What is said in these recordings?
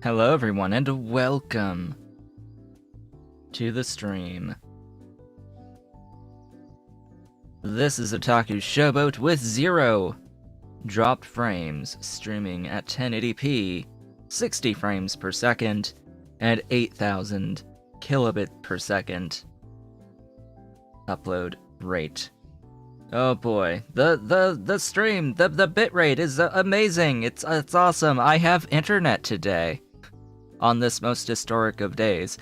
Hello everyone and welcome to the stream. This is Otaku Showboat with 0 dropped frames, streaming at 1080p, 60 frames per second, and 8,000 kilobit per second upload rate. Oh boy, the stream, the bitrate is amazing. It's awesome. I have internet today on this most historic of days.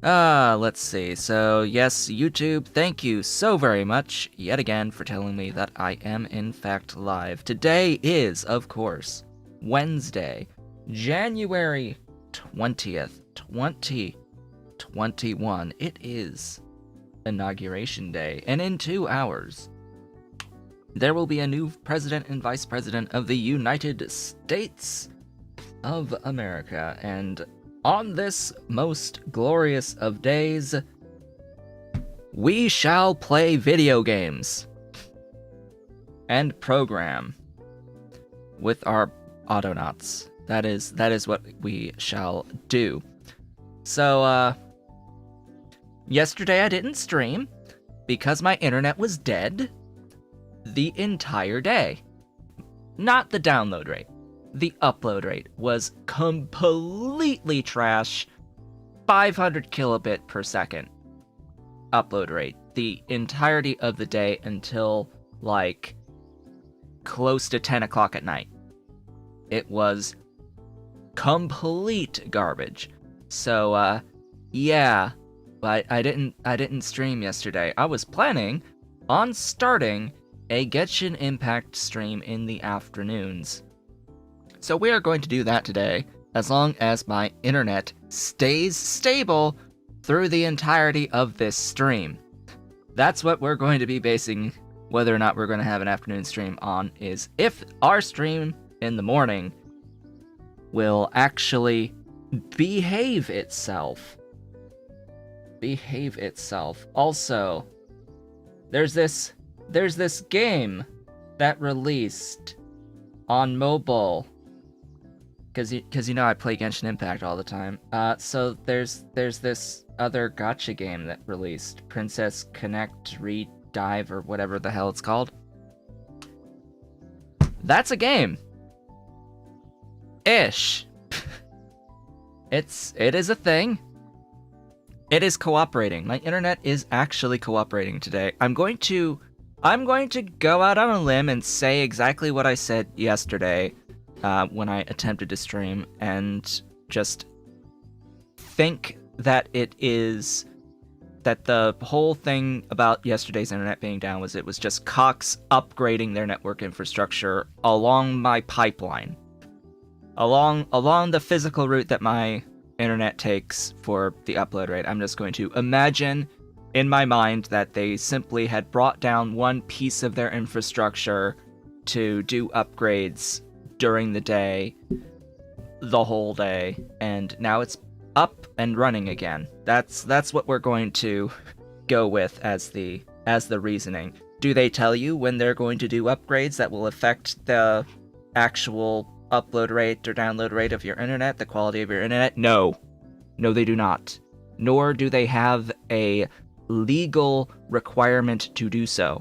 Let's see. So, yes, YouTube, thank you so very much, yet again, for telling me that I am in fact live. Today is, of course, Wednesday, January 20th, 2021. It is Inauguration Day, and in 2 hours, there will be a new President and Vice President of the United States of America, and on this most glorious of days, we shall play video games and program with our Autonauts. That is what we shall do. So, yesterday I didn't stream because my internet was dead the entire day. Not the download rate. The upload rate was completely trash. 500 kilobit per second upload rate the entirety of the day until like close to 10 o'clock at night. It was complete garbage. So yeah, but I didn't stream yesterday. I was planning on starting a Genshin Impact stream in the afternoons. So we are going to do that today, as long as my internet stays stable through the entirety of this stream. That's what we're going to be basing whether or not we're going to have an afternoon stream on, is if our stream in the morning will actually behave itself. Also, there's this game that released on mobile. Because you know I play Genshin Impact all the time. So there's this other gacha game that released, Princess Connect Redive or whatever the hell it's called. That's a game. Ish. It is a thing. It is cooperating. My internet is actually cooperating today. I'm going to go out on a limb and say exactly what I said yesterday. When I attempted to stream, and just think that that the whole thing about yesterday's internet being down was it was just Cox upgrading their network infrastructure along my pipeline, along the physical route that my internet takes for the upload rate. I'm just going to imagine in my mind that they simply had brought down one piece of their infrastructure to do upgrades during the day, the whole day, and now it's up and running again. That's what we're going to go with as the reasoning. Do they tell you when they're going to do upgrades that will affect the actual upload rate or download rate of your internet, the quality of your internet? No, they do not. Nor do they have a legal requirement to do so.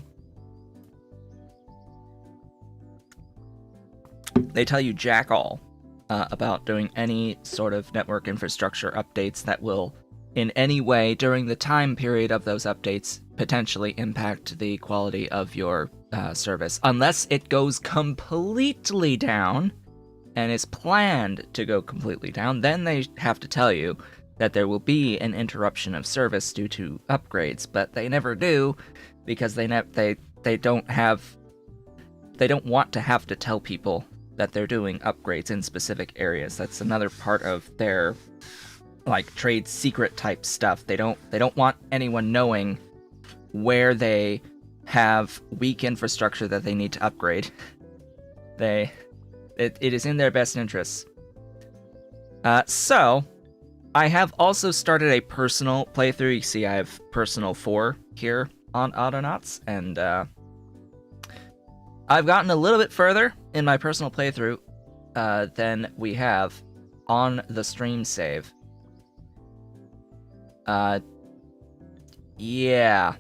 They tell you jack all about doing any sort of network infrastructure updates that will in any way during the time period of those updates potentially impact the quality of your service, unless it goes completely down and is planned to go completely down. Then they have to tell you that there will be an interruption of service due to upgrades, but they never do because they don't want to have to tell people that they're doing upgrades in specific areas. That's another part of their like trade secret type stuff. They don't want anyone knowing where they have weak infrastructure that they need to upgrade. It is in their best interests. So I have also started a personal playthrough. You see I have personal 4 here on Autonauts, and I've gotten a little bit further in my personal playthrough than we have on the stream save. Yeah.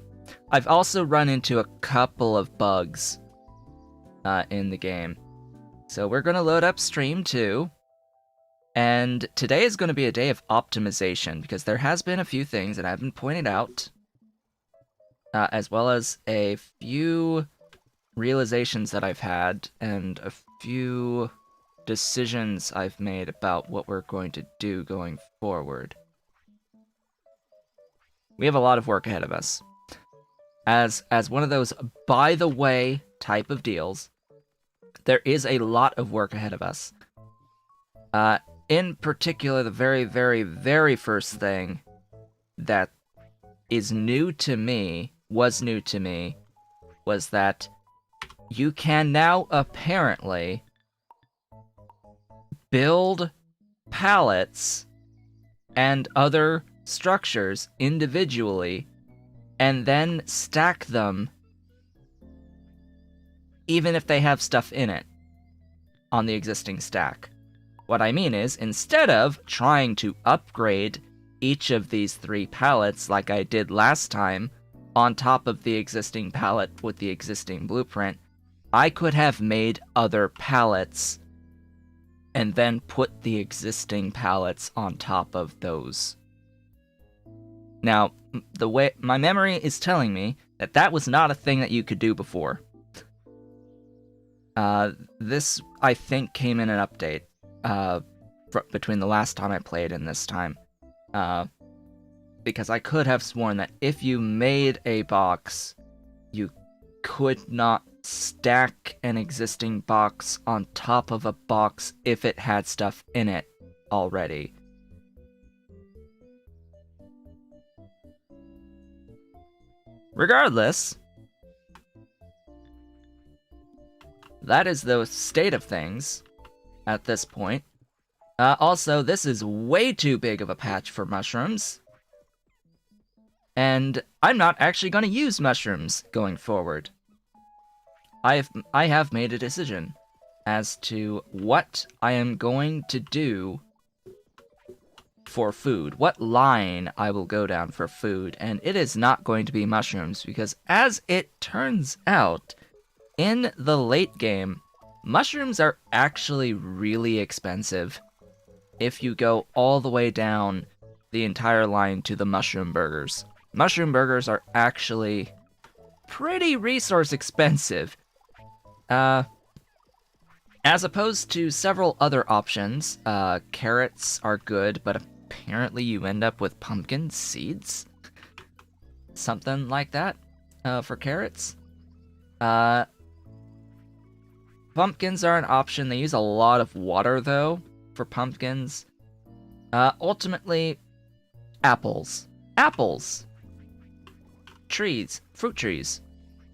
I've also run into a couple of bugs in the game. So we're going to load up Stream 2. And today is going to be a day of optimization, because there has been a few things that have been pointed out, as well as a few realizations that I've had, and a few decisions I've made about what we're going to do going forward. We have a lot of work ahead of us. As one of those by-the-way type of deals, there is a lot of work ahead of us. In particular, the very, very, very first thing that is new to me, was that you can now apparently build pallets and other structures individually and then stack them even if they have stuff in it on the existing stack. What I mean is, instead of trying to upgrade each of these 3 pallets like I did last time on top of the existing pallet with the existing blueprint, I could have made other pallets and then put the existing pallets on top of those. Now, the way my memory is telling me that that was not a thing that you could do before. This, I think, came in an update between the last time I played and this time. Because I could have sworn that if you made a box, you could not stack an existing box on top of a box if it had stuff in it already. Regardless, that is the state of things at this point. Also, this is way too big of a patch for mushrooms. And I'm not actually going to use mushrooms going forward. I have made a decision as to what I am going to do for food, what line I will go down for food, and it is not going to be mushrooms, because as it turns out, in the late game, mushrooms are actually really expensive if you go all the way down the entire line to the mushroom burgers. Mushroom burgers are actually pretty resource expensive. As opposed to several other options, carrots are good, but apparently you end up with pumpkin seeds? Something like that, for carrots. Pumpkins are an option. They use a lot of water, though, for pumpkins. Ultimately, apples. Apples! Trees. Fruit trees.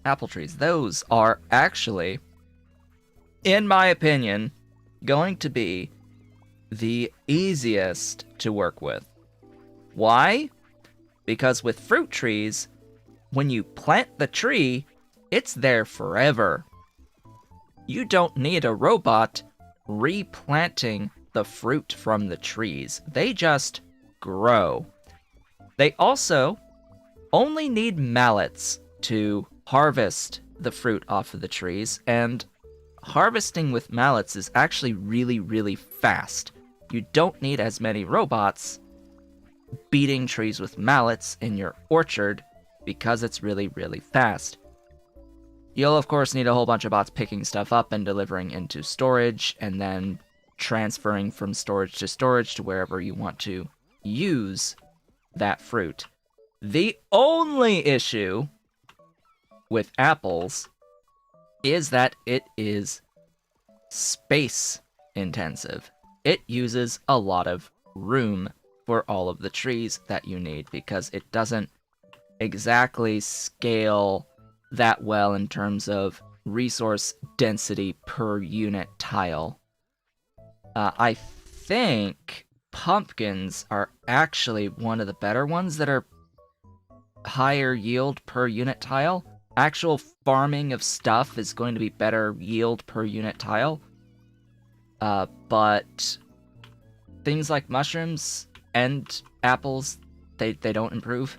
Apple trees. Those are actually, in my opinion, going to be the easiest to work with. Why? Because with fruit trees, when you plant the tree, it's there forever. You don't need a robot replanting the fruit from the trees. They just grow. They also only need mallets to harvest the fruit off of the trees, and harvesting with mallets is actually really, really fast. You don't need as many robots beating trees with mallets in your orchard because it's really, really fast. You'll, of course, need a whole bunch of bots picking stuff up and delivering into storage, and then transferring from storage to wherever you want to use that fruit. The only issue with apples is that it is space intensive. It uses a lot of room for all of the trees that you need, because it doesn't exactly scale that well in terms of resource density per unit tile. I think pumpkins are actually one of the better ones that are higher yield per unit tile. Actual farming of stuff is going to be better yield per unit tile. But things like mushrooms and apples, they don't improve.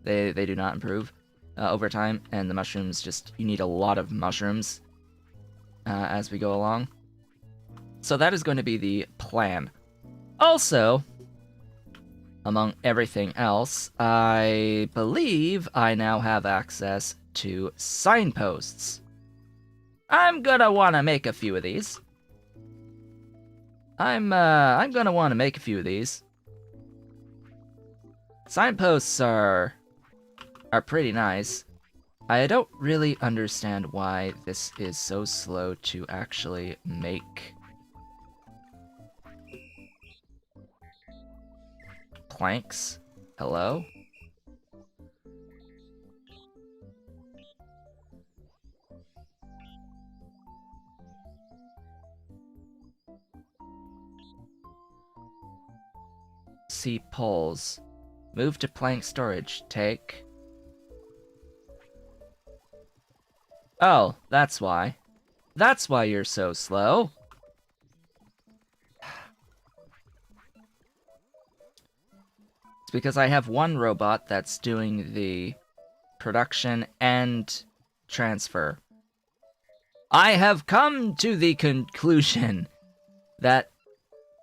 They do not improve over time, and the mushrooms just, you need a lot of mushrooms as we go along. So that is going to be the plan. Also, among everything else, I believe I now have access to signposts. I'm gonna want to make a few of these. I'm gonna want to make a few of these. Signposts are pretty nice. I don't really understand why this is so slow to actually make. Planks? Hello? See poles. Move to plank storage. Take. Oh, that's why. That's why you're so slow. It's because I have one robot that's doing the production and transfer. I have come to the conclusion that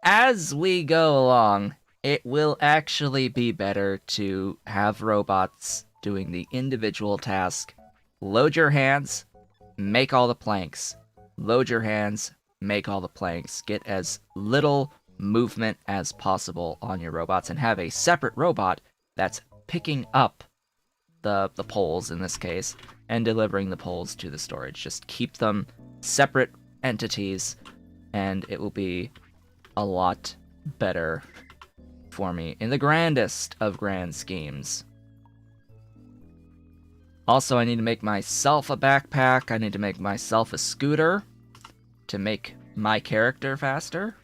as we go along, it will actually be better to have robots doing the individual task. Load your hands, make all the planks. Load your hands, make all the planks. Get as little movement as possible on your robots, and have a separate robot that's picking up the poles in this case and delivering the poles to the storage. Just keep them separate entities, and it will be a lot better for me in the grandest of grand schemes. Also, I need to make myself a backpack. I need to make myself a scooter to make my character faster.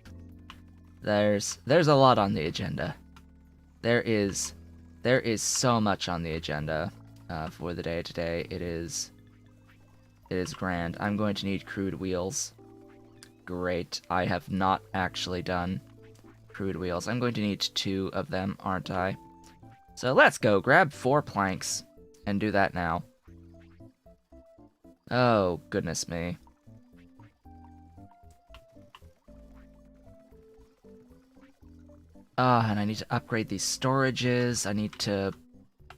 There's a lot on the agenda. There is so much on the agenda for the day today. It is grand. I'm going to need crude wheels. Great. I have not actually done crude wheels. I'm going to need 2 of them, aren't I? So let's go grab 4 planks and do that now. Oh, goodness me. And I need to upgrade these storages. I need to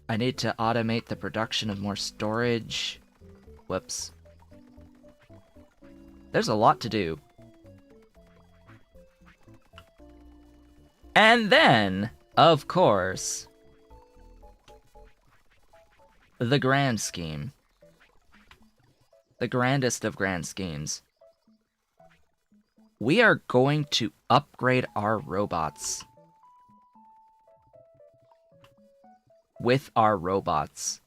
automate the production of more storage. Whoops. There's a lot to do. And then, of course, the grand scheme. The grandest of grand schemes. We are going to upgrade our robots. With our robots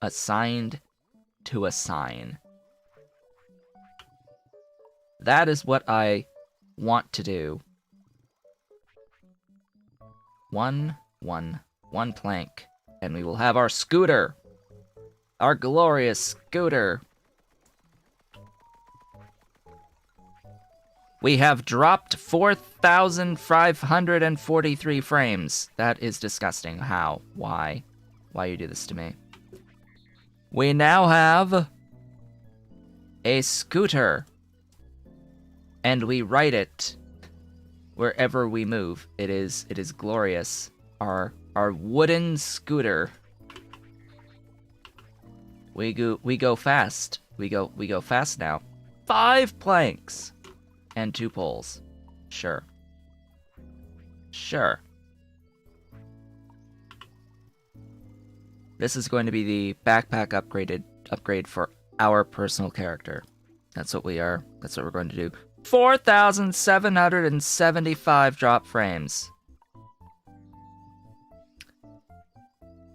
assigned to a sign. That is what I want to do. One plank, and we will have our scooter. Our glorious scooter. We have dropped 4,543 frames. That is disgusting. How? Why? Why you do this to me? We now have a scooter. And we ride it wherever we move. It is glorious. Our wooden scooter. We go fast. We go fast now. 5 planks and 2 poles. Sure. Sure. This is going to be the backpack upgrade for our personal character. That's what we're going to do. 4,775 drop frames.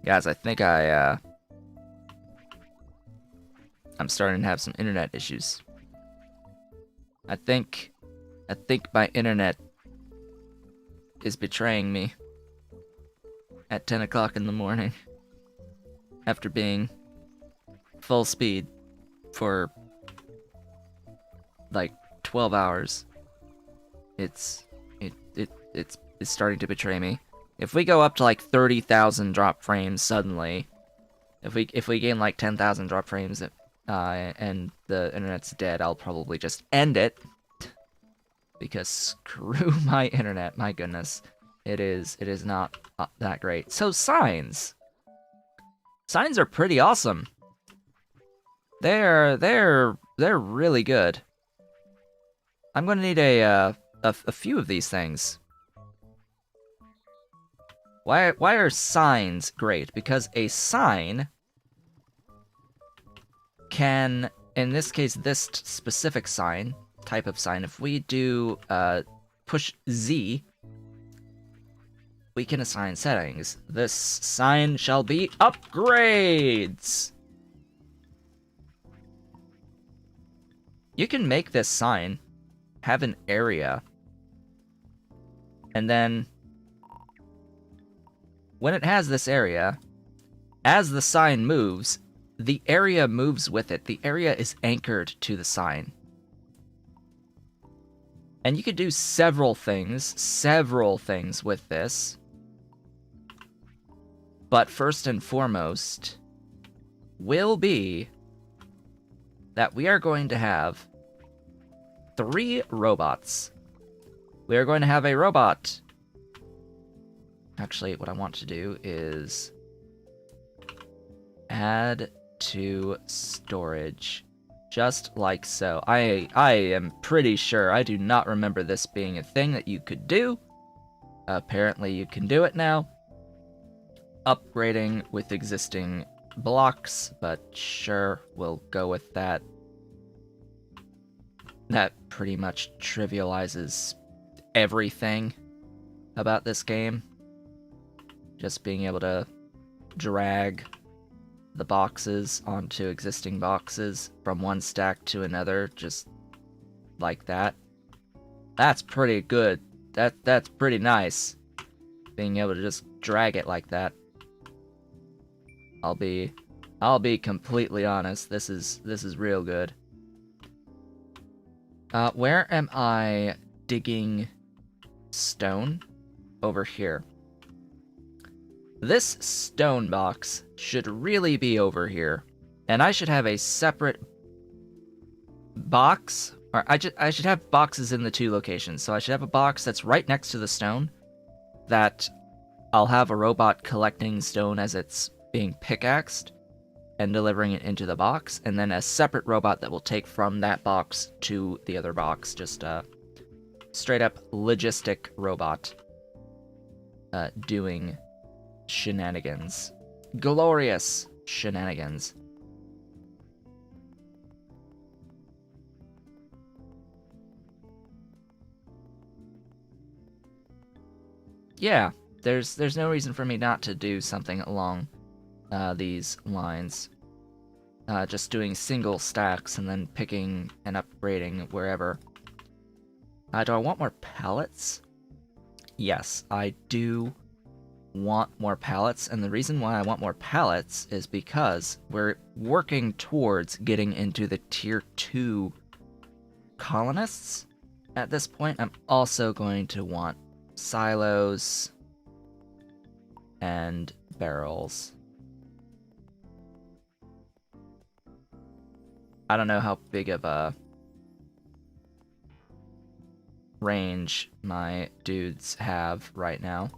Guys, I think I'm starting to have some internet issues. I think my internet is betraying me at 10 o'clock in the morning after being full speed for like 12 hours. It's is starting to betray me. If we go up to like 30,000 drop frames suddenly, if we gain like 10,000 drop frames, and the internet's dead, I'll probably just end it. Because screw my internet, my goodness. It is not that great. So signs. Signs are pretty awesome. They're really good. I'm gonna need a few of these things. Why are signs great? Because a sign can, in this case, this specific sign, type of sign, if we do push Z, we can assign settings. This sign shall be upgrades. You can make this sign have an area, and then when it has this area, as the sign moves, the area moves with it. The area is anchored to the sign. And you could do several things with this. But first and foremost will be that we are going to have 3 robots. We are going to have a robot. Actually, what I want to do is add to storage, just like so. I am pretty sure, I do not remember this being a thing that you could do. Apparently you can do it now. Upgrading with existing blocks, but sure, we'll go with that. That pretty much trivializes everything about this game. Just being able to drag the boxes onto existing boxes from one stack to another, just like that. That's pretty good. That's pretty nice. Being able to just drag it like that. I'll be completely honest. This is real good. Where am I digging stone? Over here. This stone box should really be over here, and I should have a separate box, or I should have boxes in the 2 locations. So I should have a box that's right next to the stone, that I'll have a robot collecting stone as it's being pickaxed and delivering it into the box, and then a separate robot that will take from that box to the other box. Just a straight up logistic robot doing shenanigans. Glorious shenanigans. Yeah, there's no reason for me not to do something along these lines. Just doing single stacks and then picking and upgrading wherever. Do I want more pallets? Yes, I do want more pallets, and the reason why I want more pallets is because we're working towards getting into the tier 2 colonists. At this point, I'm also going to want silos and barrels. I don't know how big of a range my dudes have right now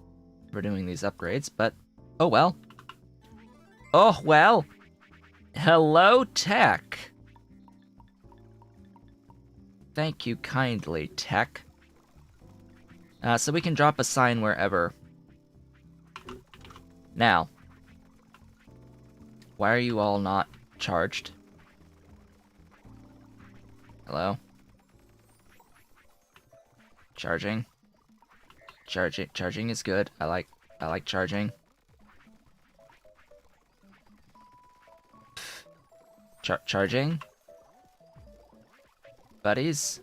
for doing these upgrades, but oh well. Oh well. Hello, tech. Thank you kindly, tech. So we can drop a sign wherever. Now, why are you all not charged? Hello? Charging. Charging is good. I like charging. Charging? Buddies?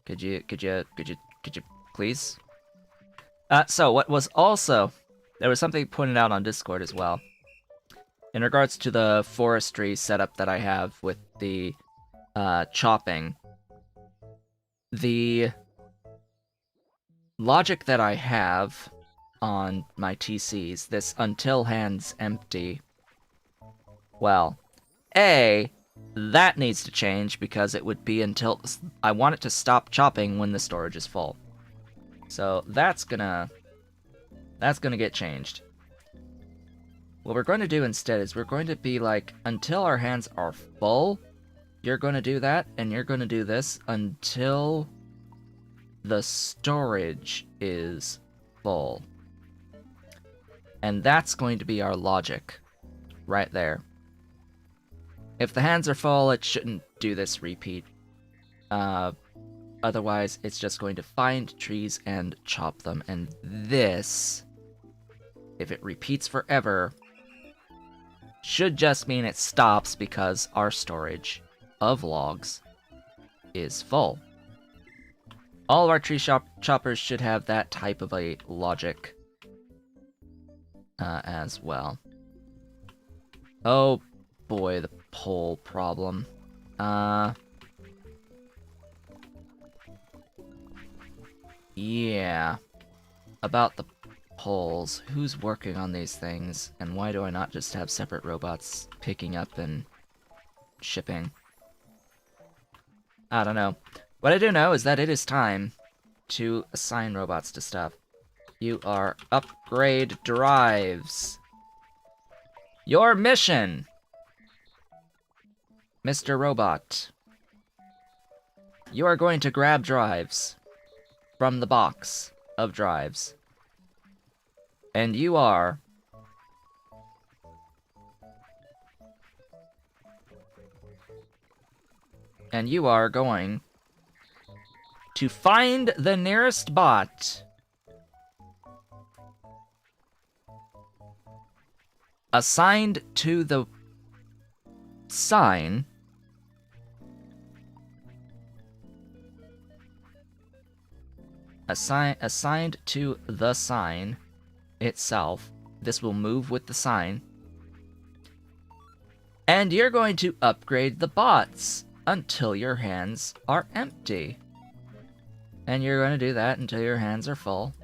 Could you please? So what was also, there was something pointed out on Discord as well. In regards to the forestry setup that I have with the chopping. The logic that I have on my TCs, this until hands empty, well, A, that needs to change because it would be until I want it to stop chopping when the storage is full. So that's gonna get changed. What we're going to do instead is we're going to be like, until our hands are full, you're going to do that, and you're going to do this until the storage is full. And that's going to be our logic right there. If the hands are full, it shouldn't do this repeat. Otherwise, it's just going to find trees and chop them. And this, if it repeats forever, should just mean it stops because our storage of logs is full. All of our tree choppers should have that type of a logic as well. Oh boy, the pole problem. Yeah. About the poles. Who's working on these things? And why do I not just have separate robots picking up and shipping? I don't know. What I do know is that it is time to assign robots to stuff. You are upgrade drives. Your mission, Mr. Robot. You are going to grab drives from the box of drives. And you are going to find the nearest bot assigned to the sign assigned to the sign itself. This will move with the sign. And you're going to upgrade the bots until your hands are empty. And you're going to do that until your hands are full.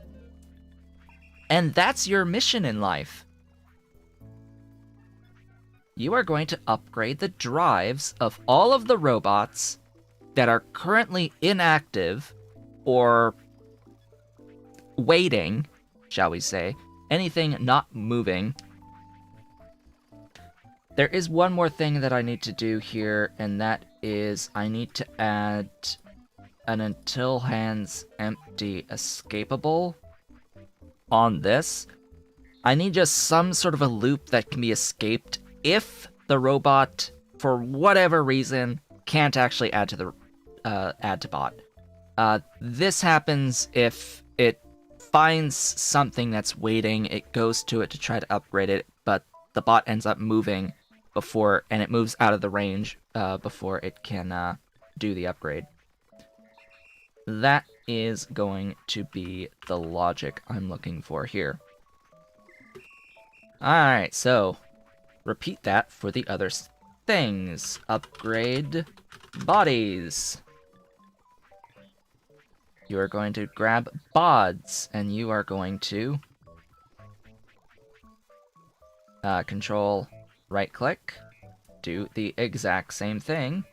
And that's your mission in life. You are going to upgrade the drives of all of the robots that are currently inactive or waiting, shall we say, anything not moving. There is one more thing that I need to do here, and that is I need to add an until hands empty escapable on this. I need just some sort of a loop that can be escaped if the robot, for whatever reason, can't actually add to the add to bot. This happens if it finds something that's waiting, it goes to it to try to upgrade it, but the bot ends up moving before, and it moves out of the range before it can do the upgrade. That is going to be the logic I'm looking for here. Alright, so repeat that for the other things. Upgrade bodies. You are going to grab bods, and you are going to control right-click, do the exact same thing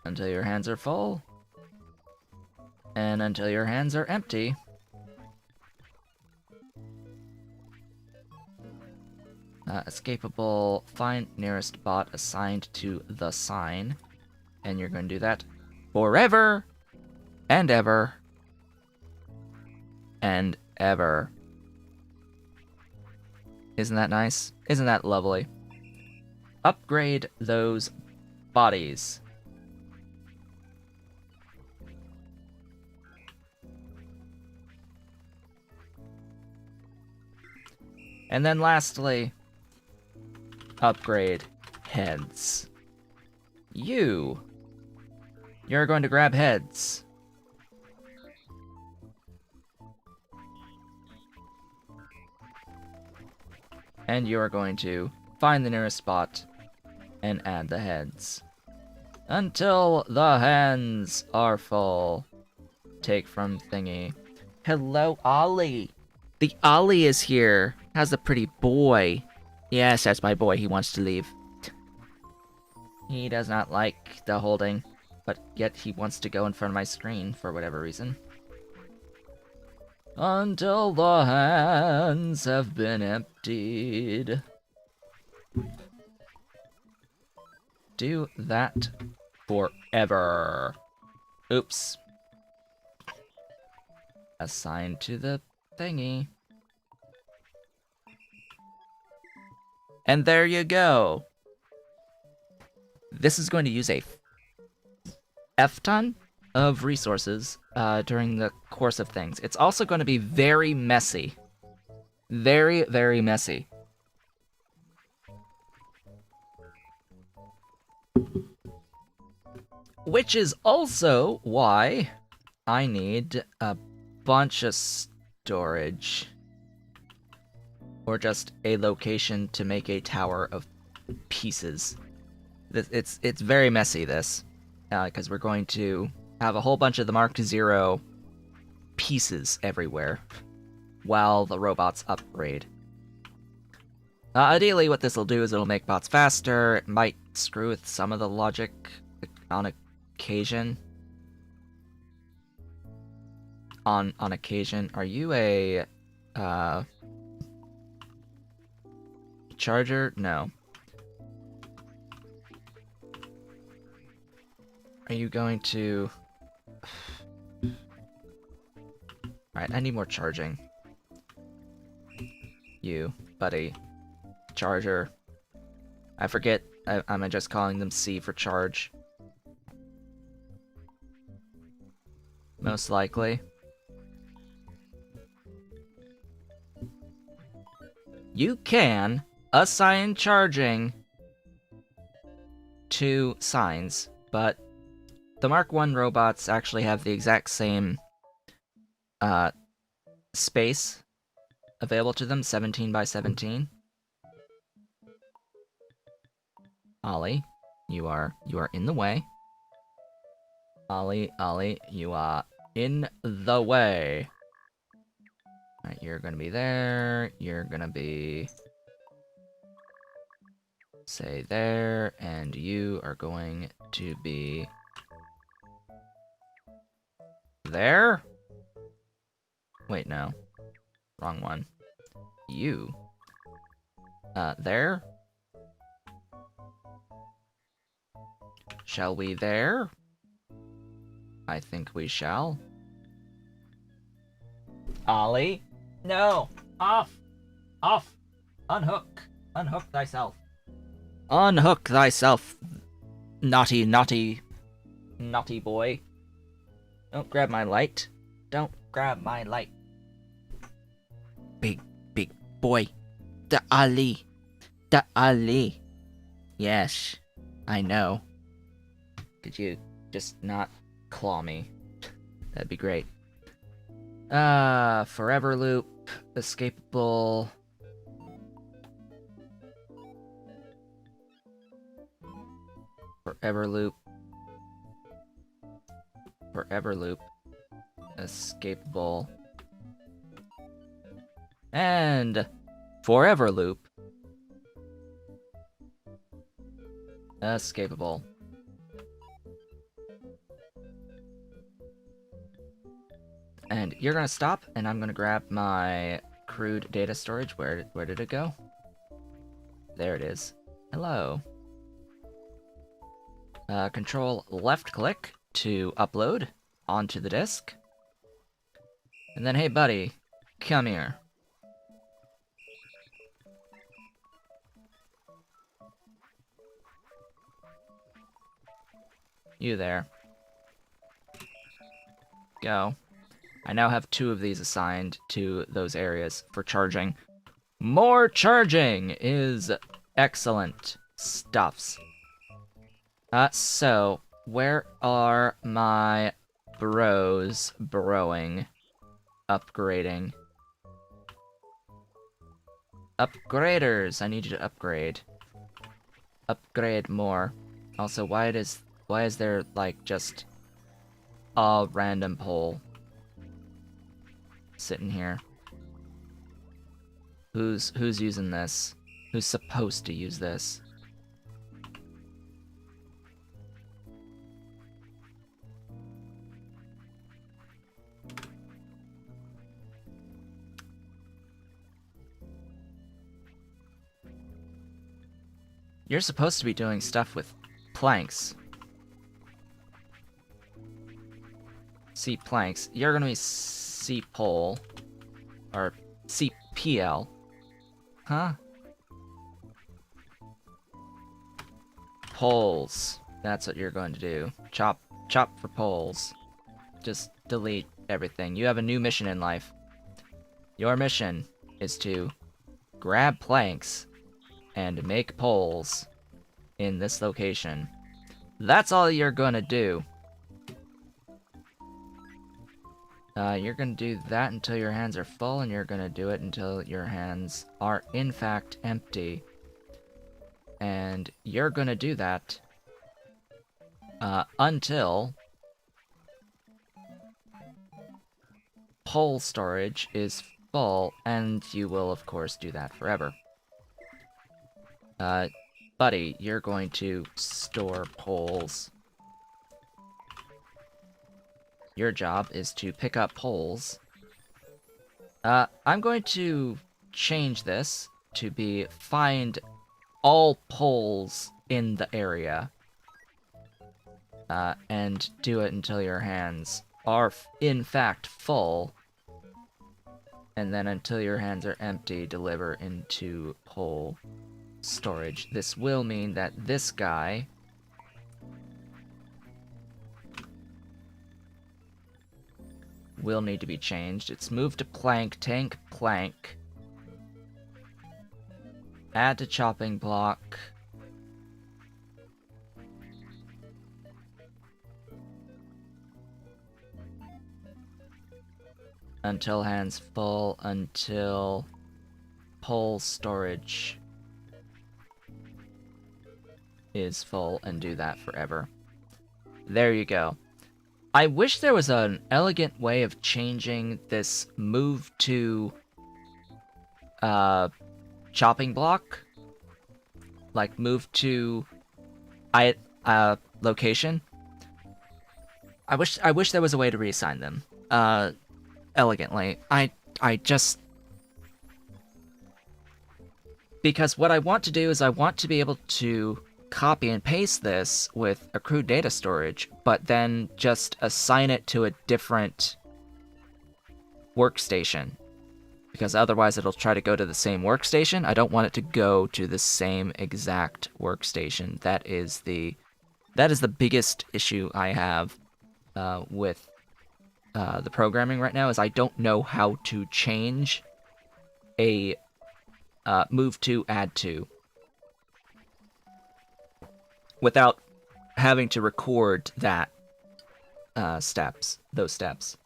until your hands are full, and until your hands are empty. Escapable, find nearest bot assigned to the sign, and you're going to do that forever and ever and ever. Isn't that nice? Isn't that lovely? Upgrade those bodies. And then lastly, upgrade heads. You're going to grab heads. And you are going to find the nearest spot and add the heads. Until the hands are full. Take from thingy. Hello, Ollie. The Ollie is here. How's the pretty boy? Yes, that's my boy. He wants to leave. He does not like the holding, but yet he wants to go in front of my screen for whatever reason. Until the hands have been emptied. Do that forever. Oops. Assigned to the thingy. And there you go. This is going to use a F-ton of resources during the course of things. It's also going to be very messy. Very, very messy. Which is also why I need a bunch of storage. Or just a location to make a tower of pieces. It's very messy, this. Because we're going to have a whole bunch of the Mark Zero pieces everywhere. While the robots upgrade. Ideally, what this will do is it'll make bots faster. It might screw with some of the logic on occasion. On occasion. Are you a... charger? No. Are you going to... Alright, I need more charging. You, buddy. Charger. I forget, I'm just calling them C for charge. Most likely. You can assign charging to signs, but the Mark I robots actually have the exact same space available to them, 17 by 17. Ollie, you are in the way. Ollie, you are in the way. Alright, you're gonna be there, you're gonna be... say there, and you are going to be... there? Wait, no. Wrong one. You. There? Shall we there? I think we shall. Ollie? No! Off! Off! Unhook! Unhook thyself. Unhook thyself, naughty, naughty, naughty boy. Don't grab my light. Don't grab my light. Big, big boy. The Ali. The Ali. Yes, I know. Could you just not claw me? That'd be great. Forever loop. Escapable. Forever loop. Forever loop. Escapable. And forever loop. Escapable. And you're gonna stop, and I'm gonna grab my crude data storage. Where did it go? There it is. Hello. Control left click to upload onto the disk. And then, hey buddy, come here. You there. Go. I now have 2 of these assigned to those areas for charging. More charging is excellent stuffs. So, where are my bros broing? Upgrading. Upgraders! I need you to upgrade. Upgrade more. Also, why is there, like, just a random pole? sitting here? Who's using this? Who's supposed to use this? You're supposed to be doing stuff with planks. C planks. You're gonna be C pole. Or CPL. Huh? Poles. That's what you're going to do. Chop for poles. Just delete everything. You have a new mission in life. Your mission is to grab planks and make poles in this location. That's all you're gonna do. You're gonna do that until your hands are full, and you're gonna do it until your hands are in fact empty. And you're gonna do that until pole storage is full, and you will of course do that forever. Buddy, you're going to store poles. Your job is to pick up poles. I'm going to change this to be find all poles in the area. And do it until your hands are in fact full. And then until your hands are empty, deliver into pole storage. This will mean that this guy will need to be changed. It's moved to plank, tank, plank. Add to chopping block. Until hands full, until pole storage is full, and do that forever. There you go. I wish there was an elegant way of changing this move to chopping block, like move to location. I wish there was a way to reassign them elegantly. I just, because what I want to do is I want to be able to copy and paste this with accrued data storage, but then just assign it to a different workstation. Because otherwise it'll try to go to the same workstation. I don't want it to go to the same exact workstation. That is the biggest issue I have with the programming right now, is I don't know how to change a move to, add to, without having to record that those steps.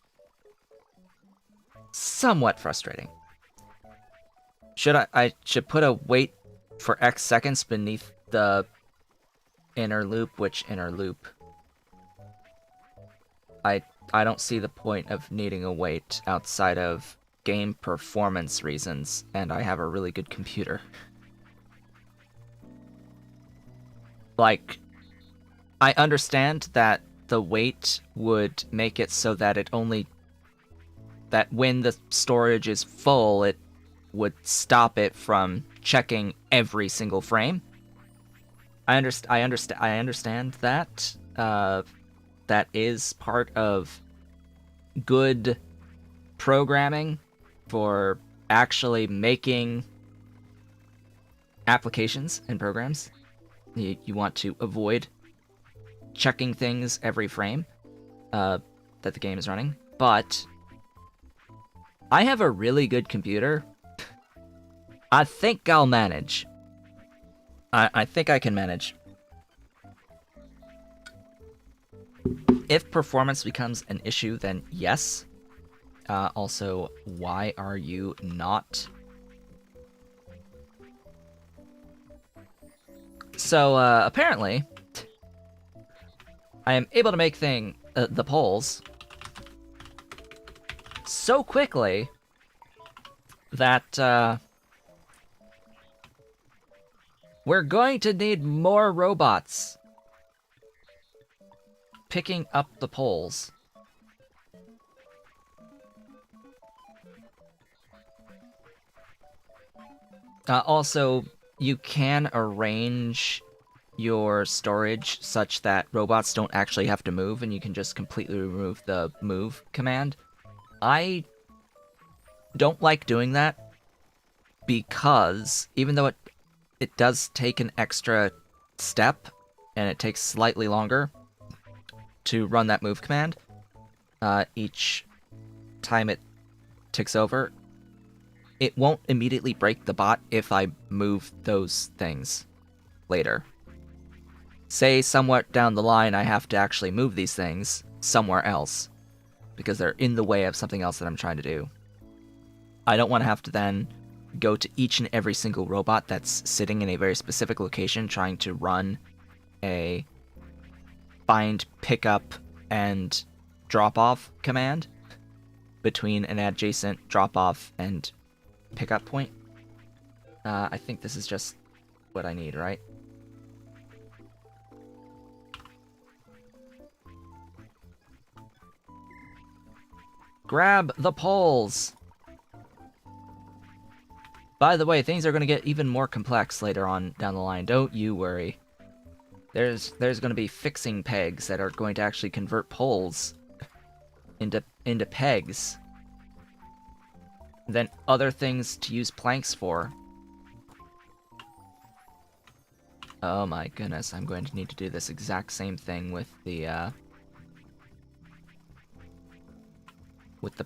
Somewhat frustrating. I should put a wait for X seconds beneath the inner loop. Which inner loop? I don't see the point of needing a wait outside of game performance reasons, and I have a really good computer. Like, I understand that the wait would make it so that that when the storage is full, it would stop it from checking every single frame. I understand that. That is part of good programming for actually making applications and programs. You want to avoid checking things every frame that the game is running. But I have a really good computer. I think I'll manage. I think I can manage. If performance becomes an issue, then yes. Also, why are you not? So, apparently, I am able to make the poles so quickly that we're going to need more robots picking up the poles. Also, you can arrange your storage such that robots don't actually have to move, and you can just completely remove the move command. I don't like doing that because even though it does take an extra step and it takes slightly longer to run that move command each time it ticks over, it won't immediately break the bot if I move those things later. Say somewhat down the line I have to actually move these things somewhere else because they're in the way of something else that I'm trying to do. I don't want to have to then go to each and every single robot that's sitting in a very specific location trying to run a find, pick up, and drop off command between an adjacent drop off and pickup point. I think this is just what I need, right? Grab the poles! By the way, things are going to get even more complex later on down the line. Don't you worry. There's going to be fixing pegs that are going to actually convert poles into pegs. Then other things to use planks for. Oh my goodness, I'm going to need to do this exact same thing with the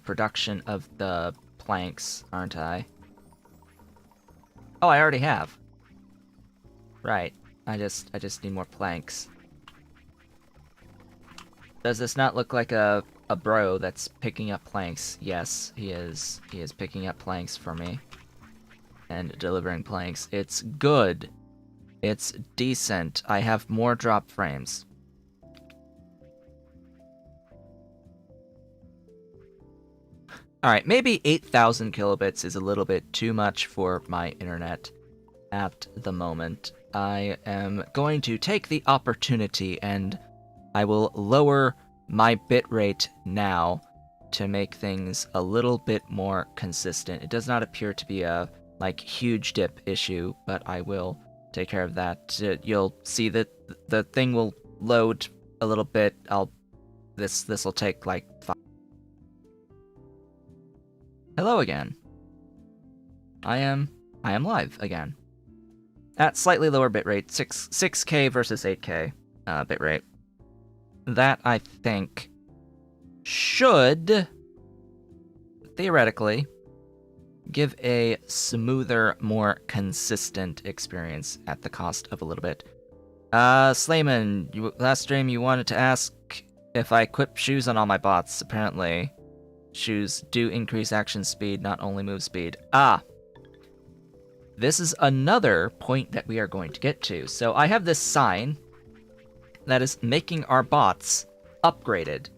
production of the planks, aren't I? Oh, I already have. Right. I just need more planks. Does this not look like a bro that's picking up planks? Yes, he is. He is picking up planks for me. And delivering planks. It's good. It's decent. I have more drop frames. Alright, maybe 8,000 kilobits is a little bit too much for my internet at the moment. I am going to take the opportunity and I will lower my bitrate now to make things a little bit more consistent. It does not appear to be a huge dip issue, but I will take care of that. You'll see that the thing will load a little bit. This will take like 5. Hello again. I am live again. At slightly lower bitrate, 6K versus 8K bitrate. That, I think, should, theoretically, give a smoother, more consistent experience at the cost of a little bit. Slayman, last stream you wanted to ask if I equip shoes on all my bots. Apparently, shoes do increase action speed, not only move speed. This is another point that we are going to get to. So I have this sign that is making our bots upgraded.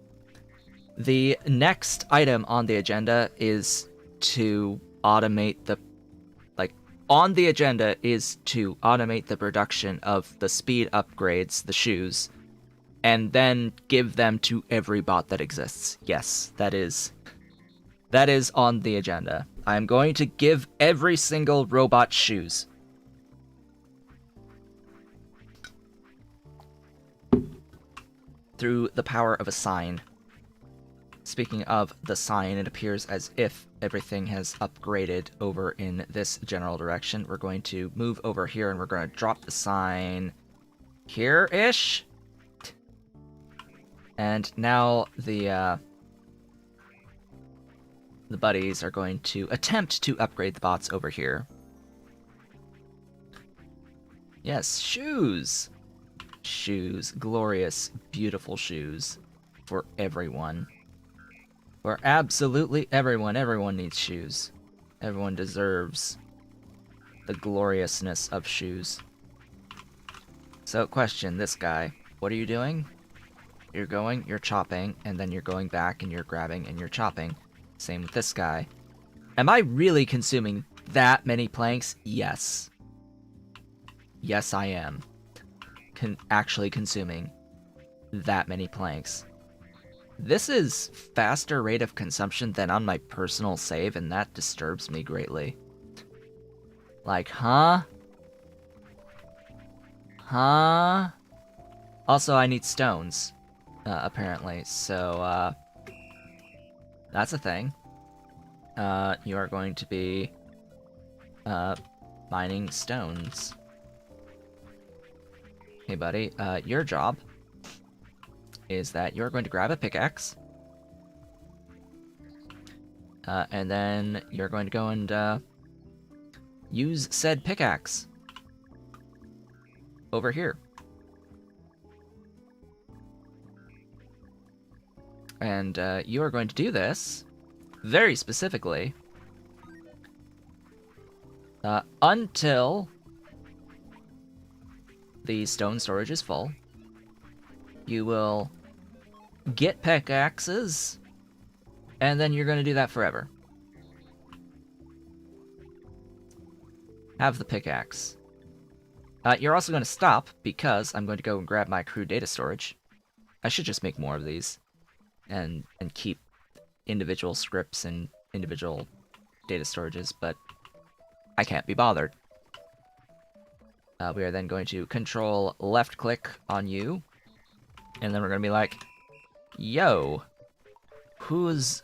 The next item on the agenda is to automate the production of the speed upgrades, the shoes, and then give them to every bot that exists. Yes, that is on the agenda. I'm going to give every single robot shoes. Through the power of a sign. Speaking of the sign, it appears as if everything has upgraded over in this general direction. We're going to move over here and we're going to drop the sign here-ish. And now the buddies are going to attempt to upgrade the bots over here. Yes, shoes! Shoes. Glorious, beautiful shoes. For everyone. For absolutely everyone. Everyone needs shoes. Everyone deserves the gloriousness of shoes. So, question, this guy. What are you doing? You're chopping, and then you're going back, and you're grabbing, and you're chopping. Same with this guy. Am I really consuming that many planks? Yes. Yes, I am. Actually consuming that many planks. This is faster rate of consumption than on my personal save, and that disturbs me greatly. Like, huh? Huh? Also, I need stones, apparently, so, that's a thing. You are going to be, mining stones. Hey, buddy, your job is that you're going to grab a pickaxe, and then you're going to go and, use said pickaxe over here. And, you are going to do this very specifically until the stone storage is full. You will get pickaxes, and then you're going to do that forever. Have the pickaxe. You're also going to stop, because I'm going to go and grab my crude data storage. I should just make more of these, and keep individual scripts and individual data storages, but I can't be bothered. We are then going to control left click on you, and then we're going to be like, yo, who's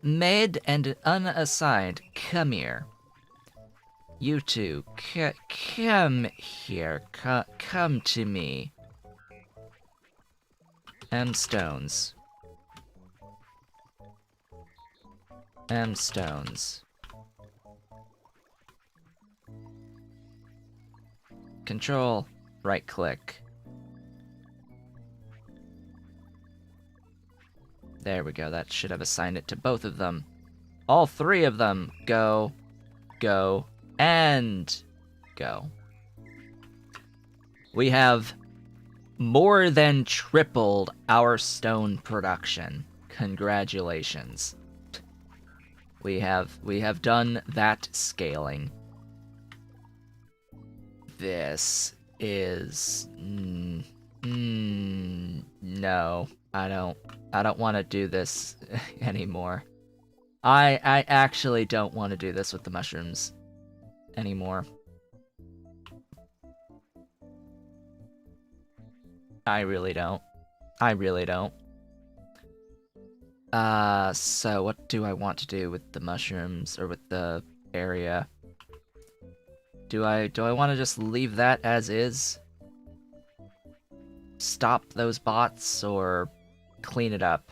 made and unassigned, come here. You two, come here, come to me. Stones. Stones. Control, right click. There we go, that should have assigned it to both of them. All three of them. Go, go, and go. We have more than tripled our stone production. Congratulations. We have done that scaling. This is no. I don't want to do this anymore. I actually don't want to do this with the mushrooms anymore. I really don't. I really don't. So what do I want to do with the mushrooms, or with the area? Do I want to just leave that as is? Stop those bots, or clean it up?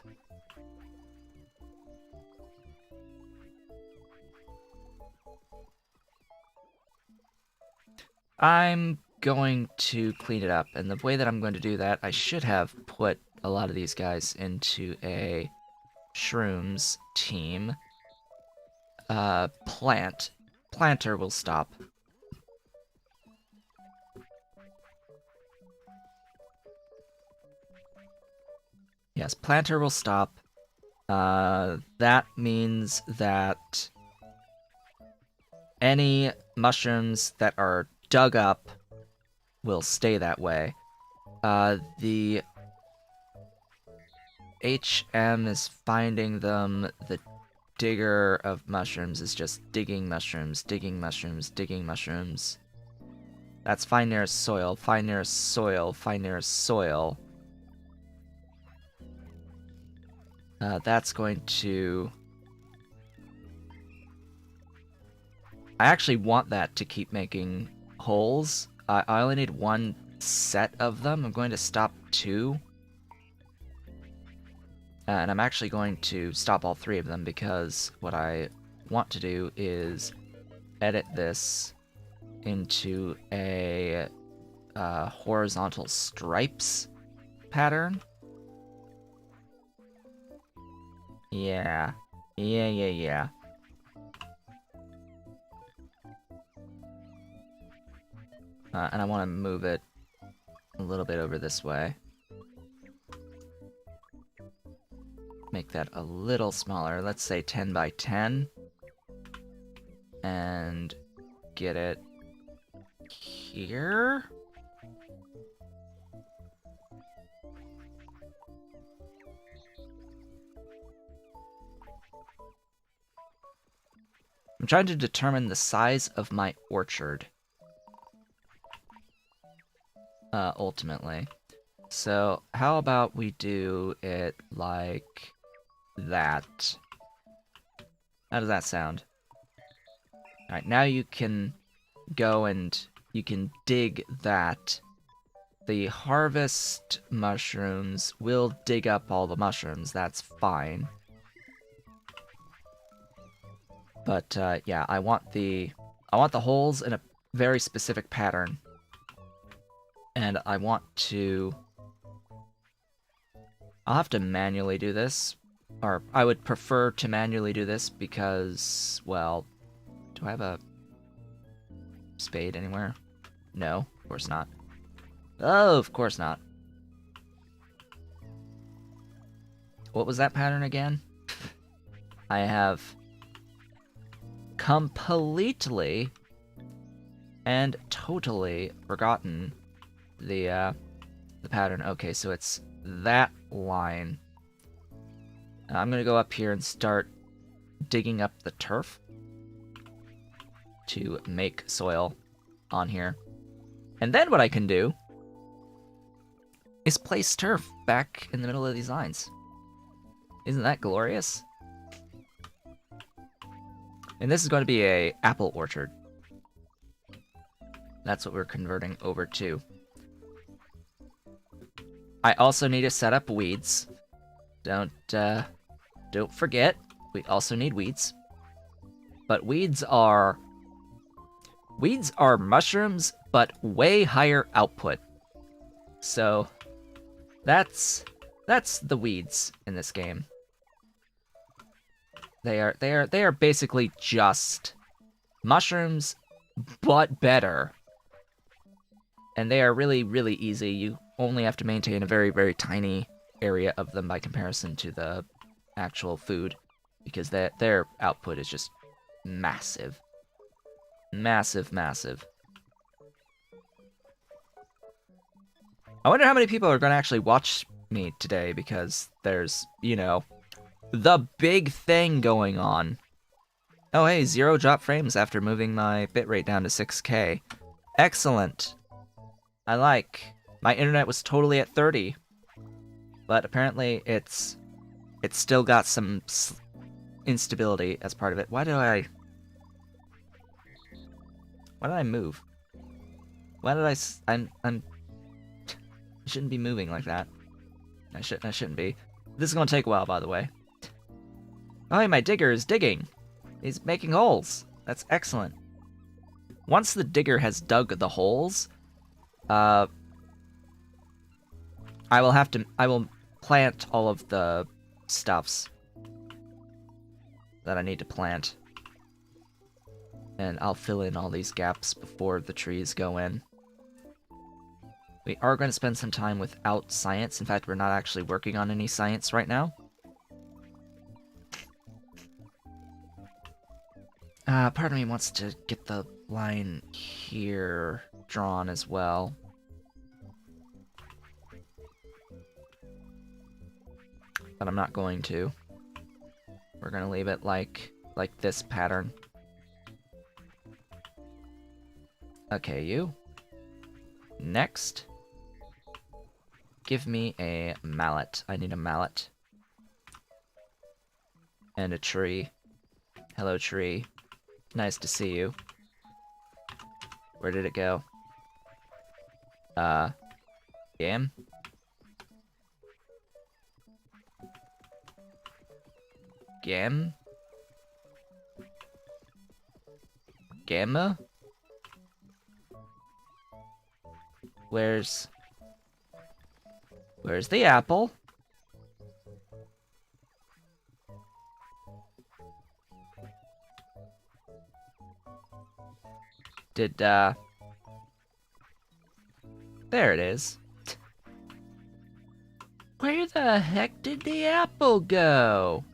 I'm going to clean it up, and the way that I'm going to do that, I should have put a lot of these guys into a shrooms team. Planter will stop. Yes, planter will stop. That means that any mushrooms that are dug up will stay that way. The HM is finding them. The digger of mushrooms is just digging mushrooms, digging mushrooms, digging mushrooms. That's find nearest soil, find nearest soil, find nearest soil. That's going to... I actually want that to keep making holes. I only need one set of them. I'm going to stop 2. And I'm actually going to stop all 3 of them, because what I want to do is edit this into a horizontal stripes pattern. Yeah. Yeah. And I want to move it a little bit over this way. make that a little smaller. Let's say 10 by 10. And get it here. I'm trying to determine the size of my orchard. Ultimately. So, how about we do it like that? How does that sound? Alright, now you can go and you can dig that. The harvest mushrooms will dig up all the mushrooms, that's fine. But, yeah, I want the holes in a very specific pattern. And I want to... I'll have to manually do this. Or, I would prefer to manually do this because, well... Do I have a spade anywhere? No, of course not. Oh, of course not. What was that pattern again? I have completely and totally forgotten the pattern. Okay, so it's that line. I'm gonna go up here and start digging up the turf to make soil on here. And then what I can do is place turf back in the middle of these lines. Isn't that glorious? And this is going to be a apple orchard. That's what we're converting over to. I also need to set up weeds. Don't forget, we also need weeds. But weeds are mushrooms, but way higher output. So that's the weeds in this game. They are basically just mushrooms, but better. And they are really, really easy. You only have to maintain a very, very tiny area of them by comparison to the actual food, because their output is just massive. Massive, massive. I wonder how many people are going to actually watch me today, because there's, you know, the big thing going on. Oh hey, 0 drop frames after moving my bitrate down to 6K. Excellent. I like. My internet was totally at 30. But apparently it's still got some instability as part of it. Why did I move? Why did I shouldn't be moving like that. I shouldn't be. This is gonna take a while, by the way. Oh, hey, my digger is digging. He's making holes. That's excellent. Once the digger has dug the holes, I will plant all of the stuffs that I need to plant. And I'll fill in all these gaps before the trees go in. We are going to spend some time without science. In fact, we're not actually working on any science right now. Part of me wants to get the line here drawn as well. But I'm not going to. We're gonna leave it like this pattern. Okay, you. Next. Give me a mallet. I need a mallet. And a tree. Hello, tree. Nice to see you. Where did it go? Game? Game? Gamma? Where's the apple? There it is. Where the heck did the apple go?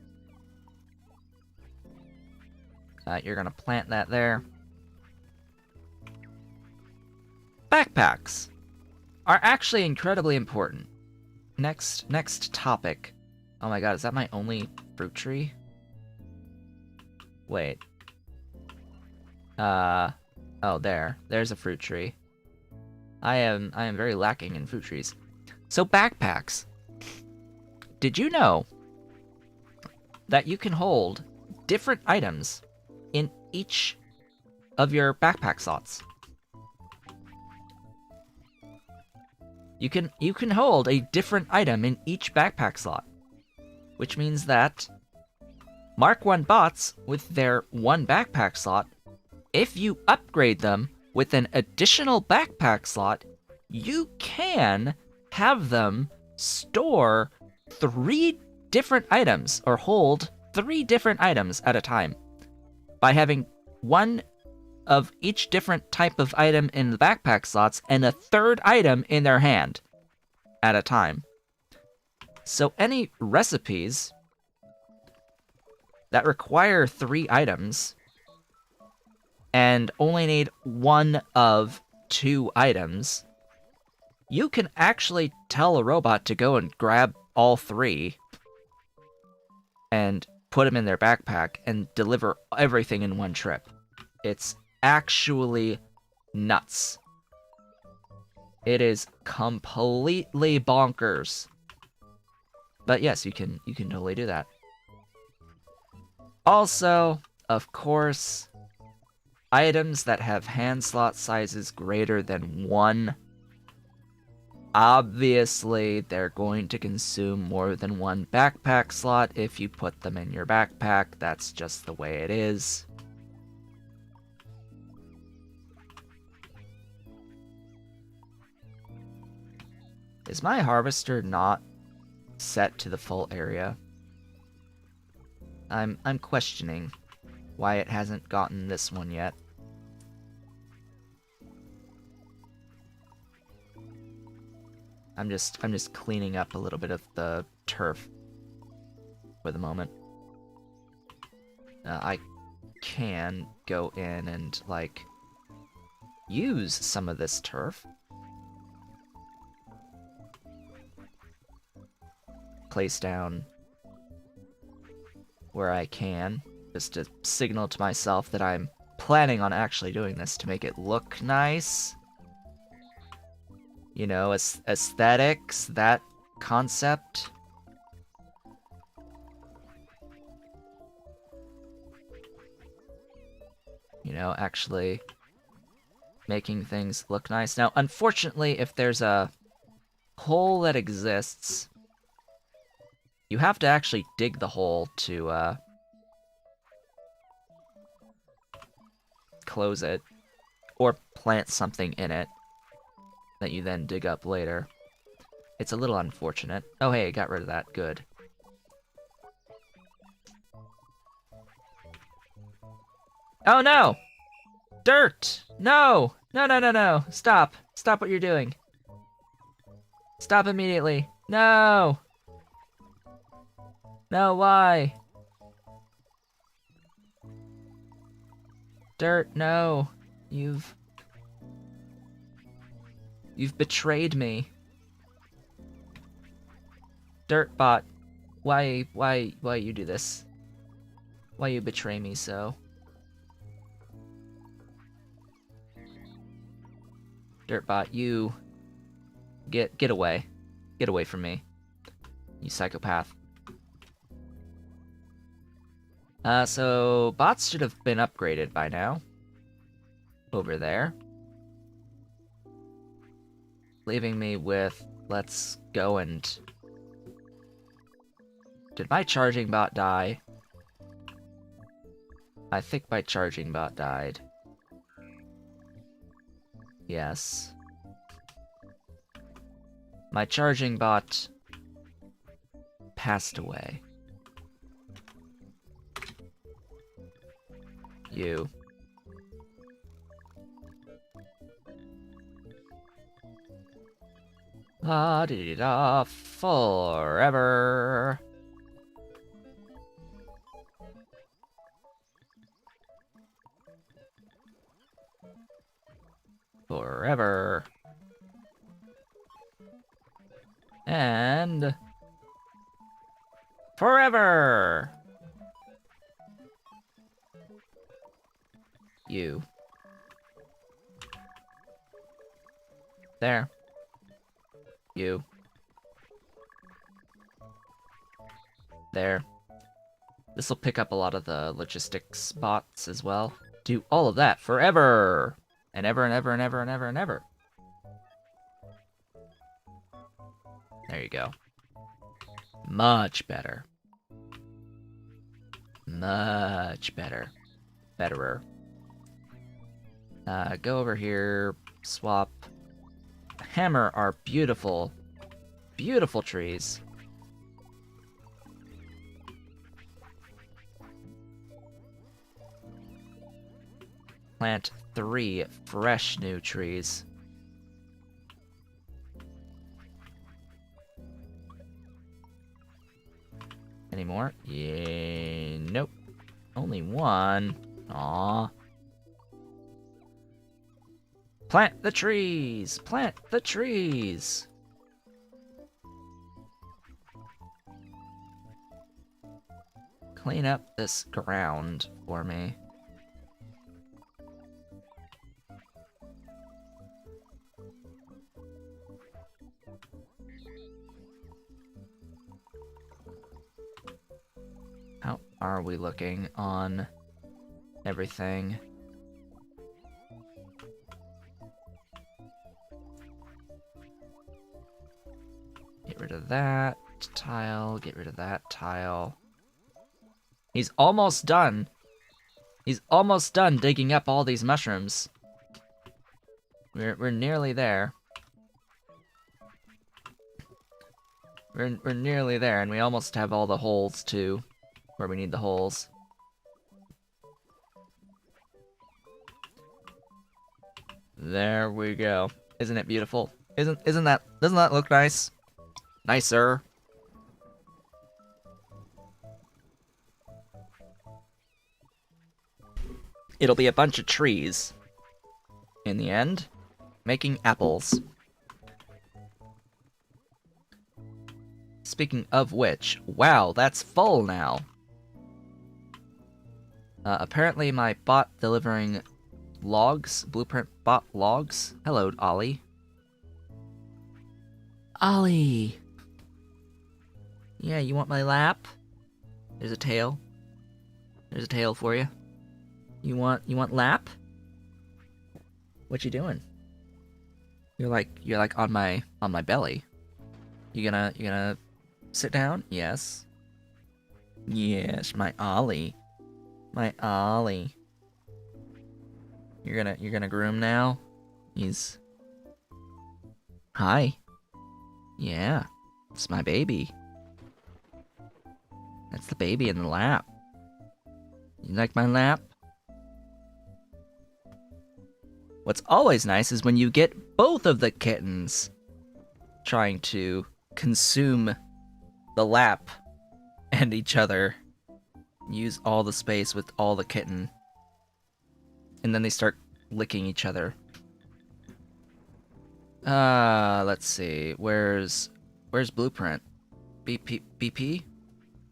You're gonna plant that there. Backpacks are actually incredibly important. Next topic. Oh my god, is that my only fruit tree? Wait. Oh, there's a fruit tree. I am very lacking in fruit trees. So backpacks. Did you know that you can hold different items in each of your backpack slots? You can hold a different item in each backpack slot, which means that Mark 1 bots with their one backpack slot, if you upgrade them with an additional backpack slot, you can have them store 3 different items or hold 3 different items at a time by having one of each different type of item in the backpack slots and a third item in their hand at a time. So any recipes that require 3 items and only need 1 of 2 items, you can actually tell a robot to go and grab all 3 and put them in their backpack and deliver everything in one trip. It's actually nuts. It is completely bonkers. But yes, you can totally do that. Also, of course, items that have hand slot sizes greater than 1, obviously they're going to consume more than 1 backpack slot if you put them in your backpack. That's just the way it is. Is my harvester not set to the full area? I'm questioning why it hasn't gotten this one yet. I'm just cleaning up a little bit of the turf for the moment. I can go in and, like, use some of this turf. Place down where I can, just to signal to myself that I'm planning on actually doing this to make it look nice. You know, aesthetics, that concept. You know, actually making things look nice. Now, unfortunately, if there's a hole that exists, you have to actually dig the hole to close it, or plant something in it that you then dig up later. It's a little unfortunate. Oh hey, I got rid of that. Good. Oh no! Dirt! No! No, no, no, no! Stop! Stop what you're doing. Stop immediately. No! No, why? Dirt, no. You've betrayed me. Dirtbot, why you do this? Why you betray me so? Dirtbot, you get away. Get away from me. You psychopath. So bots should have been upgraded by now. Over there. Leaving me with, let's go and... Did my charging bot die? I think my charging bot died. Yes. My charging bot passed away. You. La dee da, forever. Forever. And forever. You. There. You. There. This will pick up a lot of the logistics bots as well. Do all of that forever. And ever and ever and ever and ever and ever. There you go. Much better. Much better. Betterer. Go over here. Swap. Hammer our beautiful, beautiful trees. Plant 3 fresh new trees. Any more? Yeah, nope. Only 1. Aw. Plant the trees! Plant the trees! Clean up this ground for me. How are we looking on everything? Get rid of that tile, get rid of that tile. He's almost done. He's almost done digging up all these mushrooms. We're nearly there. We're nearly there, and we almost have all the holes too, where we need the holes. There we go. Isn't it beautiful? Doesn't that look nice? Nicer. It'll be a bunch of trees. In the end, making apples. Speaking of which, wow, that's full now. Apparently my bot delivering logs, blueprint bot logs. Hello, Ollie. Ollie! Yeah, you want my lap? There's a tail. There's a tail for you. You want lap? What you doing? You're like on my belly. You gonna sit down? Yes. Yes, my Ollie. My Ollie. You're gonna groom now? He's... Hi. Yeah. It's my baby. That's the baby in the lap. You like my lap? What's always nice is when you get both of the kittens trying to consume the lap and each other. Use all the space with all the kitten. And then they start licking each other. Let's see. Where's Blueprint? BP?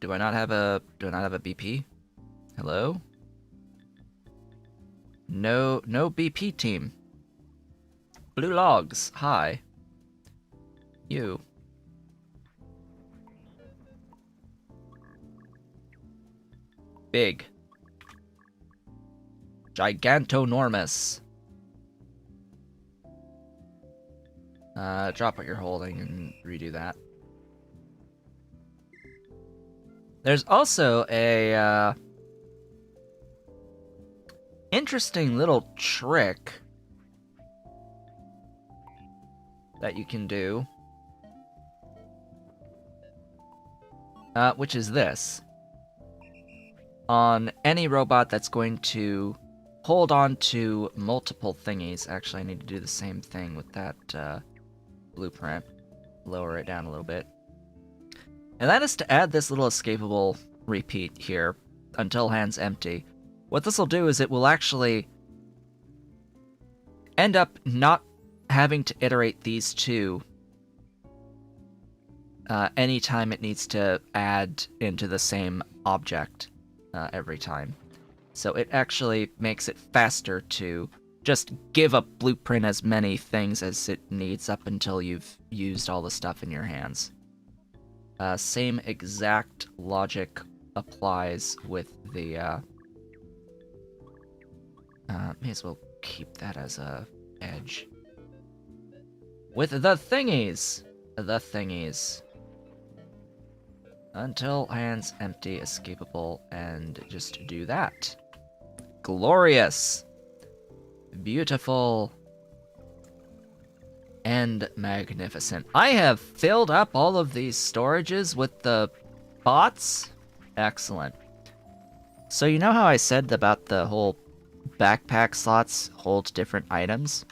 Do I not have a BP? Hello? No BP team. Blue logs, hi. You. Big. Gigantonormous. Drop what you're holding and redo that. There's also a, interesting little trick that you can do. Which is this. On any robot that's going to hold on to multiple thingies. Actually, I need to do the same thing with that, blueprint. lower it down a little bit. And that is to add this little escapable repeat here, until hands empty. What this will do is it will actually end up not having to iterate these two anytime it needs to add into the same object every time. So it actually makes it faster to just give a blueprint as many things as it needs up until you've used all the stuff in your hands. Same exact logic applies with the... may as well keep that as a edge. With the thingies! The thingies. Until hands empty, escapable, and just do that. Glorious! Beautiful. And magnificent. I have filled up all of these storages with the bots. Excellent. So you know how I said about the whole backpack slots hold different items?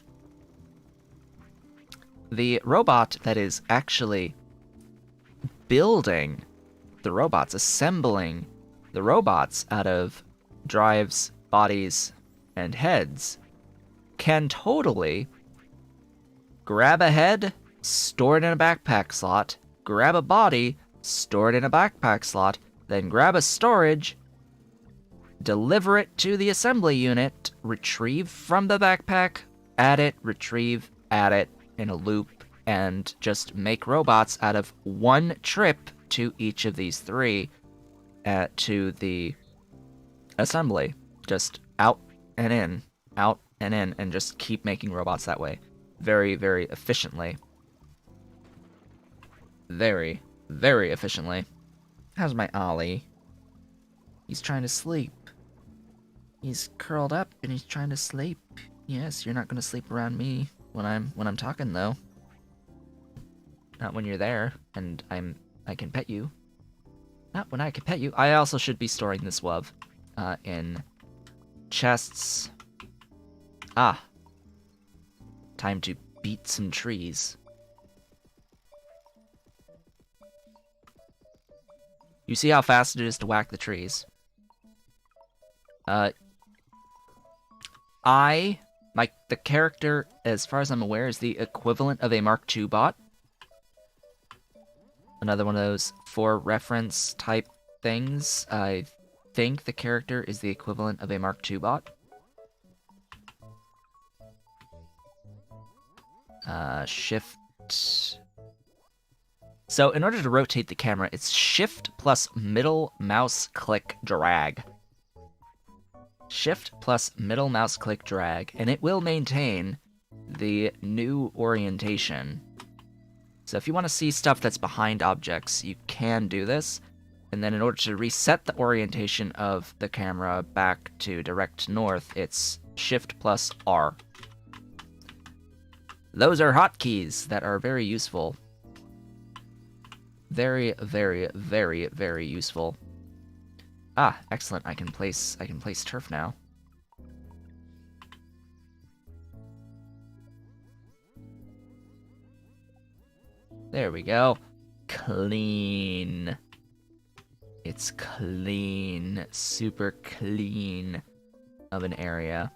The robot that is actually building the robots, assembling the robots out of drives, bodies, and heads, can totally grab a head, store it in a backpack slot, grab a body, store it in a backpack slot, then grab a storage, deliver it to the assembly unit, retrieve from the backpack, add it, retrieve, add it in a loop, and just make robots out of one trip to each of these three to the assembly. Just out and in, and just keep making robots that way. Very, very efficiently. Very, very efficiently. How's my Ollie? He's trying to sleep. He's curled up and he's trying to sleep. Yes, you're not gonna sleep around me when I'm talking though. Not when you're there and I can pet you. Not when I can pet you. I also should be storing this WUV in chests. Ah. Time to beat some trees. You see how fast it is to whack the trees? The character, as far as I'm aware, is the equivalent of a Mark II bot. Another one of those for reference type things. I think the character is the equivalent of a Mark II bot. Shift. So in order to rotate the camera, it's Shift plus middle mouse click drag. Shift plus middle mouse click drag, and it will maintain the new orientation. So if you want to see stuff that's behind objects, you can do this. And then in order to reset the orientation of the camera back to direct north, it's Shift plus R. Those are hotkeys that are very useful. Very, very, very, very useful. Ah, excellent. I can place turf now. There we go. Clean. It's clean. Super clean of an area.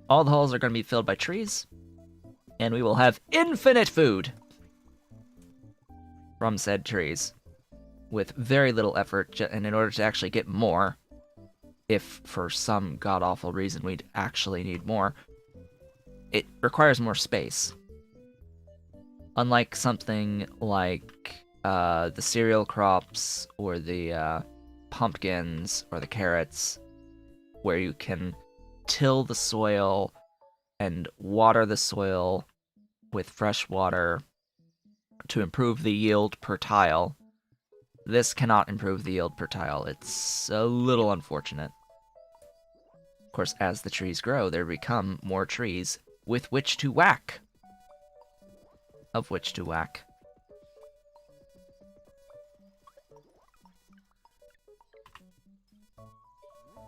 All the holes are going to be filled by trees, and we will have infinite food from said trees with very little effort, and in order to actually get more, if for some god-awful reason we'd actually need more, it requires more space. Unlike something like the cereal crops or the pumpkins or the carrots, where you can till the soil and water the soil with fresh water to improve the yield per tile. This cannot improve the yield per tile. It's a little unfortunate. Of course, as the trees grow, there become more trees with which to whack. Of which to whack.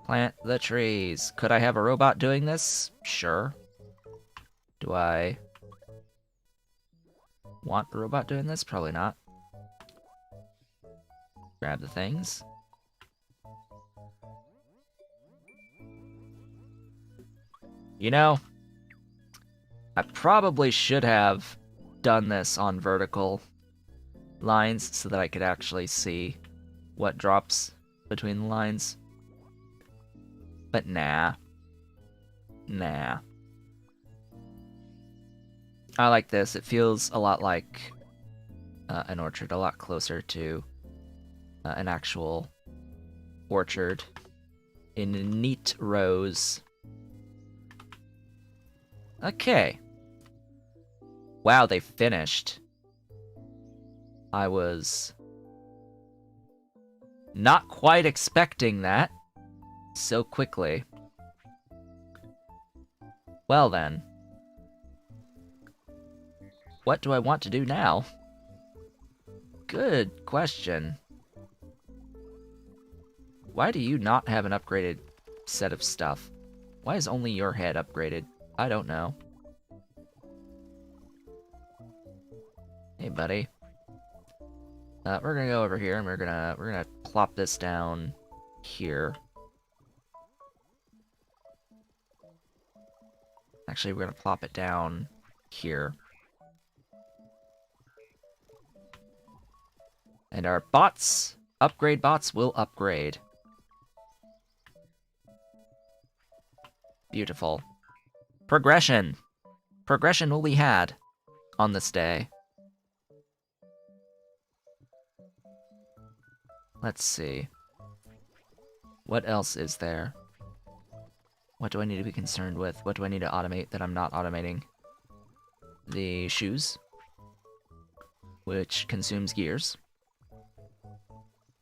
Plant the trees. Could I have a robot doing this? Sure. Do I want the robot doing this? Probably not. Grab the things. You know, I probably should have done this on vertical lines so that I could actually see what drops between the lines. But nah. Nah. I like this. It feels a lot like an orchard, a lot closer to an actual orchard in neat rows. Okay. Wow, they finished. I was not quite expecting that so quickly. Well then. What do I want to do now? Good question. Why do you not have an upgraded set of stuff? Why is only your head upgraded? I don't know. Hey, buddy. We're gonna go over here and we're gonna plop this down here. Actually, we're gonna plop it down here. And our bots, upgrade bots, will upgrade. Beautiful. Progression. Progression will be had on this day. Let's see. What else is there? What do I need to be concerned with? What do I need to automate that I'm not automating? The shoes, which consumes gears.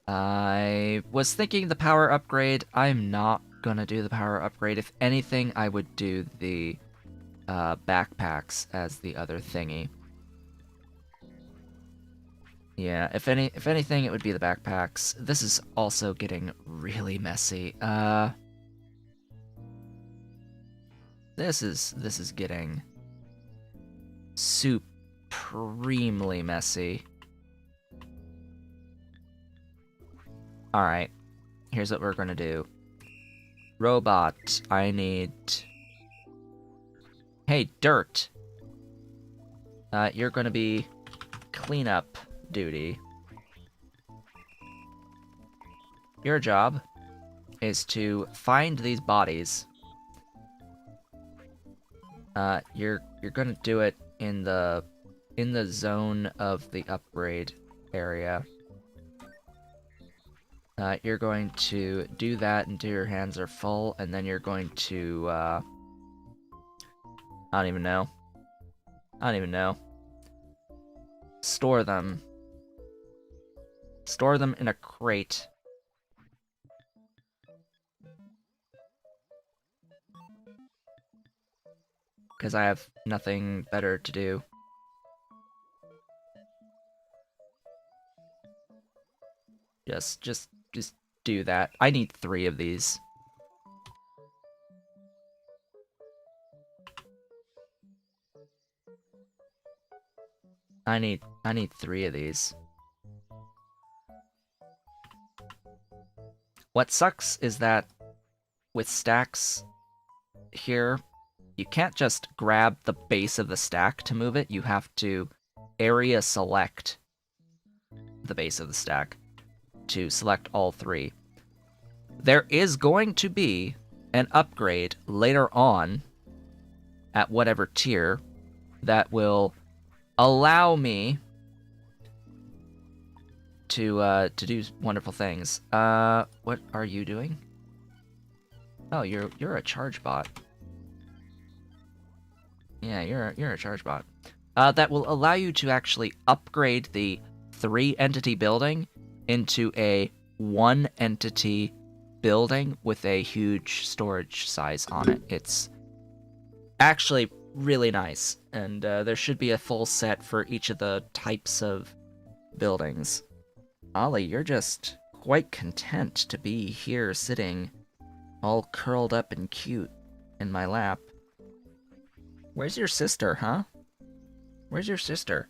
I was thinking the power upgrade. I'm not gonna do the power upgrade. If anything, I would do the backpacks as the other thingy. Yeah, if anything, it would be the backpacks. This is also getting really messy. This is getting supremely messy. Alright, here's what we're gonna do. Robot, I need... Hey, Dirt! You're gonna be cleanup duty. Your job is to find these bodies. You're gonna do it in the zone of the upgrade area. You're going to do that until your hands are full, and then you're going to, I don't even know. I don't even know. Store them. Store them in a crate. Because I have nothing better to do. Just do that. I need 3 of these. I need 3 of these. What sucks is that with stacks here, you can't just grab the base of the stack to move it. You have to area select the base of the stack to select all 3. There is going to be an upgrade later on at whatever tier that will allow me to do wonderful things. What are you doing? Oh, you're a charge bot. Yeah, you're a charge bot. That will allow you to actually upgrade the 3-entity building into a 1-entity building with a huge storage size on it. It's actually really nice, and there should be a full set for each of the types of buildings. Ollie, you're just quite content to be here sitting all curled up and cute in my lap. Where's your sister, huh? Where's your sister?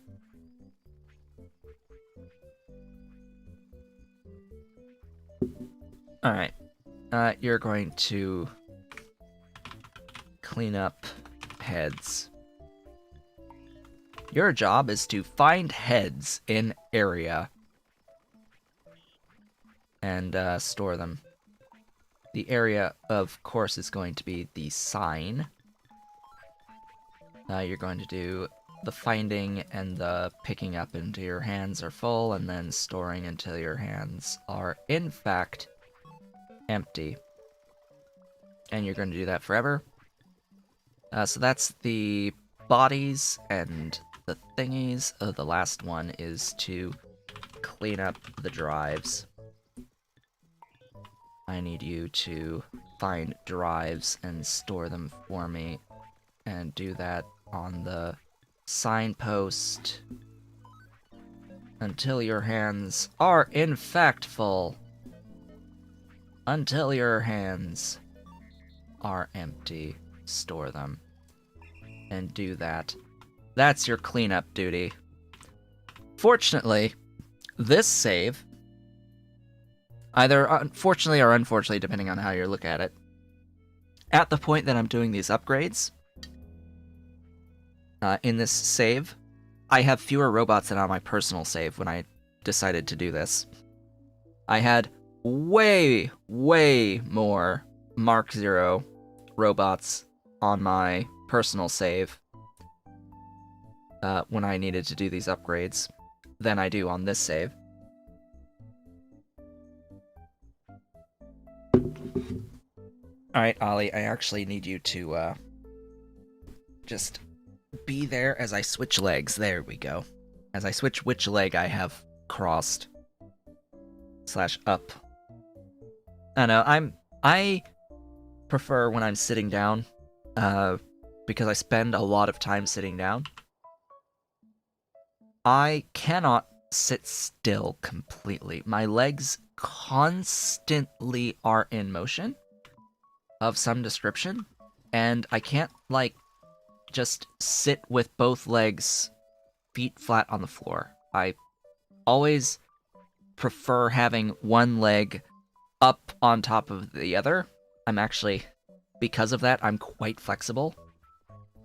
Alright. You're going to clean up heads. Your job is to find heads in area and store them. The area, of course, is going to be the sign. You're going to do the finding and the picking up until your hands are full, and then storing until your hands are, in fact, empty. And you're going to do that forever. So that's the bodies and the thingies. The last one is to clean up the drives. I need you to find drives and store them for me, and do that on the signpost until your hands are in fact full. Until your hands are empty, store them. And do that. That's your cleanup duty. Fortunately, this save, either unfortunately or unfortunately, depending on how you look at it, at the point that I'm doing these upgrades, in this save, I have fewer robots than on my personal save when I decided to do this. I had way, way more Mark 0 robots on my personal save when I needed to do these upgrades than I do on this save. Alright, Ollie, I actually need you to just be there as I switch legs. There we go. As I switch which leg I have crossed. / up. I know, I prefer when I'm sitting down, because I spend a lot of time sitting down. I cannot sit still completely. My legs constantly are in motion of some description, and I can't, like, just sit with both legs feet flat on the floor. I always prefer having one leg up on top of the other. I'm actually, because of that, I'm quite flexible.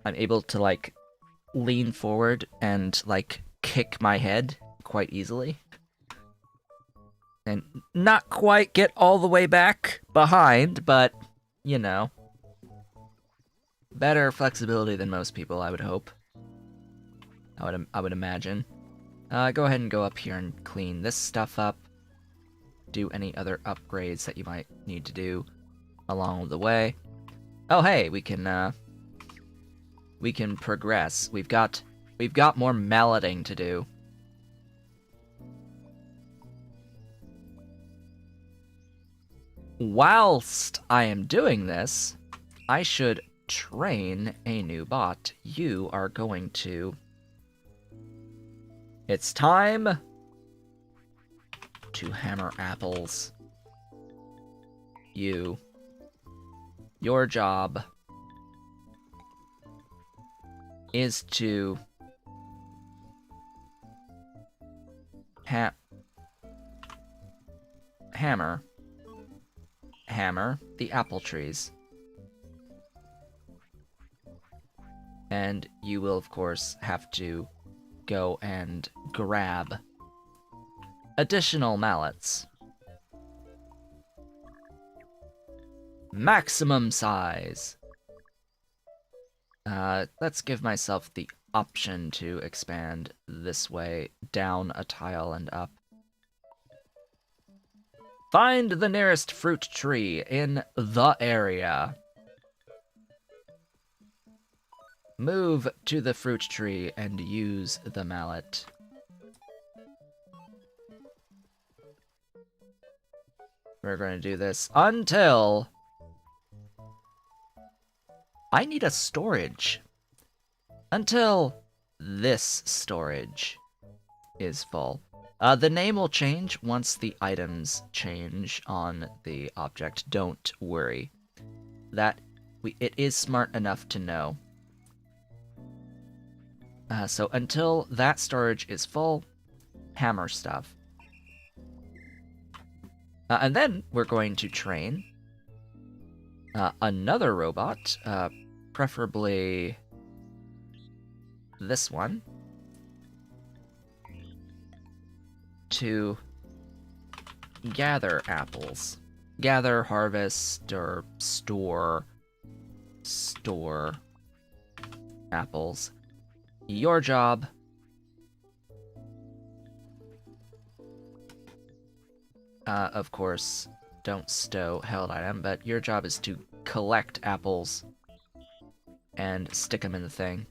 I'm able to, like, lean forward and, like, kick my head quite easily. And not quite get all the way back behind, but, you know. Better flexibility than most people, I would hope. I would imagine. Go ahead and go up here and clean this stuff up. Do any other upgrades that you might need to do along the way. Oh, hey, we can progress. We've got more malleting to do. Whilst I am doing this, I should train a new bot. You are going to... It's time to hammer apples. Your job is to hammer the apple trees. And you will, of course, have to go and grab additional mallets. Maximum size. Let's give myself the option to expand this way, down a tile and up. Find the nearest fruit tree in the area. Move to the fruit tree and use the mallet. We're going to do this until... I need a storage. Until this storage is full. The name will change once the items change on the object. Don't worry. It is smart enough to know. So until that storage is full, hammer stuff. And then we're going to train another robot, preferably this one, to gather apples. Gather, harvest, or store apples. Your job of course, don't stow held item, but your job is to collect apples and stick them in the thing.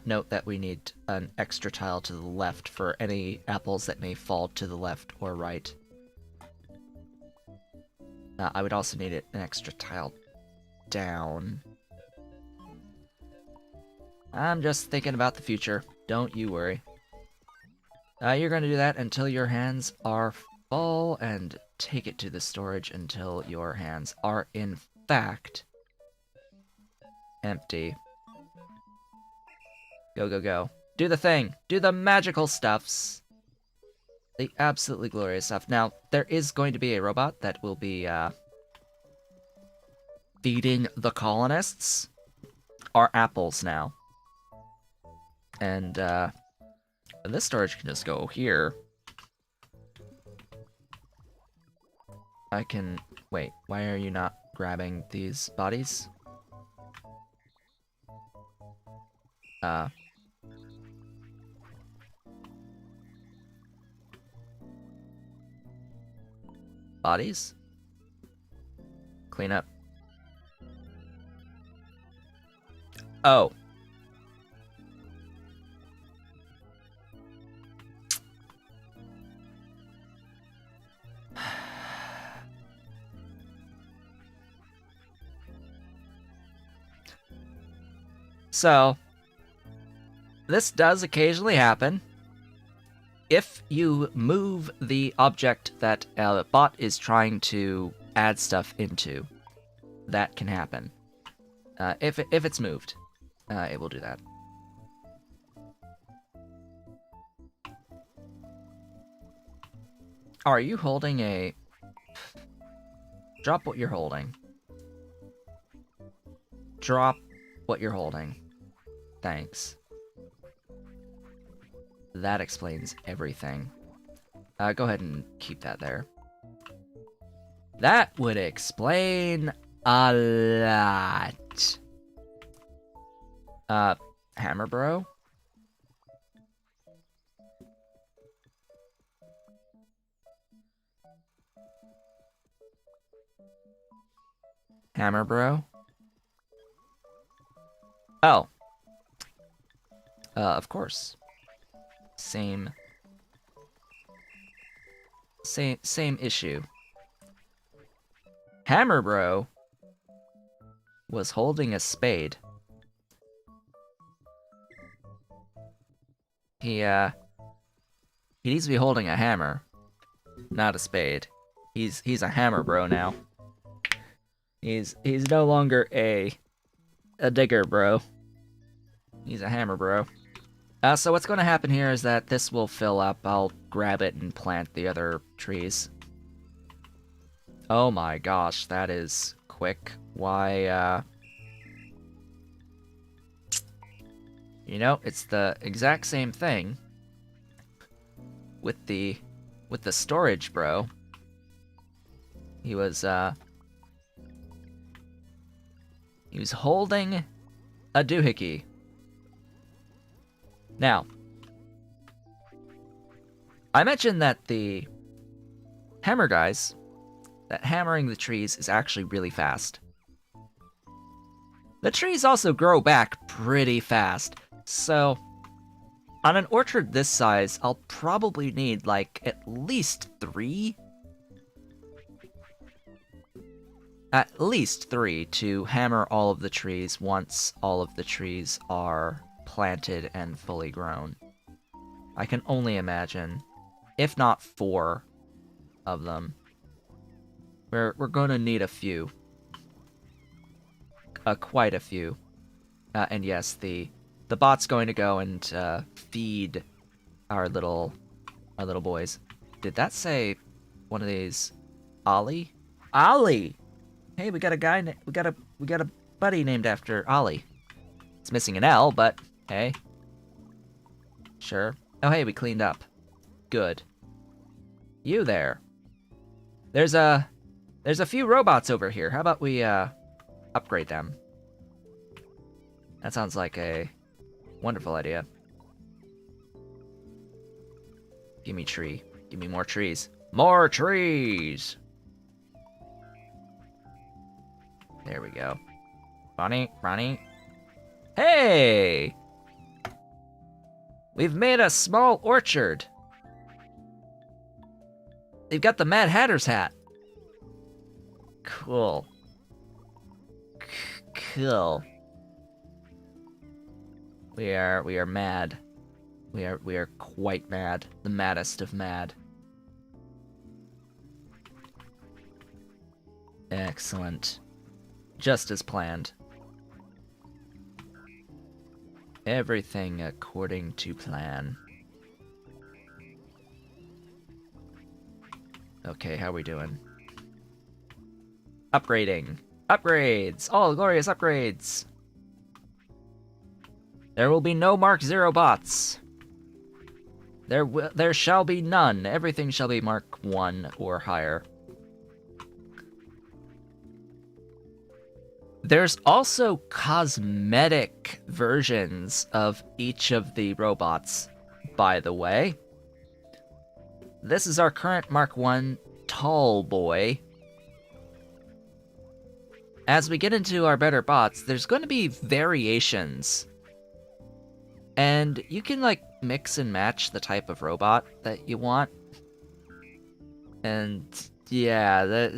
Note that we need an extra tile to the left for any apples that may fall to the left or right. I would also need an extra tile down. I'm just thinking about the future. Don't you worry. You're going to do that until your hands are full, and take it to the storage until your hands are, in fact, empty. Go, go, go. Do the thing! Do the magical stuffs! The absolutely glorious stuff. Now, there is going to be a robot that will be, feeding the colonists our apples now. And, this storage can just go here. I can... Wait, why are you not grabbing these bodies? Bodies? Clean up. Oh. So, this does occasionally happen. If you move the object that a bot is trying to add stuff into, that can happen. If it's moved, it will do that. Are you holding a... Drop what you're holding. Drop what you're holding. Thanks. That explains everything. Go ahead and keep that there. That would explain a lot. Hammer Bro? Hammer Bro? Oh. Of course. Same issue. Hammer Bro was holding a spade. He needs to be holding a hammer, not a spade. He's a hammer bro now. He's no longer a digger bro. He's a hammer bro. So what's going to happen here is that this will fill up. I'll grab it and plant the other trees. Oh my gosh, that is quick. Why, you know, it's the exact same thing with the storage, bro. He was holding a doohickey. Now, I mentioned that the hammer guys, that hammering the trees is actually really fast. The trees also grow back pretty fast, so on an orchard this size, I'll probably need like at least 3. At least 3 to hammer all of the trees once all of the trees are planted and fully grown. I can only imagine, if not 4 of them. We're gonna need a few. Quite a few. And yes, the the bot's going to go and feed our little boys. Did that say one of these? Ollie? Ollie! Hey, we got a guy. We got a buddy named after Ollie. It's missing an L, but hey. Sure. Oh, hey, we cleaned up. Good. You there. There's a few robots over here. How about we upgrade them? That sounds like a wonderful idea. Give me tree. Give me more trees. More trees! There we go. Ronnie. Hey! We've made a small orchard. They've got the Mad Hatter's hat. Cool. Cool. We are mad. We are quite mad. The maddest of mad. Excellent. Just as planned. Everything according to plan. Okay, how are we doing? Upgrading. Upgrades! All glorious upgrades! There will be no Mark 0 bots. There shall be none. Everything shall be Mark 1 or higher. There's also cosmetic versions of each of the robots, by the way. This is our current Mark 1 tall boy. As we get into our better bots, there's going to be variations. And you can, like, mix and match the type of robot that you want. And, yeah,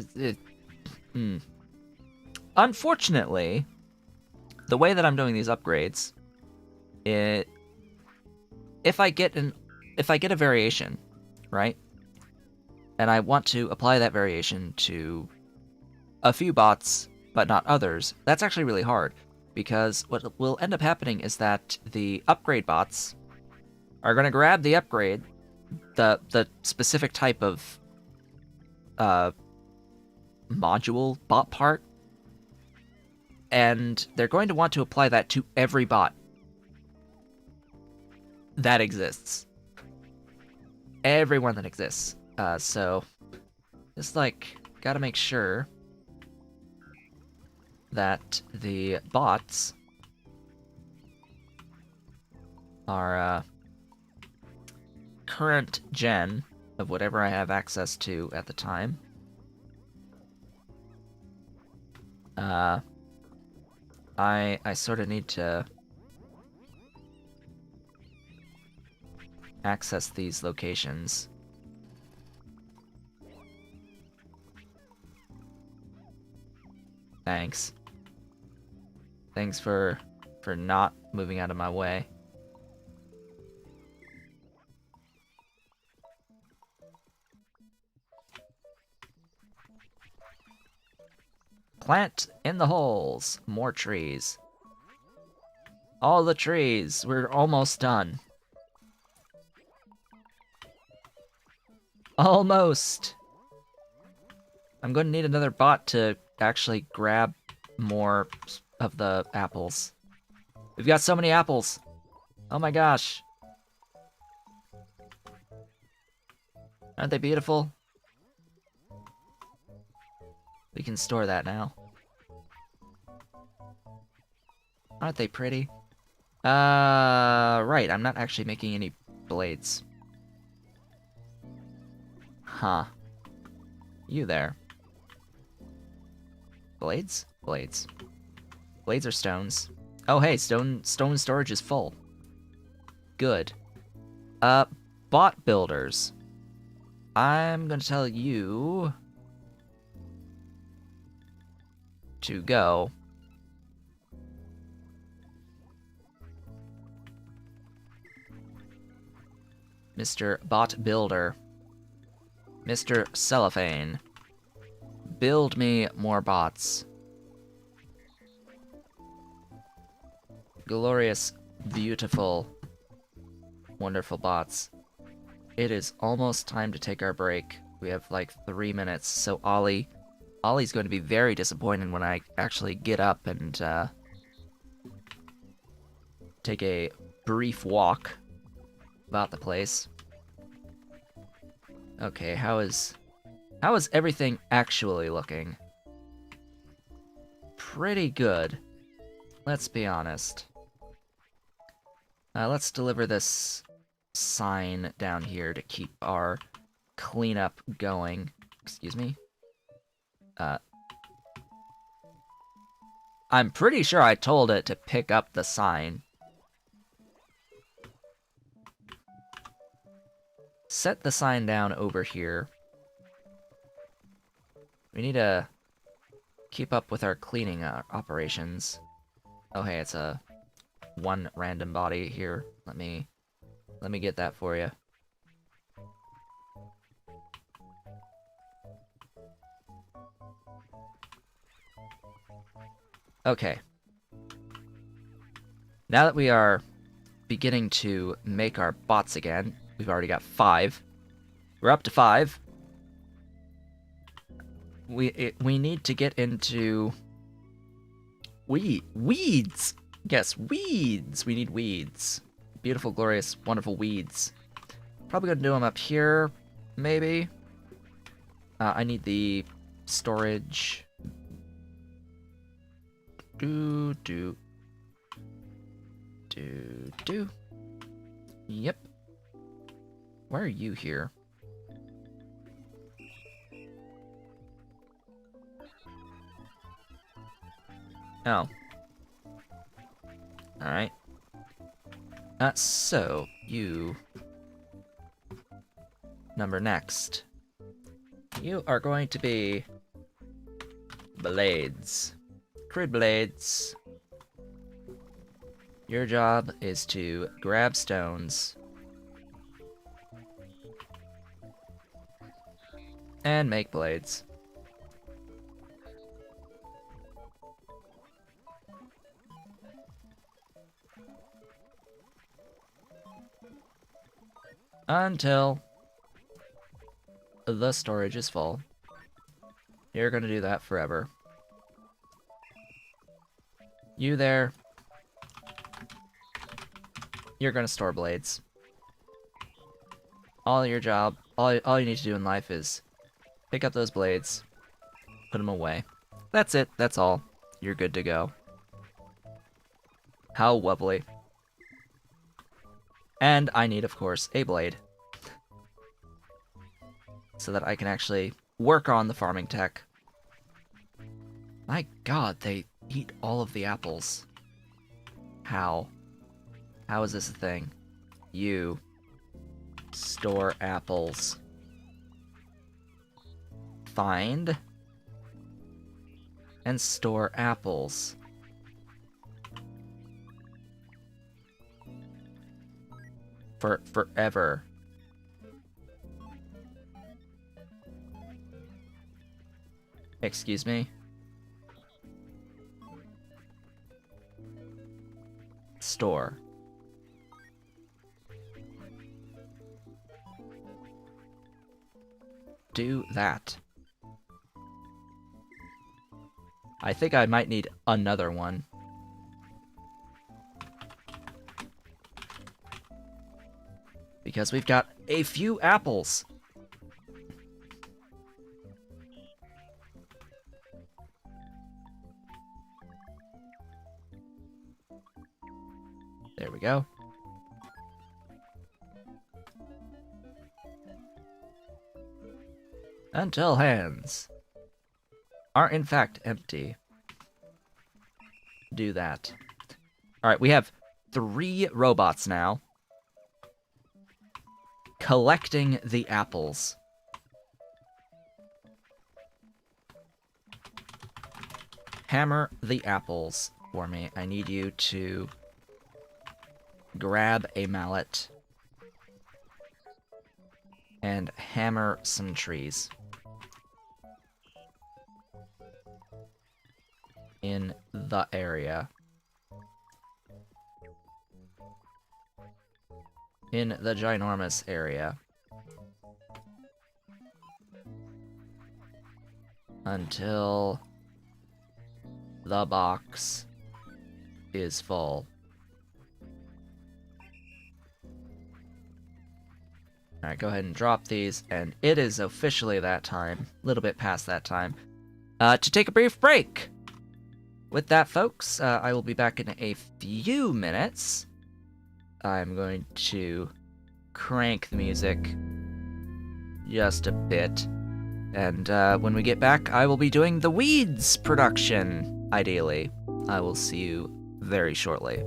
Unfortunately, the way that I'm doing these upgrades, if I get a variation, right, and I want to apply that variation to a few bots but not others, that's actually really hard, because what will end up happening is that the upgrade bots are going to grab the upgrade, the specific type of module bot part, and they're going to want to apply that to every bot that exists. Everyone that exists. So, just like, gotta make sure that the bots are current gen of whatever I have access to at the time. I sort of need to access these locations. Thanks. Thanks for not moving out of my way. Plant in the holes. More trees. All the trees. We're almost done. Almost. I'm going to need another bot to actually grab more of the apples. We've got so many apples. Oh my gosh. Aren't they beautiful? We can store that now. Aren't they pretty? Right, I'm not actually making any blades. Huh. You there. Blades? Blades. Blades are stones. Oh hey, stone storage is full. Good. Bot builders. I'm gonna tell you to go. Mr. Bot Builder. Mr. Cellophane. Build me more bots. Glorious beautiful, wonderful bots. It is almost time to take our break. We have like 3 minutes, so Ollie's going to be very disappointed when I actually get up and take a brief walk about the place. Okay, how is everything actually looking? Pretty good. Let's be honest. Let's deliver this sign down here to keep our cleanup going. Excuse me. I'm pretty sure I told it to pick up the sign. Set the sign down over here. We need to keep up with our cleaning operations. Oh, hey, it's a one random body here. Let me get that for you. Okay. Now that we are beginning to make our bots again, we've already got 5. We're up to 5. We need to get into weeds. Yes, weeds. We need weeds. Beautiful, glorious, wonderful weeds. Probably gonna do them up here, maybe. I need the storage. Do. Yep. Why are you here? Oh. Alright. So, you... Number next. You are going to be... Blades. Crude blades. Your job is to grab stones. And make blades. Until the storage is full. You're gonna do that forever. You there. You're gonna store blades. All you need to do in life is pick up those blades, put them away. That's it, that's all. You're good to go. How lovely. And I need, of course, a blade. So that I can actually work on the farming tech. My god, they eat all of the apples. How? How is this a thing? You store apples. Find and store apples. For forever. Excuse me? Store. Do that. I think I might need another one. Because we've got a few apples. There we go. Until hands are in fact empty. Do that. Alright, we have 3 robots now. Collecting the apples. Hammer the apples for me. I need you to grab a mallet and hammer some trees in the area. in the ginormous area. Until the box is full. Alright, go ahead and drop these, and it is officially that time, a little bit past that time, to take a brief break. With that, folks, I will be back in a few minutes. I'm going to crank the music just a bit. And when we get back, I will be doing the Weeds production, ideally. I will see you very shortly.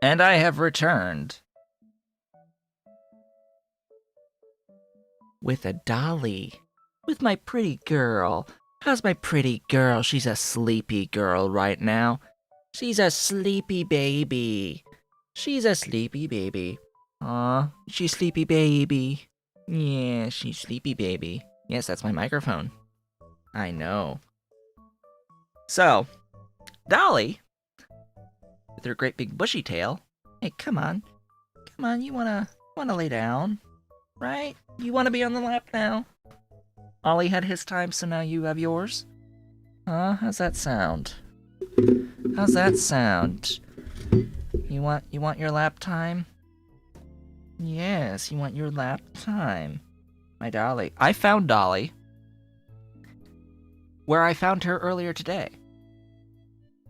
And I have returned. With a dolly. With my pretty girl. How's my pretty girl? She's a sleepy girl right now. She's a sleepy baby. She's a sleepy baby. Aw, she's sleepy baby. Yeah, she's sleepy baby. Yes, that's my microphone. I know. So, Dolly, with her great big bushy tail. Hey, come on. Come on, you wanna lay down? Right? You wanna be on the lap now? Ollie had his time, so now you have yours? Huh? How's that sound? How's that sound? You want your lap time? Yes, you want your lap time. My Dolly. I found Dolly where I found her earlier today,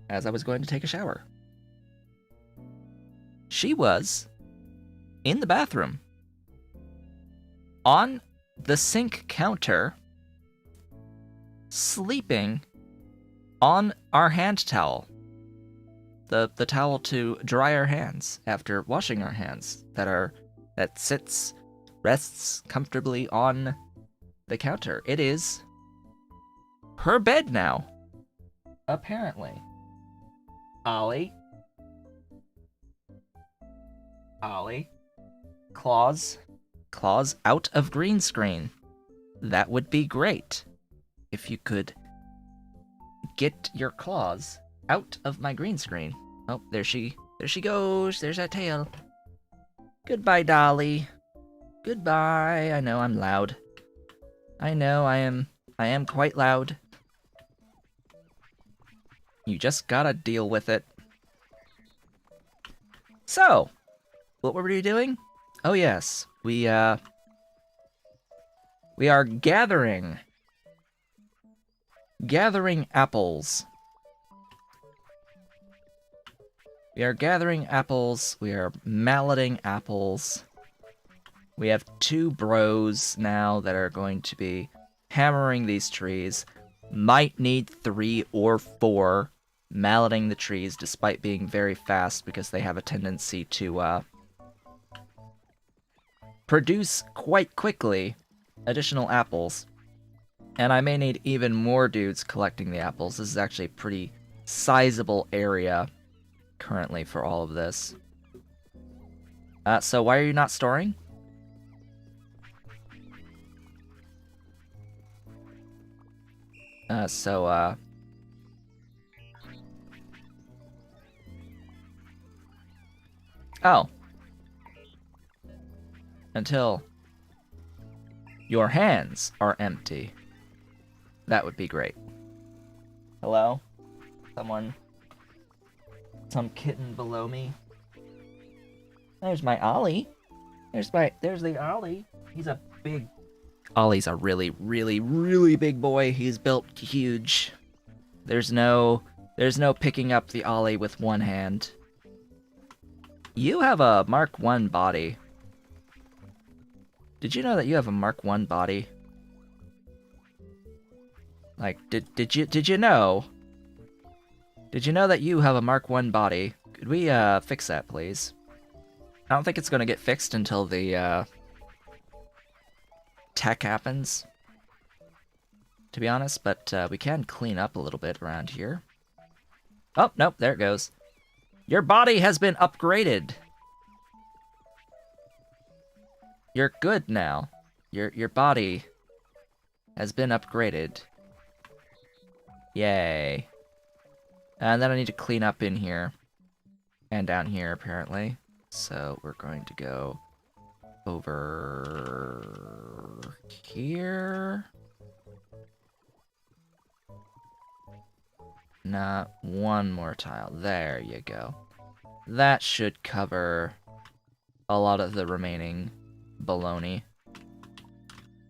as I was going to take a shower. She was in the bathroom, on the sink counter, sleeping on our hand towel. The towel to dry our hands after washing our hands that rests comfortably on the counter. It is her bed now, apparently. Ollie. Claws out of green screen. That would be great if you could Get your claws out of my green screen. Oh, there she goes. There's that tail. Goodbye, Dolly. Goodbye. I know I'm loud. I know I am quite loud. You just gotta deal with it. So, what were we doing? Oh yes, we are gathering apples. We are gathering apples. We are malleting apples. We have 2 bros now that are going to be hammering these trees. Might need 3 or 4 malleting the trees, despite being very fast because they have a tendency to produce quite quickly additional apples. And I may need even more dudes collecting the apples. This is actually a pretty sizable area currently for all of this. So why are you not storing? Oh. Until your hands are empty. That would be great. Hello? Someone? Some kitten below me? There's my Ollie. There's the Ollie. He's a big... Ollie's a really, really, really big boy. He's built huge. There's no picking up the Ollie with one hand. You have a Mark 1 body. Did you know that you have a Mark 1 body? Like, did you know? Did you know that you have a Mark 1 body? Could we fix that, please? I don't think it's gonna get fixed until the tech happens, to be honest, but we can clean up a little bit around here. Oh, nope, there it goes. Your body has been upgraded. You're good now. Your body has been upgraded. Yay. And then I need to clean up in here. And down here, apparently. So we're going to go over here. Not one more tile. There you go. That should cover a lot of the remaining baloney.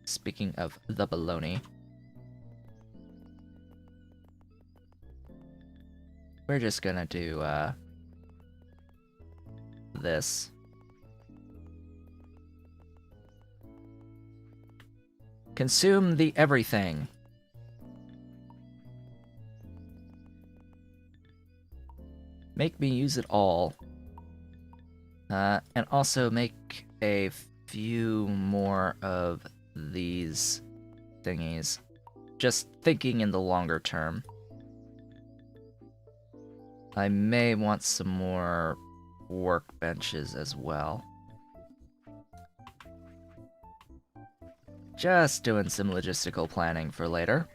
Speaking of the baloney, we're just gonna do this. Consume the everything. Make me use it all. And also make a few more of these thingies. Just thinking in the longer term. I may want some more workbenches as well. Just doing some logistical planning for later.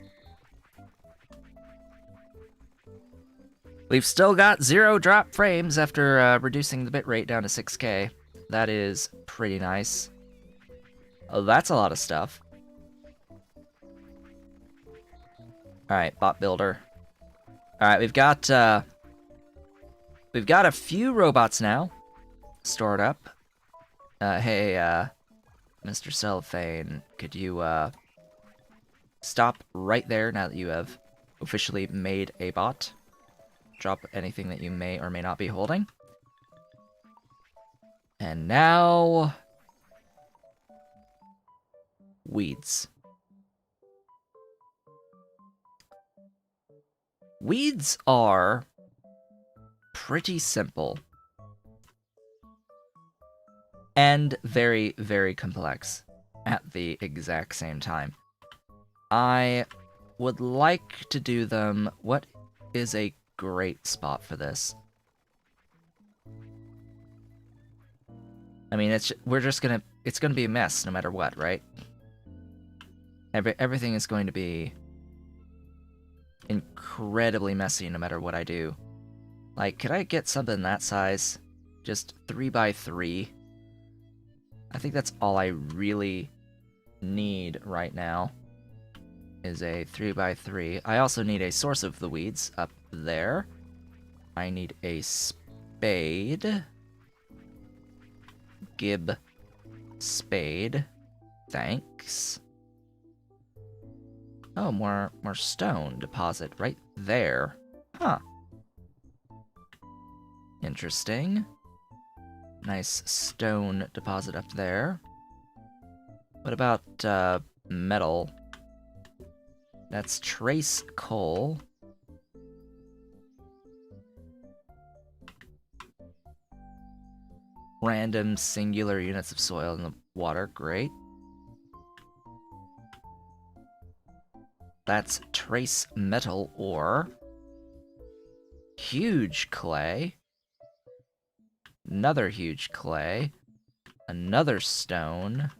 We've still got 0 drop frames after reducing the bitrate down to 6K. That is pretty nice. Oh, that's a lot of stuff. Alright, bot builder. Alright, we've got a few robots now stored up. Hey, Mr. Cellophane, could you stop right there now that you have officially made a bot? Drop anything that you may or may not be holding. And now... weeds. Weeds are pretty simple. And very, very complex at the exact same time. I would like to do them... What is a great spot for this? I mean, it's gonna be a mess no matter what, right? Everything is going to be incredibly messy no matter what I do. Like, could I get something that size? Just 3x3? I think that's all I really need right now, is a 3x3. I also need a source of the weeds up there. I need a spade. Gib spade. Thanks. Oh, more stone deposit right there. Huh. Interesting. Nice stone deposit up there. What about metal? That's trace coal. Random singular units of soil in the water. Great. That's trace metal ore. Huge clay. Another huge clay. Another stone.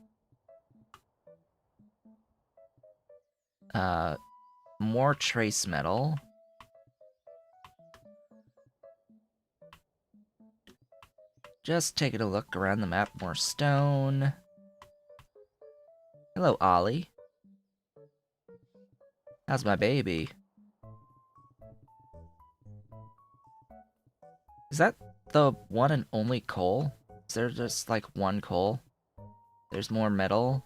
More trace metal. Just taking a look around the map. More stone. Hello, Ollie. How's my baby? Is that the one and only coal? Is there just like one coal? There's more metal.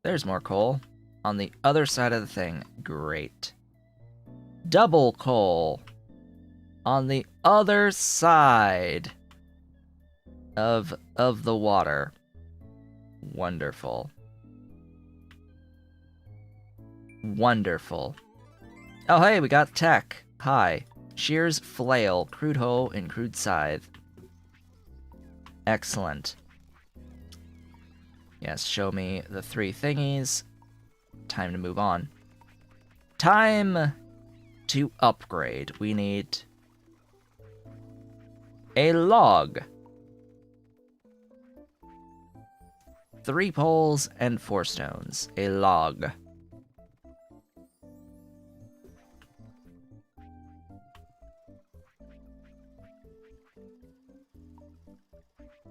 There's more coal. On the other side of the thing. Great. Double coal. On the other side of the water. Wonderful. Wonderful. Oh, hey, we got tech. Hi. Shears, flail, crude hoe, and crude scythe. Excellent. Yes, show me the 3 thingies. Time to move on. Time to upgrade. We need a log. 3 poles and 4 stones. A log.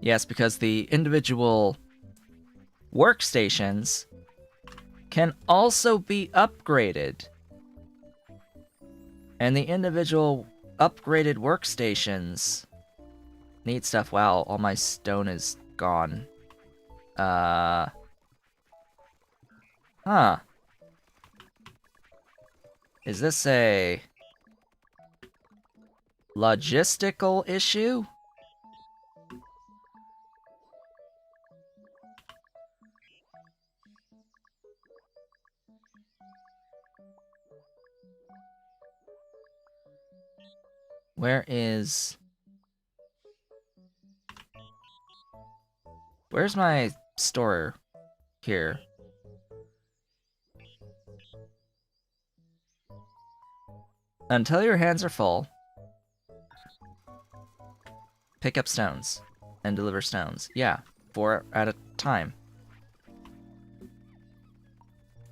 Yes, because the individual workstations can also be upgraded. And the individual upgraded workstations need stuff. Wow, all my stone is gone. Huh. Is this a logistical issue? Where's my store? Here. Until your hands are full, pick up stones and deliver stones. Yeah, 4 at a time.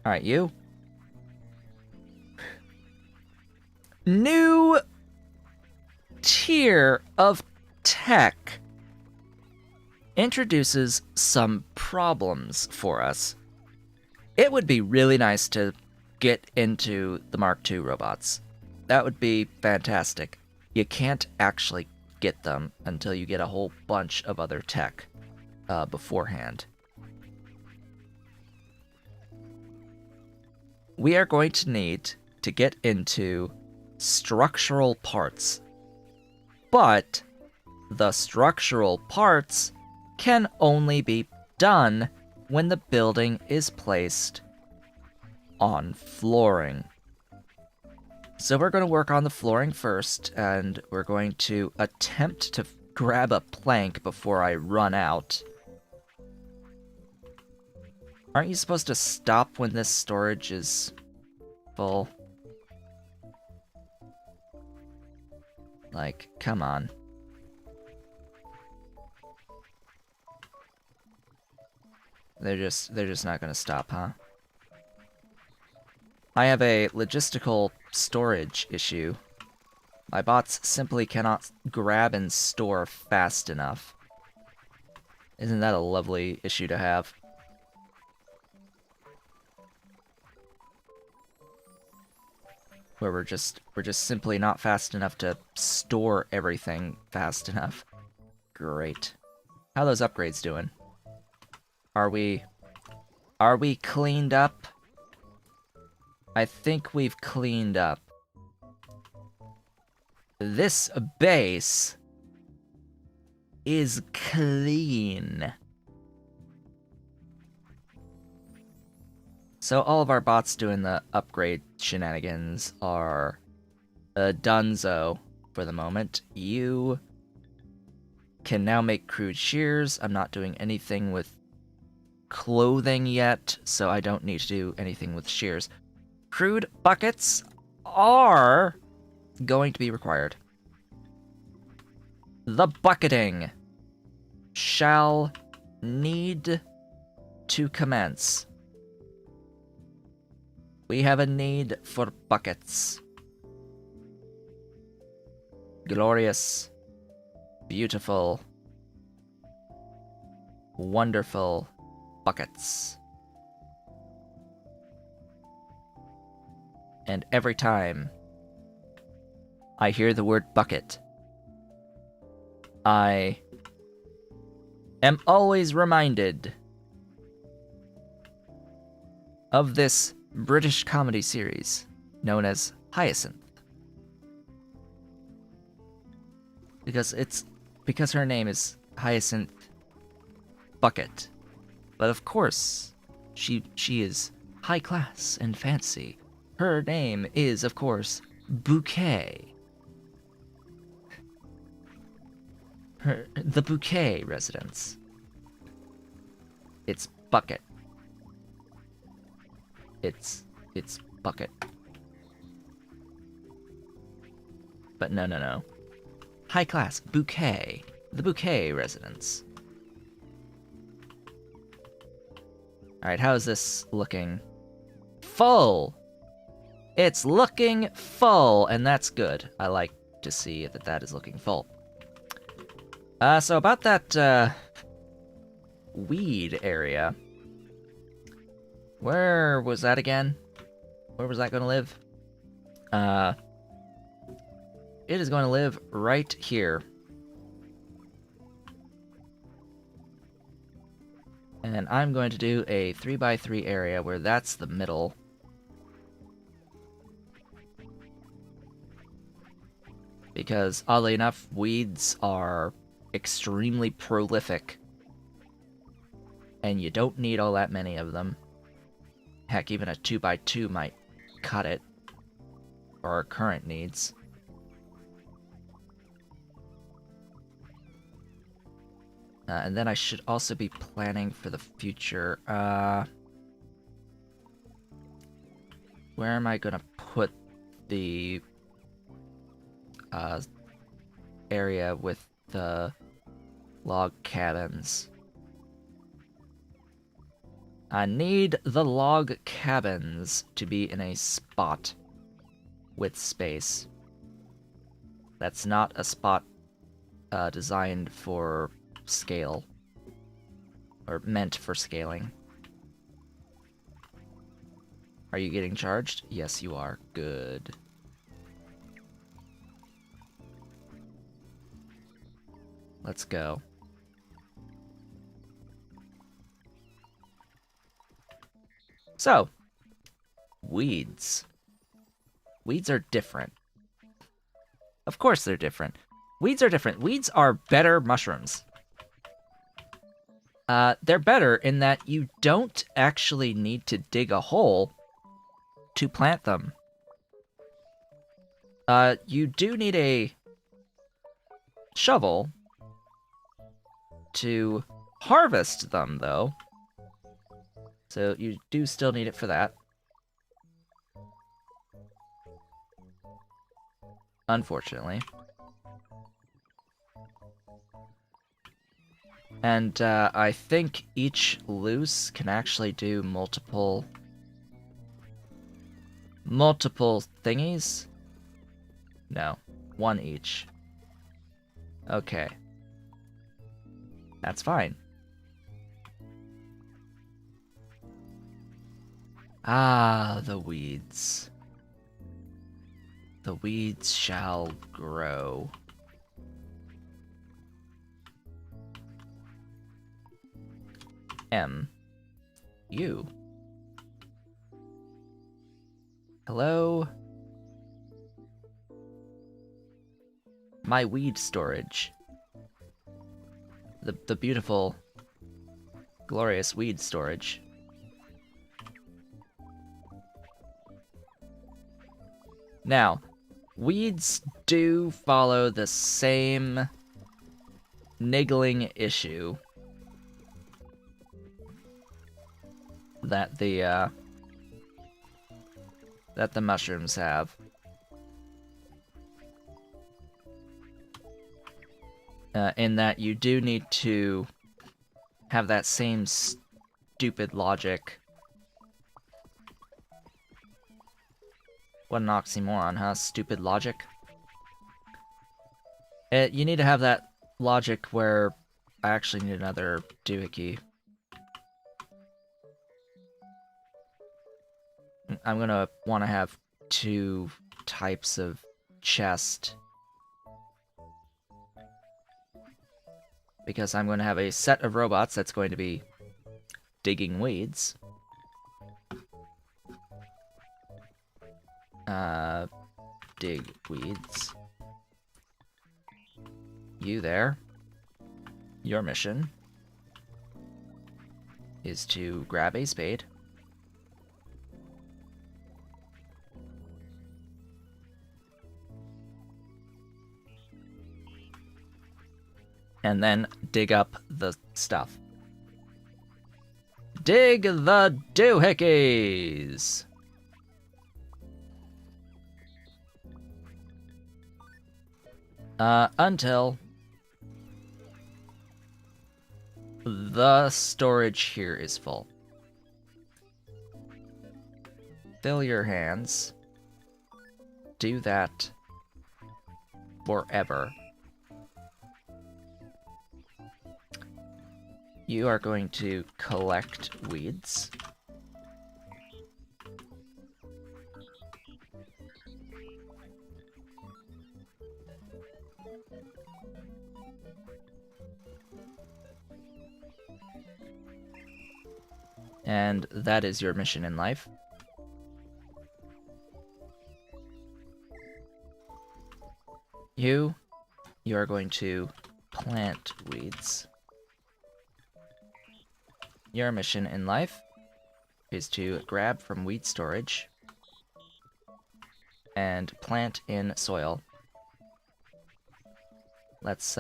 Alright, you. New tier of tech introduces some problems for us. It would be really nice to get into the Mark II robots. That would be fantastic. You can't actually get them until you get a whole bunch of other tech beforehand. We are going to need to get into structural parts. But the structural parts can only be done when the building is placed on flooring. So we're going to work on the flooring first, and we're going to attempt to grab a plank before I run out. Aren't you supposed to stop when this storage is full? Like, come on. They're just not gonna stop, huh? I have a logistical storage issue. My bots simply cannot grab and store fast enough. Isn't that a lovely issue to have? Where we're just simply not fast enough to store everything fast enough. Great. How are those upgrades doing? Are we cleaned up? I think we've cleaned up. This base is clean. So all of our bots doing the upgrade shenanigans are donezo for the moment. You can now make crude shears. I'm not doing anything with clothing yet, so I don't need to do anything with shears. Crude buckets are going to be required. The bucketing shall need to commence. We have a need for buckets. Glorious, beautiful, wonderful buckets. And every time I hear the word bucket, I am always reminded of this British comedy series known as Hyacinth. Because her name is Hyacinth Bucket. But of course, she is high class and fancy. Her name is, of course, Bouquet. The Bouquet residence. It's Bucket. It's Bucket. But no. High class, Bouquet. The Bouquet residence. Alright, how is this looking? Full! It's looking full, and that's good. I like to see that that is looking full. So about that, weed area. Where was that again? Where was that going to live? It is going to live right here. And I'm going to do a 3x3 area where that's the middle. Because, oddly enough, weeds are extremely prolific. And you don't need all that many of them. Heck, even a 2x2 might cut it. For our current needs. And then I should also be planning for the future. Where am I gonna put the area with the log cabins? I need the log cabins to be in a spot with space. That's not a spot designed for scale. Or meant for scaling. Are you getting charged? Yes, you are. Good. Let's go. So, weeds. Weeds are different. Of course they're different. Weeds are different. Weeds are better mushrooms. They're better in that you don't actually need to dig a hole to plant them. You do need a shovel to harvest them, though. So you do still need it for that. Unfortunately. And I think each loose can actually do multiple thingies? No, one each. Okay. That's fine. Ah, the weeds. The weeds shall grow. You. Hello? My weed storage. The beautiful, glorious weed storage. Now, weeds do follow the same niggling issue that the mushrooms have. In that you do need to have that same stupid logic. What an oxymoron, huh? Stupid logic. You need to have that logic where I actually need another doohickey. I'm gonna want to have 2 types of chest. Because I'm going to have a set of robots that's going to be digging weeds. Dig weeds. You there. Your mission is to grab a spade. And then dig up the stuff. Dig the doohickeys! Until the storage here is full. Fill your hands. Do that forever. You are going to collect weeds. And that is your mission in life. You are going to plant weeds. Your mission in life is to grab from weed storage and plant in soil. Let's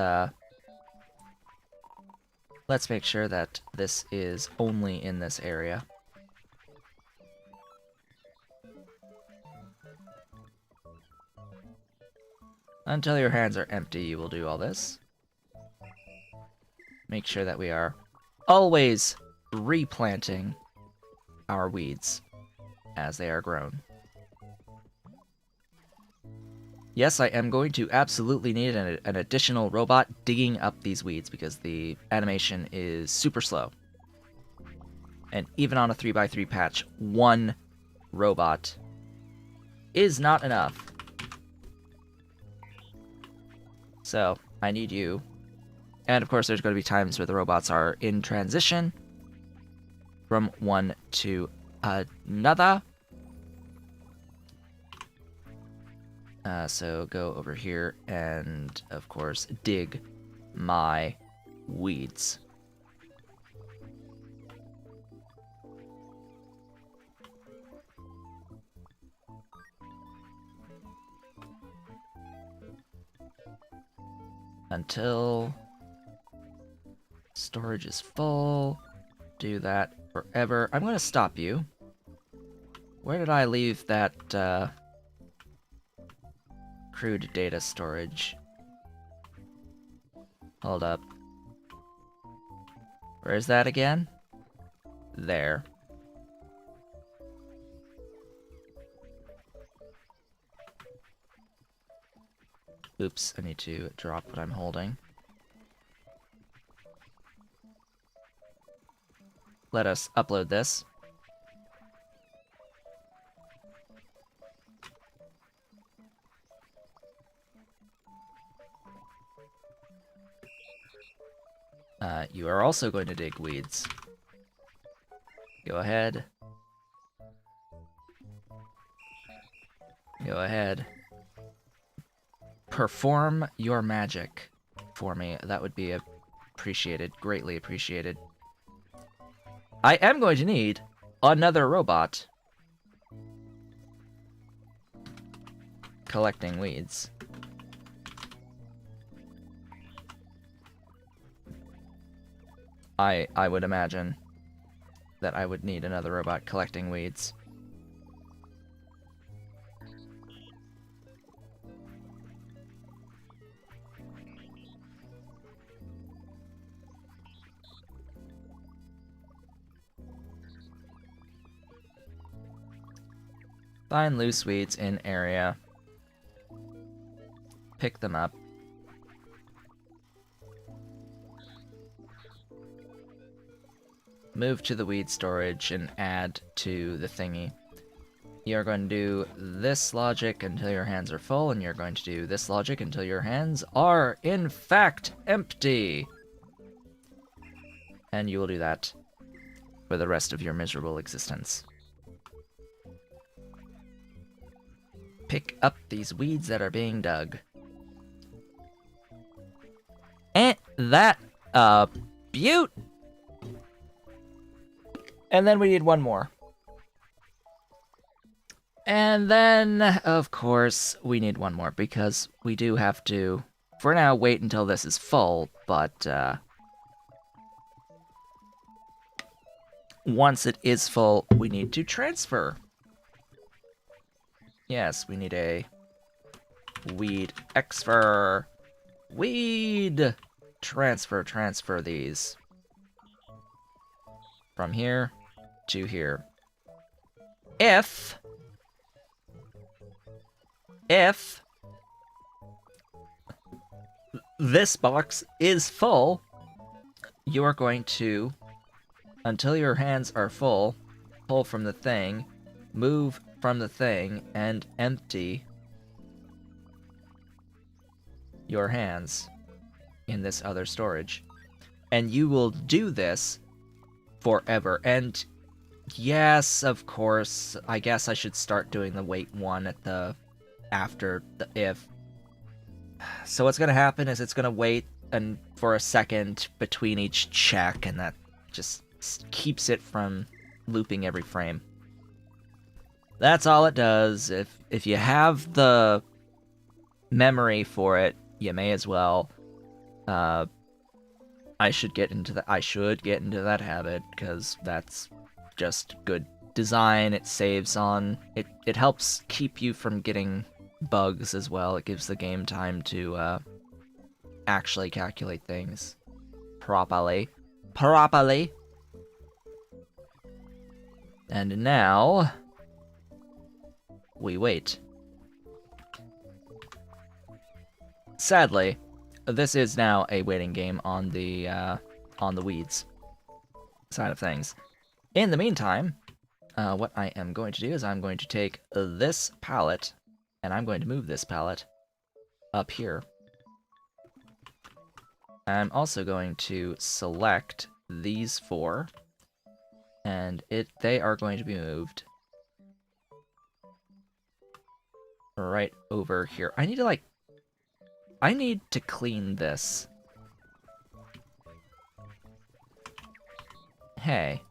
make sure that this is only in this area. Until your hands are empty, you will do all this. Make sure that we are always replanting our weeds as they are grown. Yes, I am going to absolutely need an additional robot digging up these weeds because the animation is super slow. And even on a 3x3 patch, 1 robot is not enough. So, I need you. And of course, there's going to be times where the robots are in transition from one to another. So go over here and, of course, dig my weeds. Until storage is full. Do that forever. I'm going to stop you. Where did I leave that crude data storage? Hold up. Where is that again? There. Oops, I need to drop what I'm holding. Let us upload this. You are also going to dig weeds. Go ahead. Go ahead. Perform your magic for me. That would be appreciated, greatly appreciated. I am going to need another robot collecting weeds. I would imagine that I would need another robot collecting weeds. Find loose weeds in area. Pick them up. Move to the weed storage and add to the thingy. You're going to do this logic until your hands are full, and you're going to do this logic until your hands are, in fact, empty. And you will do that for the rest of your miserable existence. Pick up these weeds that are being dug. Ain't that a beaut? And then we need one more. And then, of course, we need one more, because we do have to, for now, wait until this is full, but, once it is full, we need to transfer. Yes, we need a weed exfer. Weed! Transfer these. From here to here. If this box is full, you are going to, until your hands are full, pull from the thing, move from the thing, and empty your hands in this other storage. And you will do this forever. And yes, of course, I guess I should start doing the wait one at the after the if. So what's gonna happen is it's gonna wait and for a second between each check, and that just keeps it from looping every frame. That's all it does. If you have the memory for it, you may as well. I should get into that habit, because that's just good design. It saves on it helps keep you from getting bugs as well. It gives the game time to actually calculate things properly. And now we wait. Sadly, this is now a waiting game on the weeds side of things. In the meantime, what I am going to do is I'm going to take this pallet, and I'm going to move this pallet up here. I'm also going to select these four, and they are going to be moved right over here. I need to clean this. Hey.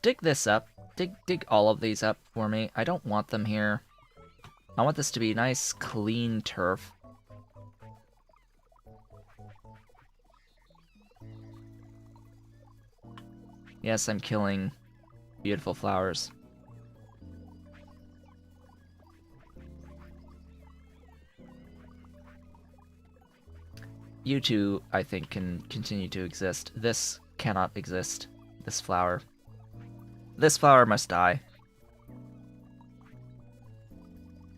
Dig this up. Dig all of these up for me. I don't want them here. I want this to be nice, clean turf. Yes, I'm killing beautiful flowers. You two, I think, can continue to exist. This cannot exist. This flower. This flower must die.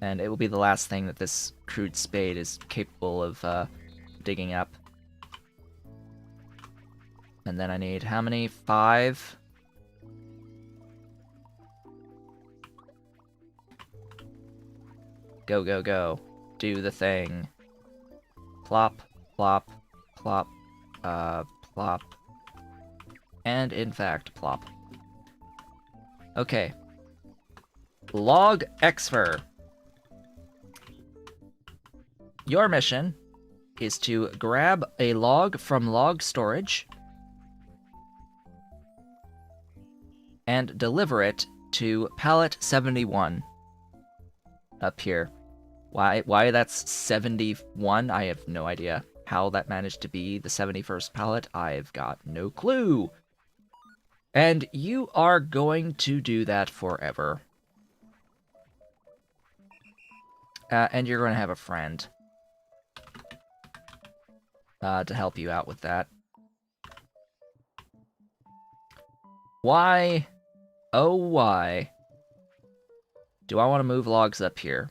And it will be the last thing that this crude spade is capable of digging up. And then I need how many? 5? Go, go, go. Do the thing. Plop, plop, plop, plop. And in fact, plop. Okay. Log Exfer. Your mission is to grab a log from log storage and deliver it to pallet 71 up here. Why that's 71? I have no idea. How that managed to be the 71st pallet, I've got no clue. And you are going to do that forever. And you're going to have a friend to help you out with that. Why, oh why, do I want to move logs up here?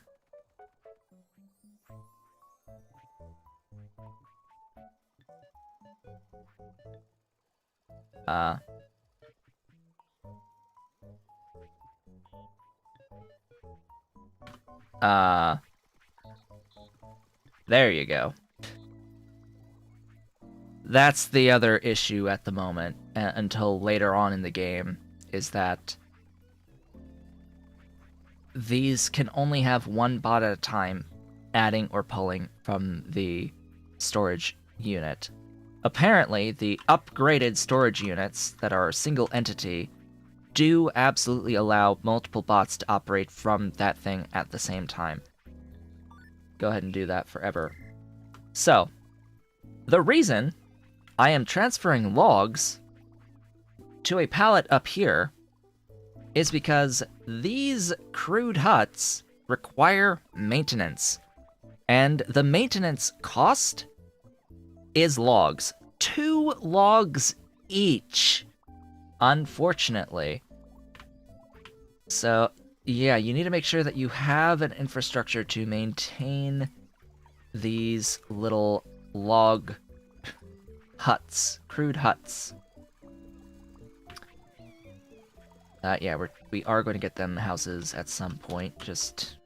There you go. That's the other issue at the moment, until later on in the game, is that these can only have one bot at a time adding or pulling from the storage unit. Apparently, the upgraded storage units that are a single entity do absolutely allow multiple bots to operate from that thing at the same time. Go ahead and do that forever. So, the reason I am transferring logs to a pallet up here is because these crude huts require maintenance. And the maintenance cost is logs. 2 logs each, unfortunately. So, yeah, you need to make sure that you have an infrastructure to maintain these little log huts, crude huts. Yeah, we are going to get them houses at some point. Just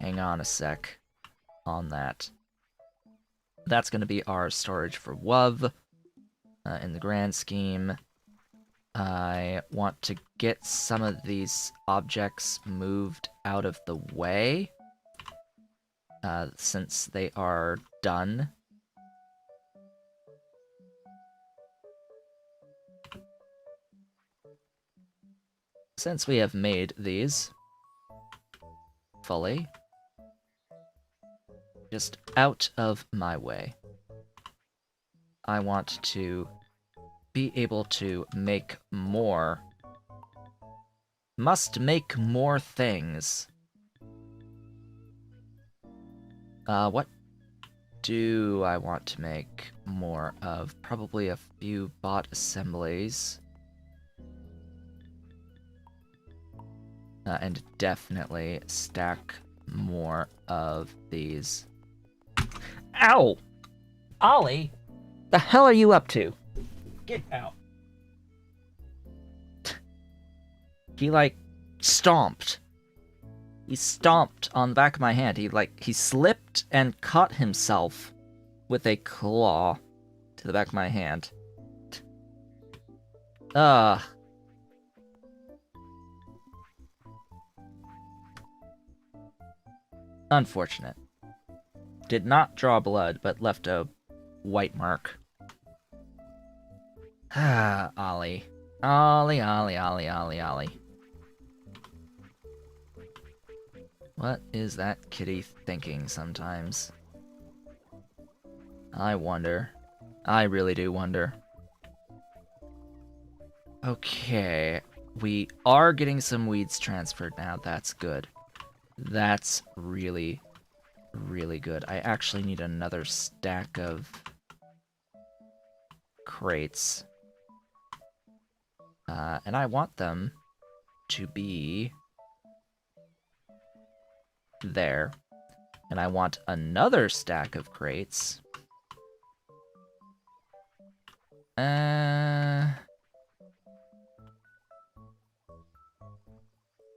hang on a sec on that. That's going to be our storage for WUV. In the grand scheme, I want to get some of these objects moved out of the way, since they are done. Since we have made these fully, just out of my way. I want to be able to make more. Must make more things. What do I want to make more of? Probably a few bot assemblies. And definitely stack more of these. Ow! Ollie! The hell are you up to? Get out. He, like, stomped. He stomped on the back of my hand. He slipped and caught himself with a claw to the back of my hand. Unfortunate. Did not draw blood, but left a white mark. Ah, Ollie. Ollie, Ollie, Ollie, Ollie, Ollie. What is that kitty thinking sometimes? I wonder. I really do wonder. Okay. We are getting some weeds transferred now. That's good. That's really, really good. I actually need another stack of crates. And I want them to be there. And I want another stack of crates. I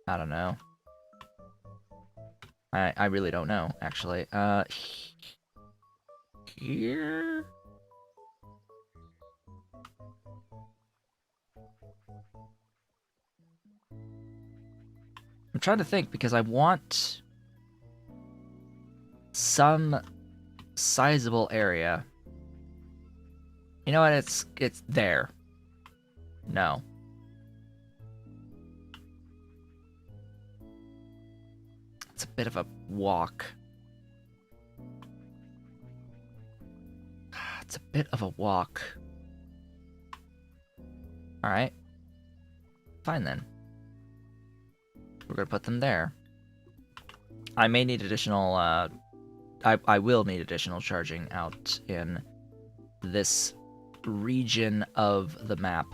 don't know. I really don't know, actually. Here? I'm trying to think, because I want some sizable area. You know what? It's there. No. It's a bit of a walk. It's a bit of a walk. Alright. Fine then. We're gonna put them there. I may need additional, I will need additional charging out in this region of the map.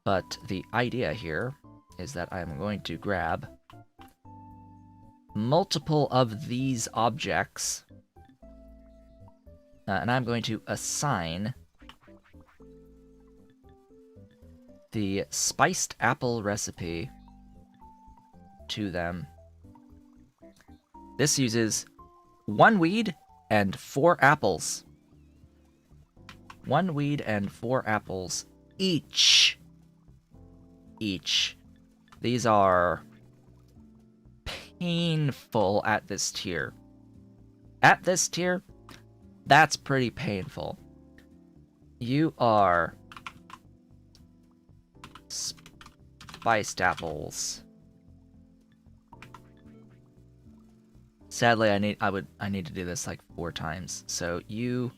But the idea here is that I'm going to grab multiple of these objects, and I'm going to assign the spiced apple recipe to them. This uses 1 weed and 4 apples. 1 weed and 4 apples each. These are painful at this tier. At this tier, that's pretty painful. You are spiced apples. Sadly, I need to do this like 4 times. So you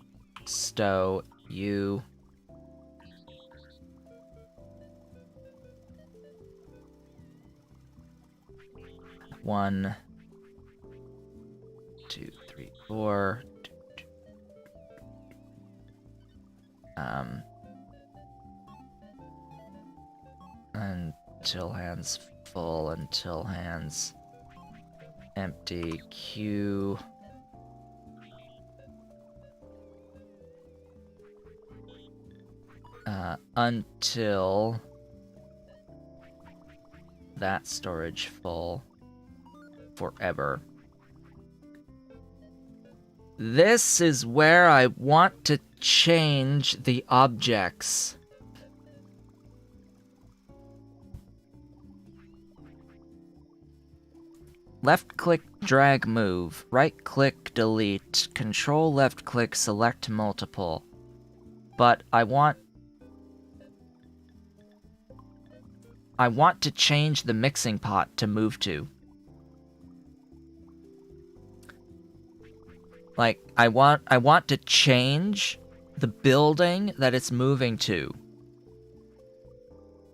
stow, you 1, 2, 3, 4. Until hands full, until hands empty. Q. Until that storage full forever. This is where I want to change the objects. Left click, drag, move. Right click, delete. Control left click, select multiple. But I want to change the mixing pot to move to. Like, I want to change the building that it's moving to.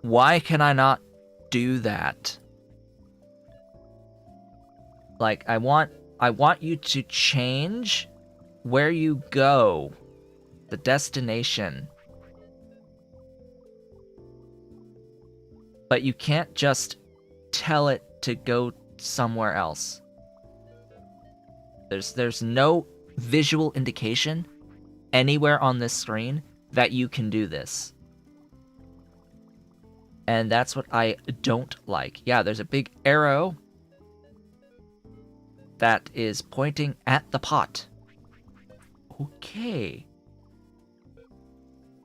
Why can I not do that? Like, I want you to change where you go, the destination. But you can't just tell it to go somewhere else. There's no visual indication anywhere on this screen that you can do this. And that's what I don't like. Yeah, there's a big arrow that is pointing at the pot. Okay.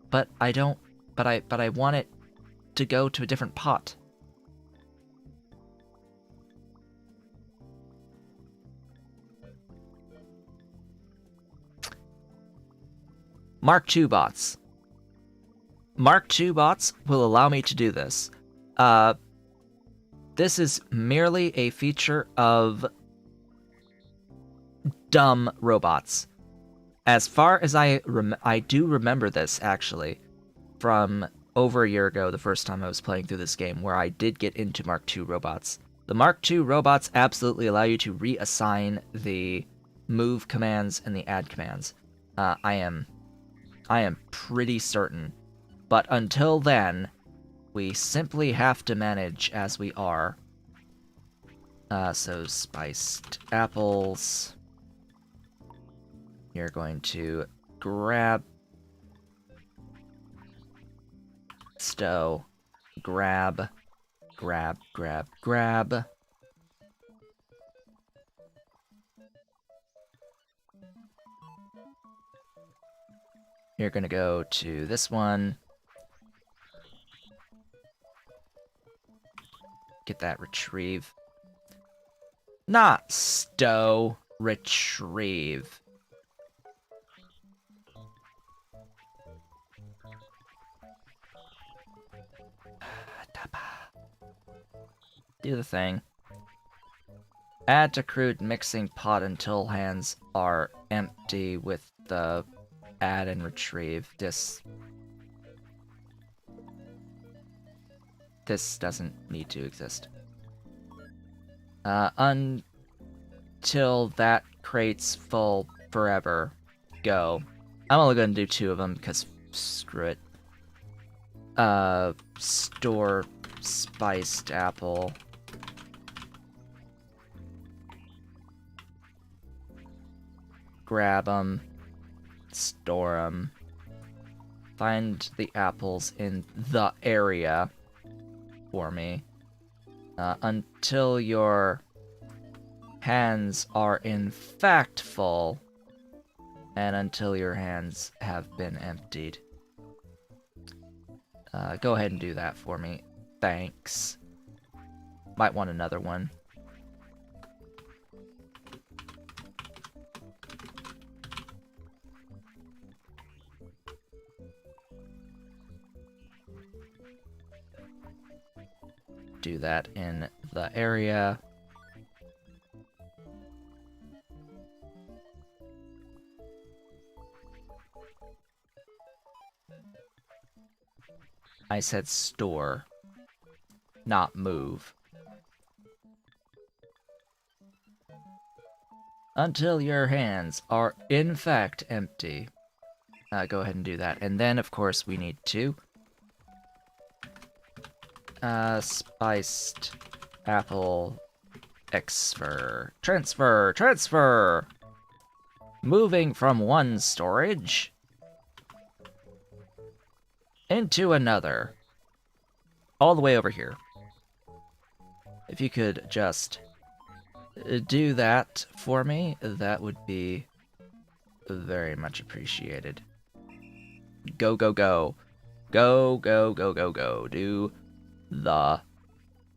But I want it to go to a different pot. Mark II bots. Mark II bots will allow me to do this. This is merely a feature of dumb robots. As far as I do remember this, actually, from over a year ago, the first time I was playing through this game, where I did get into Mark II robots. The Mark II robots absolutely allow you to reassign the move commands and the add commands. I I am pretty certain. But until then, we simply have to manage as we are. So spiced apples. You're going to grab stow, grab. You're gonna go to this one. Get that retrieve. Not stow, retrieve. Do the thing. Add to crude mixing pot until hands are empty with the add and retrieve. This doesn't need to exist. Until that crate's full forever. Go. I'm only gonna do 2 of them because screw it. Store spiced apple. Grab them. Store them. Find the apples in the area for me. Until your hands are in fact full, and until your hands have been emptied. Go ahead and do that for me. Thanks. Might want another one. Do that in the area. I said store, not move. Until your hands are in fact empty. Go ahead and do that. And then, of course, we need to spiced apple transfer. Moving from one storage into another. All the way over here. If you could just do that for me, that would be very much appreciated. Go. Go. Do the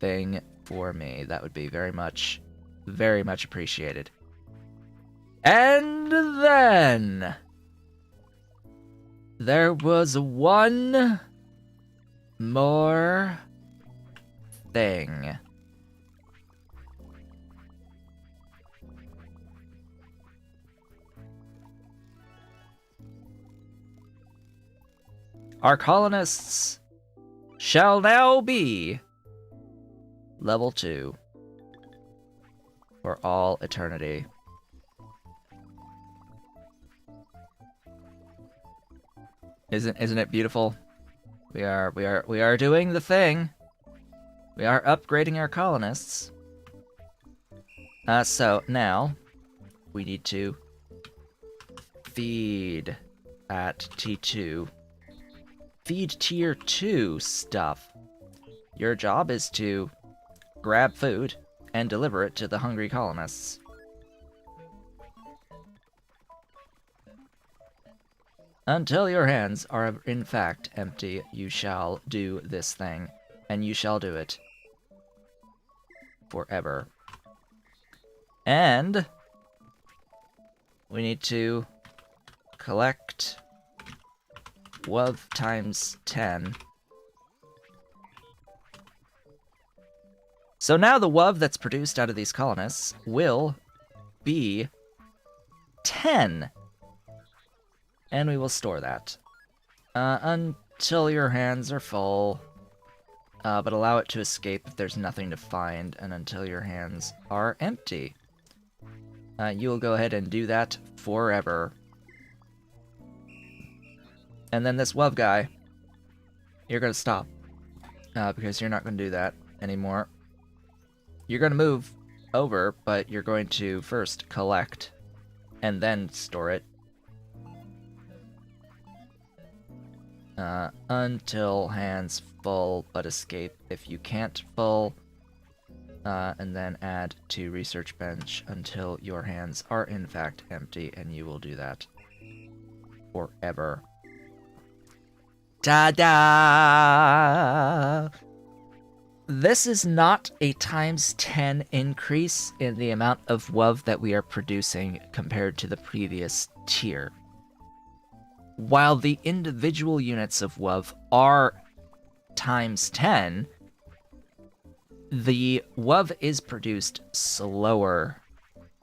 thing for me. That would be very much appreciated. And then there was one more thing. Our colonists shall now be level 2 for all eternity. Isn't it beautiful? We are doing the thing. We are upgrading our colonists. So now we need to feed at T2. Feed tier 2 stuff. Your job is to grab food and deliver it to the hungry colonists. Until your hands are in fact empty, you shall do this thing, and you shall do it forever. And we need to collect WOV times 10. So now the WOV that's produced out of these colonists will be 10. And we will store that. Until your hands are full. But allow it to escape if there's nothing to find, and until your hands are empty. You will go ahead and do that forever. And then this WUV guy, you're going to stop. Because you're not going to do that anymore. You're going to move over, but you're going to first collect and then store it. Until hands full, but escape if you can't full. And then add to research bench until your hands are in fact empty, and you will do that forever. Ta-da! This is not a times 10 increase in the amount of WUV that we are producing compared to the previous tier. While the individual units of WUV are times 10, the WUV is produced slower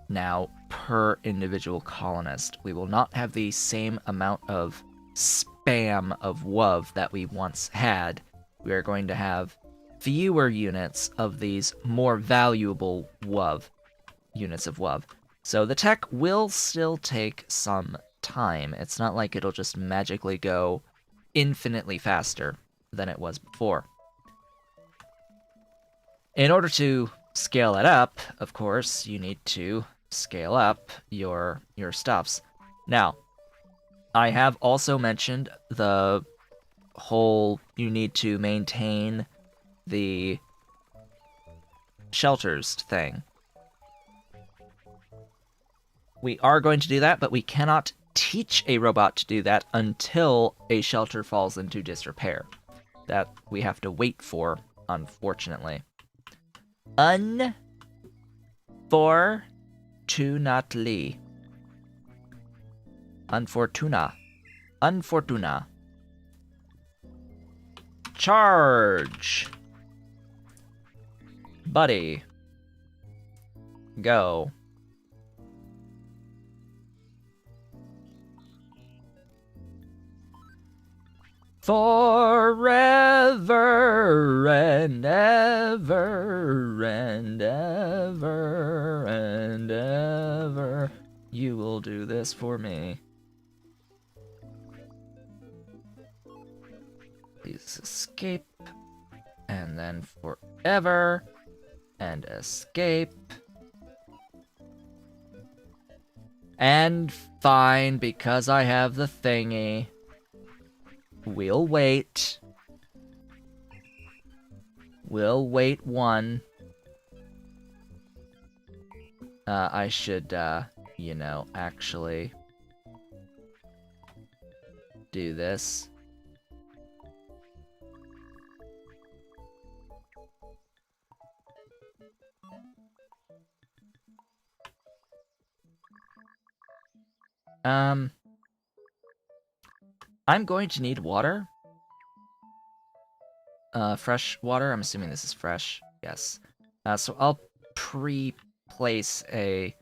now per individual colonist. We will not have the same amount of spam of WUV that we once had. We are going to have fewer units of these more valuable WUV, units of WUV. So the tech will still take some time. It's not like it'll just magically go infinitely faster than it was before. In order to scale it up, of course, you need to scale up your stuffs. Now, I have also mentioned the whole you need to maintain the shelters thing. We are going to do that, but we cannot teach a robot to do that until a shelter falls into disrepair. That we have to wait for, unfortunately. Unfortunately. Unfortuna. Charge! Buddy. Go. Forever and ever and ever and ever, you will do this for me. Please escape, and then forever, and escape. And fine, because I have the thingy. We'll wait. We'll wait one. I should, you know, actually do this. I'm going to need water. Fresh water. I'm assuming this is fresh. Yes. So I'll pre-place a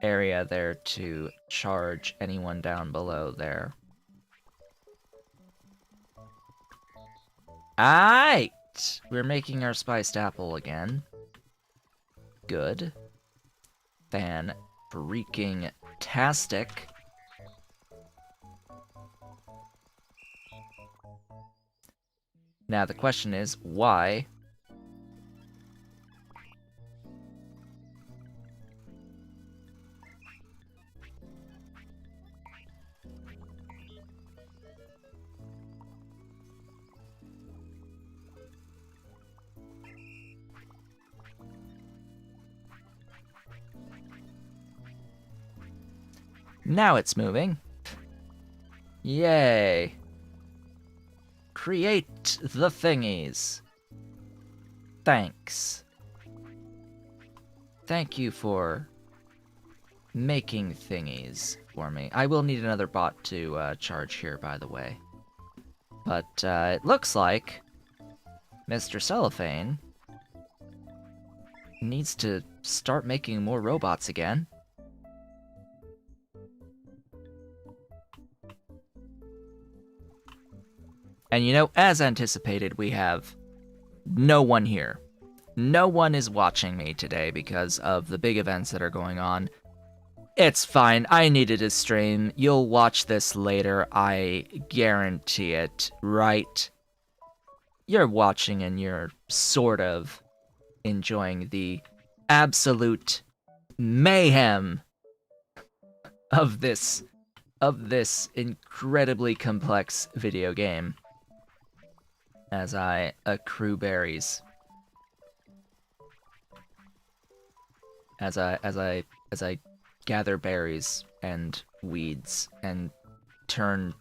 area there to charge anyone down below there. Aight! We're making our spiced apple again. Good. Fan-freaking-tastic. Now the question is, why? Now it's moving. Yay. Create the thingies. Thanks. Thank you for making thingies for me. I will need another bot to charge here, by the way. But it looks like Mr. Cellophane needs to start making more robots again. And you know, as anticipated, we have no one here. No one is watching me today because of the big events that are going on. It's fine. I needed a stream. You'll watch this later. I guarantee it. Right? You're watching and you're sort of enjoying the absolute mayhem of this incredibly complex video game as I accrue berries. As I gather berries and weeds and turn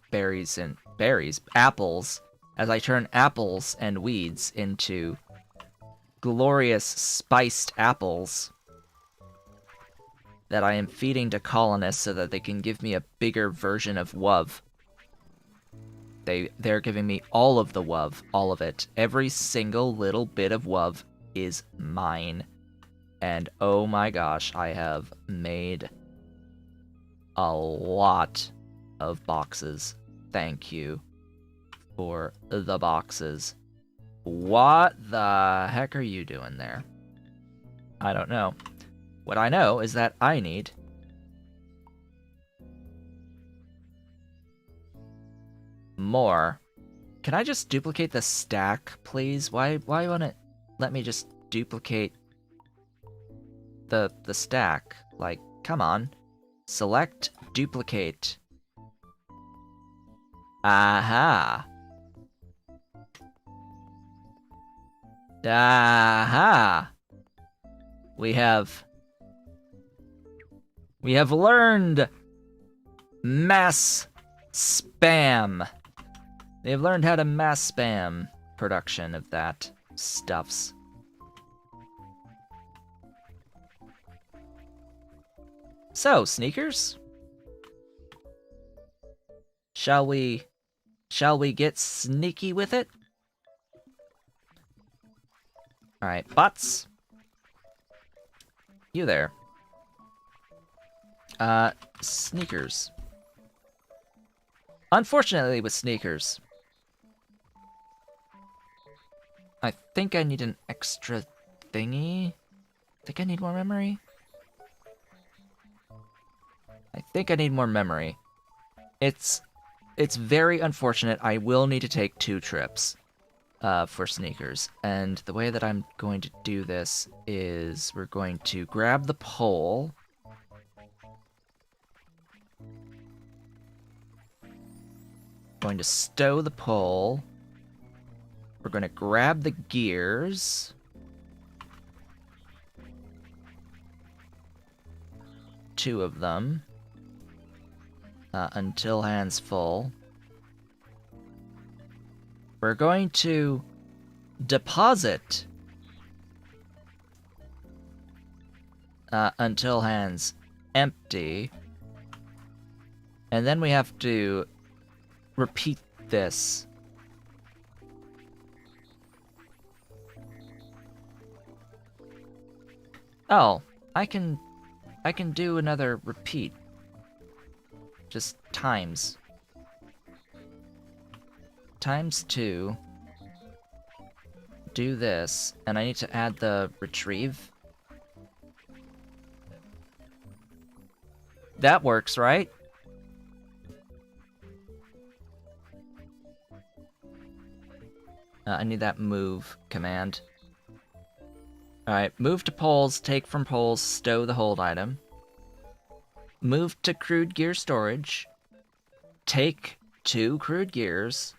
apples, as I turn apples and weeds into glorious spiced apples that I am feeding to colonists so that they can give me a bigger version of WoW. They're giving me all of the WoW, all of it. Every single little bit of WoW is mine. And oh my gosh, I have made a lot of boxes. Thank you for the boxes. What the heck are you doing there? I don't know. What I know is that I need more. Can I just duplicate the stack, please? Why won't it let me just duplicate the stack? Like, come on. Select, duplicate. Aha. Aha. We have learned mass spam. They have learned how to mass spam production of that stuffs. So, sneakers? Shall we get sneaky with it? Alright, bots. You there. Sneakers. Unfortunately with sneakers, I think I need an extra thingy. Think I need more memory? I think I need more memory. It's very unfortunate. I will need to take 2 trips for sneakers. And the way that I'm going to do this is we're going to grab the pole. Going to stow the pole. We're going to grab the gears. 2 of them. Until hands full. We're going to deposit until hands empty. And then we have to repeat this. Oh, I can do another repeat. Just times. Times 2. Do this, and I need to add the retrieve. That works, right? I need that move command. Alright, move to poles, take from poles, stow the hold item. Move to crude gear storage. Take 2 crude gears.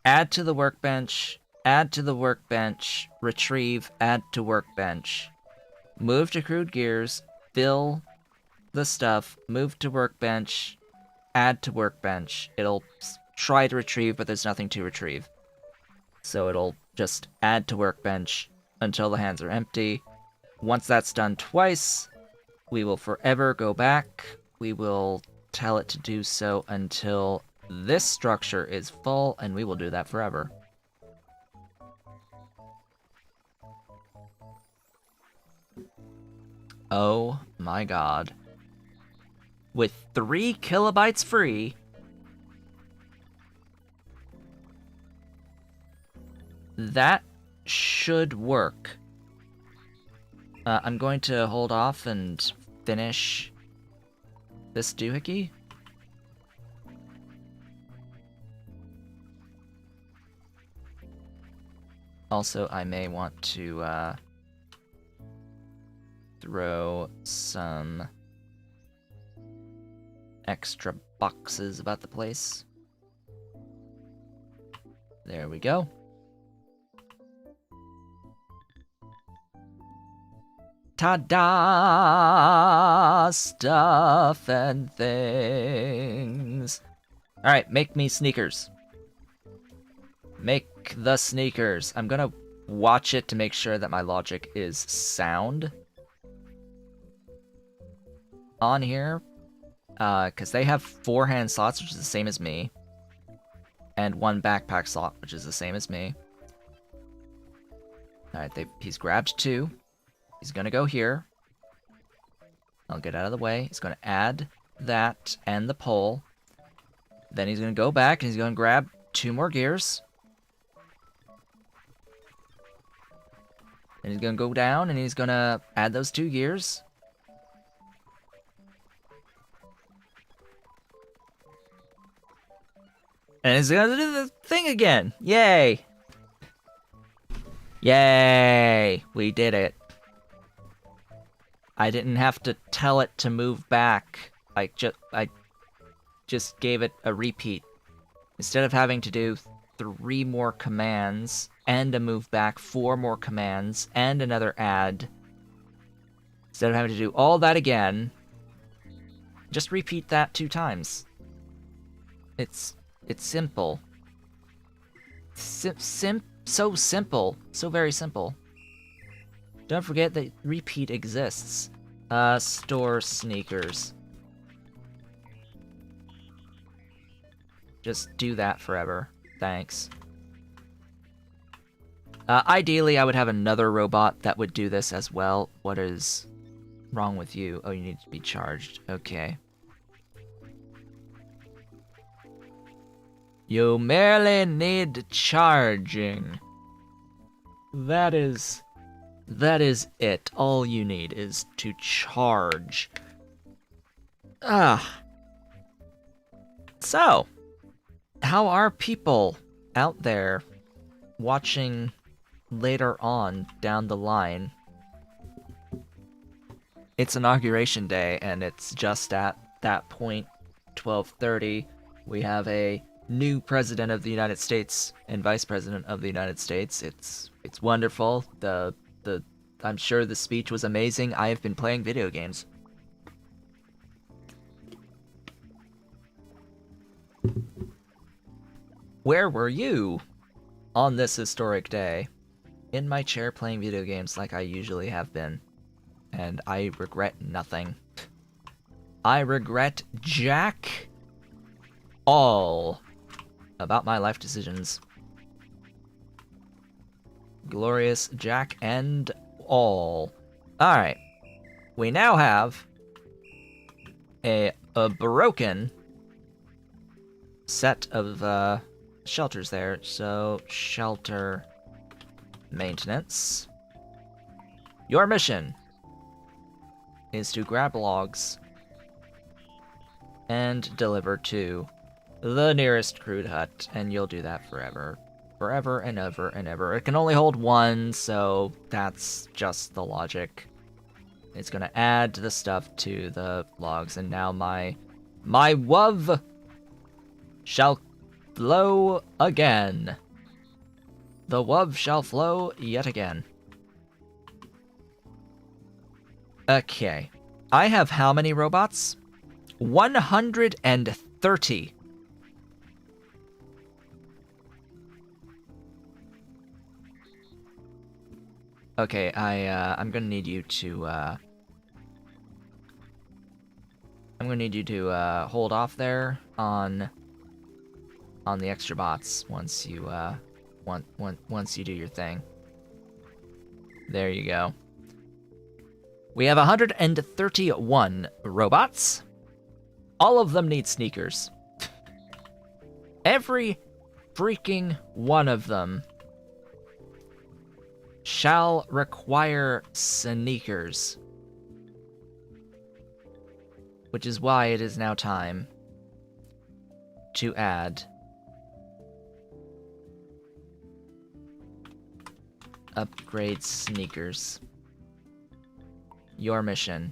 Add to the workbench. Add to the workbench. Retrieve. Add to workbench. Move to crude gears. Fill the stuff. Move to workbench. Add to workbench. It'll try to retrieve, but there's nothing to retrieve. So it'll just add to workbench until the hands are empty. Once that's done twice, we will forever go back. We will tell it to do so until this structure is full, and we will do that forever. Oh my god. With 3 kilobytes free, that should work. I'm going to hold off and finish this doohickey. Also, I may want to throw some extra boxes about the place. There we go. Ta-da! Stuff and things. Alright, make me sneakers. Make the sneakers. I'm gonna watch it to make sure that my logic is sound on here. Because they have 4 hand slots, which is the same as me. And 1 backpack slot, which is the same as me. Alright, he's grabbed 2. He's gonna go here. I'll get out of the way. He's gonna add that and the pole. Then he's gonna go back and he's gonna grab 2 more gears. And he's gonna go down and he's gonna add those 2 gears. And he's gonna do the thing again. Yay! Yay! We did it. I didn't have to tell it to move back. I just gave it a repeat. Instead of having to do 3 more commands and a move back, 4 more commands and another add. Instead of having to do all that again, just repeat that 2 times. It's simple. So simple. So very simple. Don't forget that repeat exists. Store sneakers. Just do that forever. Thanks. Ideally, I would have another robot that would do this as well. What is wrong with you? Oh, you need to be charged. Okay. You merely need charging. That is it. All you need is to charge. So, how are people out there watching later on down the line? It's Inauguration Day, and it's just at that point, 12:30. We have a new President of the United States and Vice President of the United States. It's wonderful. I'm sure the speech was amazing. I have been playing video games. Where were you on this historic day? In my chair playing video games like I usually have been. And I regret nothing. I regret jack all about my life decisions. Glorious jack and all. Alright. We now have a broken set of shelters there. So, shelter maintenance. Your mission is to grab logs and deliver to the nearest crude hut, and you'll do that forever. Forever and ever and ever. It can only hold 1, so that's just the logic. It's gonna add the stuff to the logs, and now my WUV shall flow again. The WUV shall flow yet again. Okay. I have how many robots? 130. Okay, I'm gonna need you to, hold off there on the extra bots once you, once you do your thing. There you go. We have 131 robots. All of them need sneakers. Every freaking one of them shall require sneakers. which is why it is now time to add upgrade sneakers. Your mission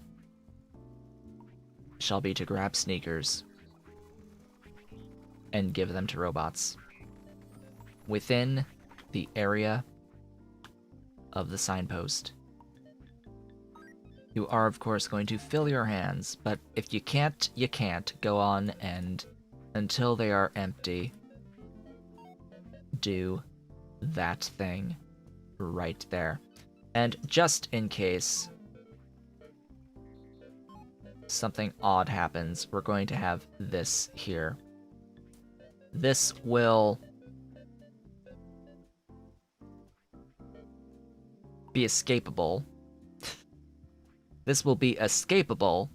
shall be to grab sneakers and give them to robots within the area of the signpost. You are, of course, going to fill your hands, but if you can't, you can't. Go on and, until they are empty, do that thing right there. And just in case something odd happens, we're going to have this here. This will be escapable. This will be escapable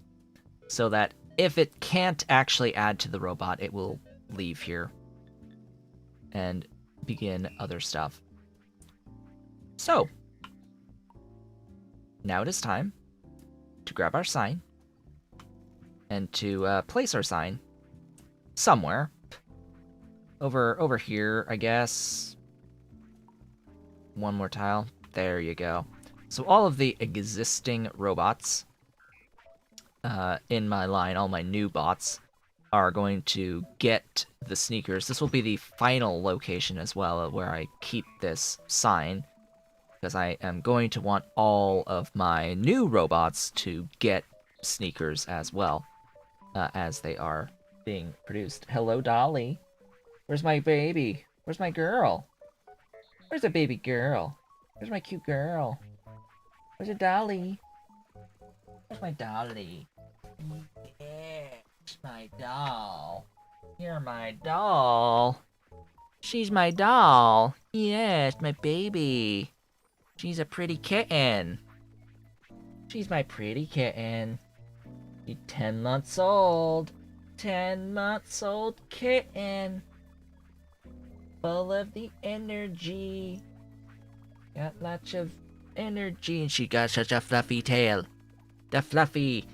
so that if it can't actually add to the robot, it will leave here and begin other stuff. So, now it is time to grab our sign and to place our sign somewhere. Over here, I guess. One more tile. There you go. So all of the existing robots in my line, all my new bots, are going to get the sneakers. This will be the final location as well where I keep this sign, because I am going to want all of my new robots to get sneakers as well, as they are being produced. Hello, Dolly. Where's my baby? Where's my girl? Where's the baby girl? Where's my cute girl? Where's your Dolly? Where's my Dolly? Yes, my doll. You're my doll. She's my doll. Yes, my baby. She's a pretty kitten. She's my pretty kitten. She's 10 months old. 10 months old kitten. Full of the energy. Got lots of energy, and she got such a fluffy tail. The fluffiest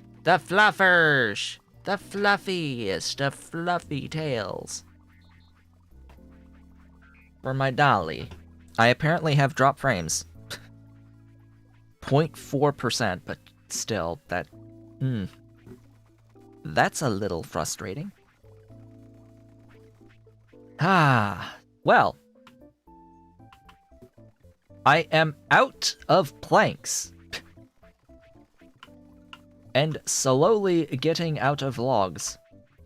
of fluffy tails. For my Dolly. I apparently have drop frames. 0.4%, but still, that's a little frustrating. Well, I am out of planks. And slowly getting out of logs.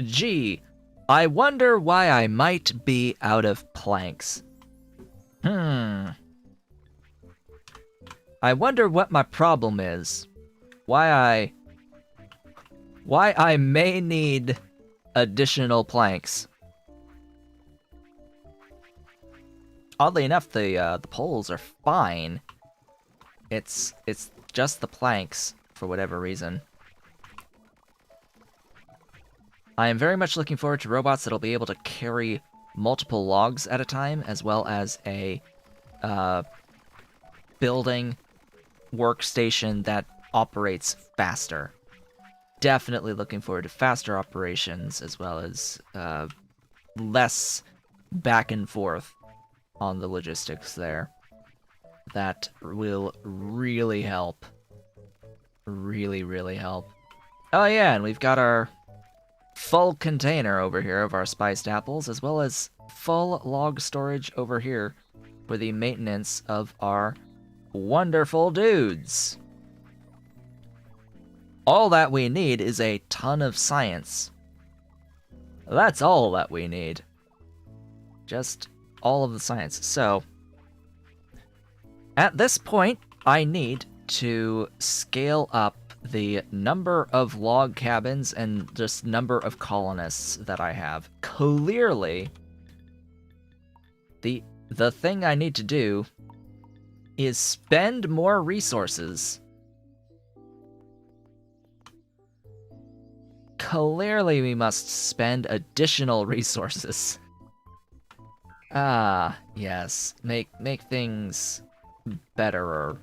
Gee, I wonder why I might be out of planks. I wonder what my problem is. Why I may need additional planks. Oddly enough, the poles are fine. It's just the planks, for whatever reason. I am very much looking forward to robots that'll be able to carry multiple logs at a time, as well as a building workstation that operates faster. Definitely looking forward to faster operations, as well as less back and forth on the logistics there. That will really help. Really, really help. Oh yeah, and we've got our full container over here of our spiced apples, as well as full log storage over here for the maintenance of our wonderful dudes. All that we need is a ton of science. That's all that we need. Just all of the science. So, at this point, I need to scale up the number of log cabins and just number of colonists that I have. Clearly, the thing I need to do is spend more resources. Clearly, we must spend additional resources. Yes. Make things better.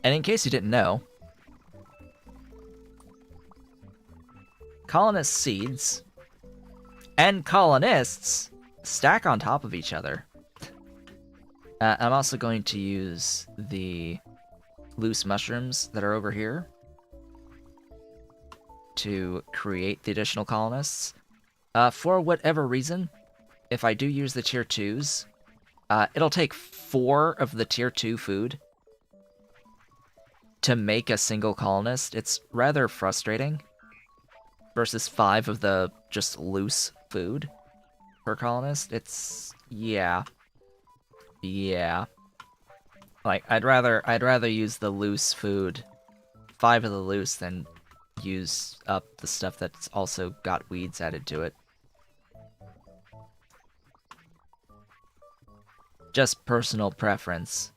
And in case you didn't know, colonist seeds and colonists stack on top of each other. I'm also going to use the loose mushrooms that are over here to create the additional colonists. For whatever reason, if I do use the tier 2s, it'll take 4 of the tier 2 food to make a single colonist. It's rather frustrating. Versus 5 of the just loose food per colonist. It's yeah. Like I'd rather use the loose food, 5 of the loose, than use up the stuff that's also got weeds added to it. Just personal preference.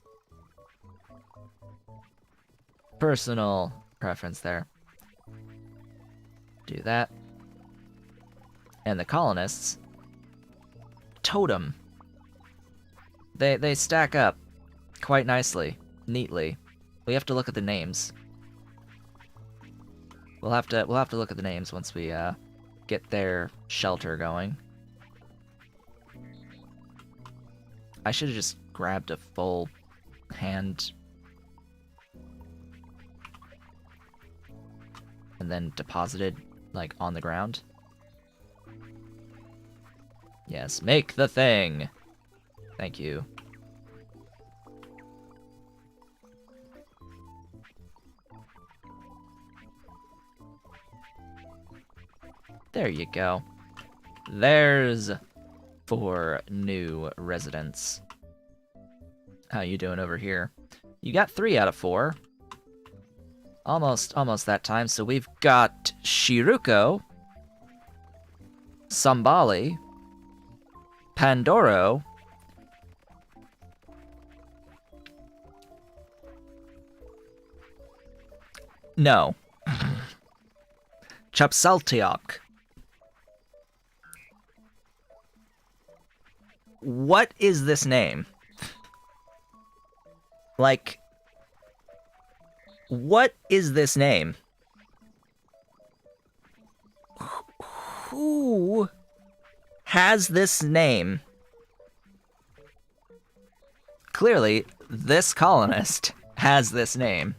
Personal preference there. Do that. And the colonists, totem. They stack up quite nicely, neatly. We have to look at the names. We'll have to look at the names once we get their shelter going. I should have just grabbed a full hand and then deposited, like, on the ground. Yes, make the thing! Thank you. There you go. There's 4 new residents. How you doing over here? You got 3 out of 4. Almost that time. So we've got Shiruko, Sambali, Pandoro, no, Chapsaltiok. What is this name? Like, what is this name? Who has this name? Clearly, this colonist has this name.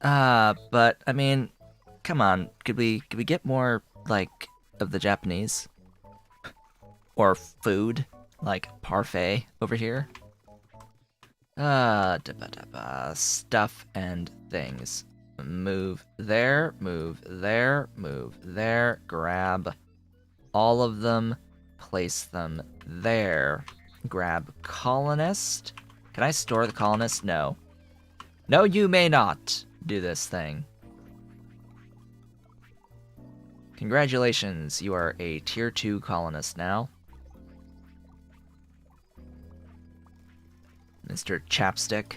But I mean, come on, could we get more, like, of the Japanese? Or food, like parfait over here? Stuff and things. Move there, move there, move there, grab all of them, place them there. Grab colonist. Can I store the colonist? No. No, you may not do this thing. Congratulations, you are a tier 2 colonist now. Mr. Chapstick.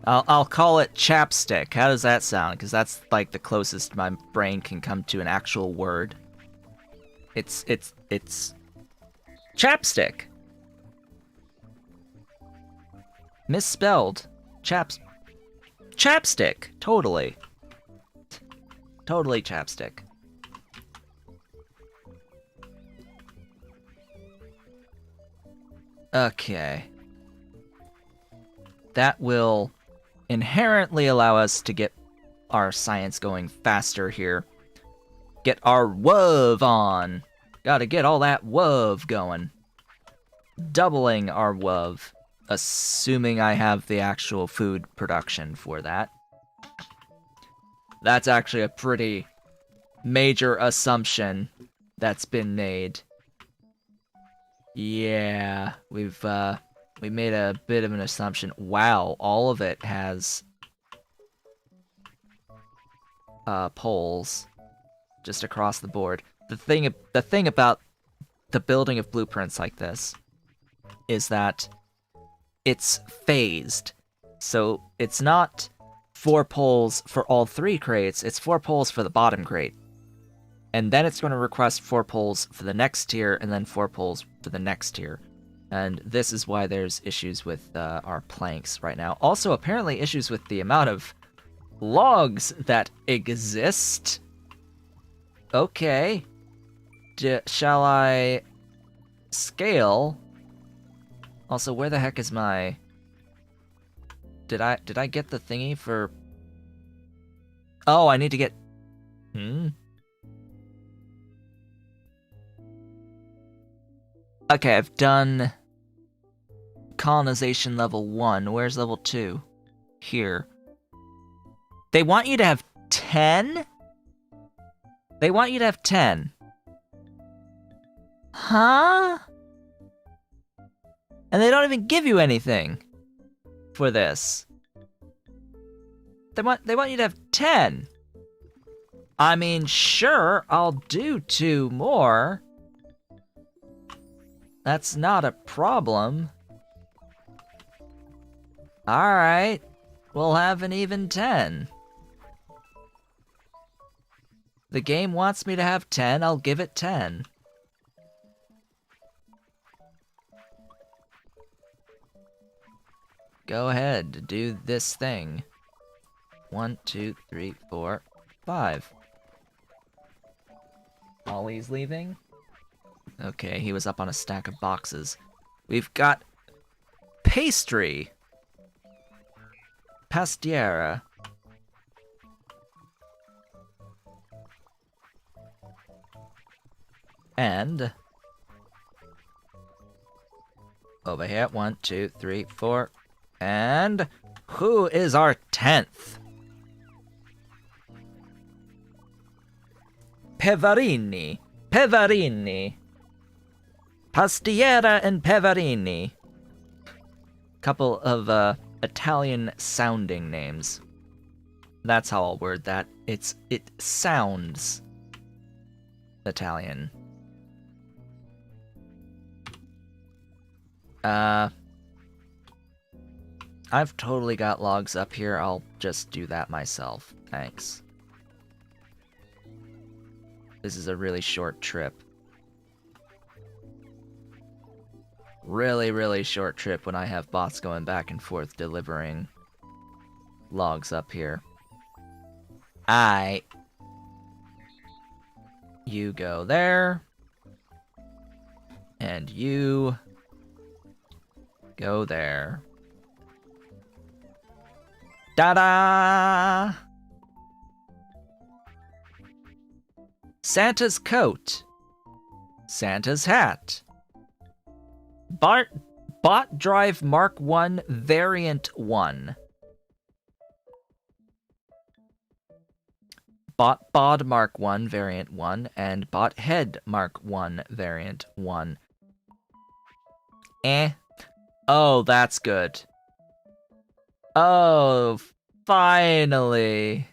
I'll call it chapstick. How does that sound? Because that's like the closest my brain can come to an actual word. It's chapstick. Misspelled. Chapstick. Totally. Totally chapstick. Okay. That will inherently allow us to get our science going faster here. Get our WOV on. Gotta get all that WOV going. Doubling our WOV, assuming I have the actual food production for that. That's actually a pretty major assumption that's been made. Yeah, we made a bit of an assumption. Wow, all of it has poles just across the board. The thing about the building of blueprints like this is that it's phased. So it's not 4 poles for all 3 crates, it's 4 poles for the bottom crate. And then it's going to request 4 poles for the next tier, and then 4 poles for the next tier. And this is why there's issues with our planks right now. Also, apparently issues with the amount of logs that exist. Okay. Shall I scale? Also, where the heck is my... Did I get the thingy for... Oh, I need to get... Okay, I've done colonization level 1. Where's level 2? Here. They want you to have 10? They want you to have 10. Huh? And they don't even give you anything for this. They want you to have 10. I mean, sure, I'll do 2 more. That's not a problem. Alright, we'll have an even 10. The game wants me to have 10, I'll give it 10. Go ahead, do this thing. 1, 2, 3, 4, 5. Ollie's leaving? Okay, he was up on a stack of boxes. We've got pastry. Pastiera. And over here, 1, 2, 3, 4. And who is our 10th? Pevarini. Pevarini. Pastiera and Pevarini. Couple of Italian-sounding names. That's how I'll word that. It sounds Italian. I've totally got logs up here. I'll just do that myself. Thanks. This is a really short trip. Really, really short trip when I have bots going back and forth delivering logs up here. You go there. And you go there. Ta-da! Santa's coat. Santa's hat. Bot Drive Mark 1 Variant 1. Bot Bod Mark 1 Variant 1 and Bot Head Mark 1 Variant 1. Oh, that's good. Oh, finally.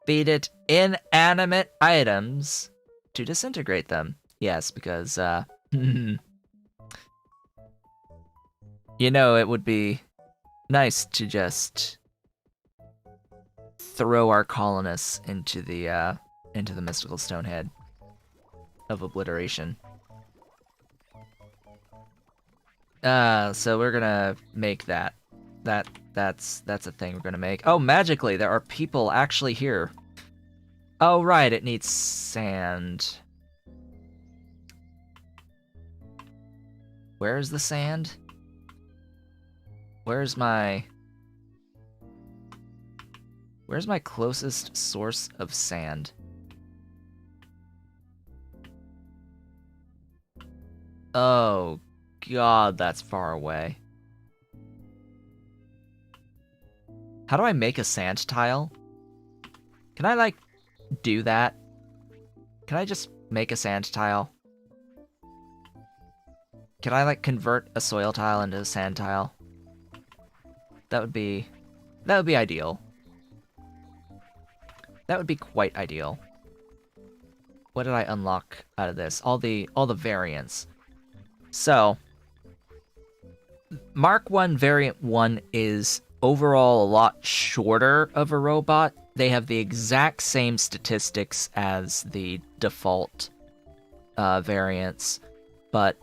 Feed it inanimate items to disintegrate them. Yes, because, you know, it would be nice to just throw our colonists into the mystical stonehead of obliteration. So we're gonna make that. That's a thing we're gonna make. Oh, magically, there are people actually here. Oh, right, it needs sand. Where's the sand? Where's my closest source of sand? Oh, God, that's far away. How do I make a sand tile? Can I, like, do that? Can I just make a sand tile? Can I, like, convert a soil tile into a sand tile? That would be ideal. That would be quite ideal. What did I unlock out of this? All the variants. So, Mark 1 Variant 1 is overall a lot shorter of a robot. They have the exact same statistics as the default variants, but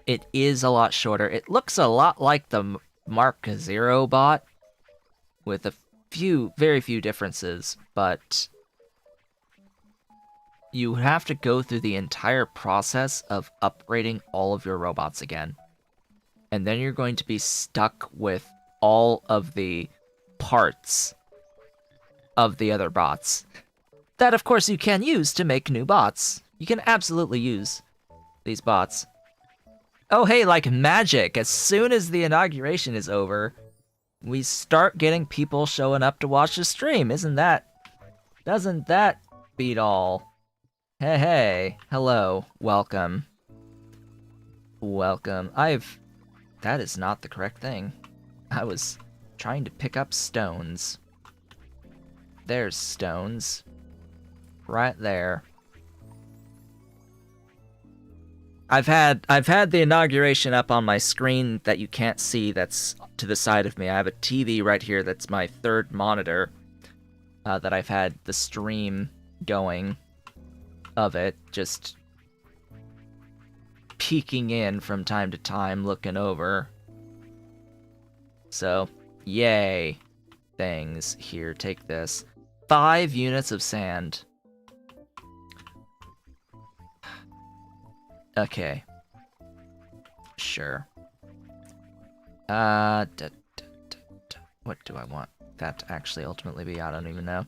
it is a lot shorter. It looks a lot like the Mark Zero bot, with a very few differences, but you have to go through the entire process of upgrading all of your robots again. And then you're going to be stuck with all of the parts of the other bots. That, of course, you can use to make new bots. You can absolutely use these bots. Oh, hey, like magic, as soon as the inauguration is over, we start getting people showing up to watch the stream. Doesn't that beat all? Hey, hello, welcome. That is not the correct thing. I was trying to pick up stones. There's stones. Right there. I've had the inauguration up on my screen that you can't see that's to the side of me. I have a TV right here that's my third monitor that I've had the stream going of it, just peeking in from time to time, looking over. So, yay. Things. Here, take this. 5 units of sand. Okay. Sure. What do I want that to actually ultimately be? I don't even know.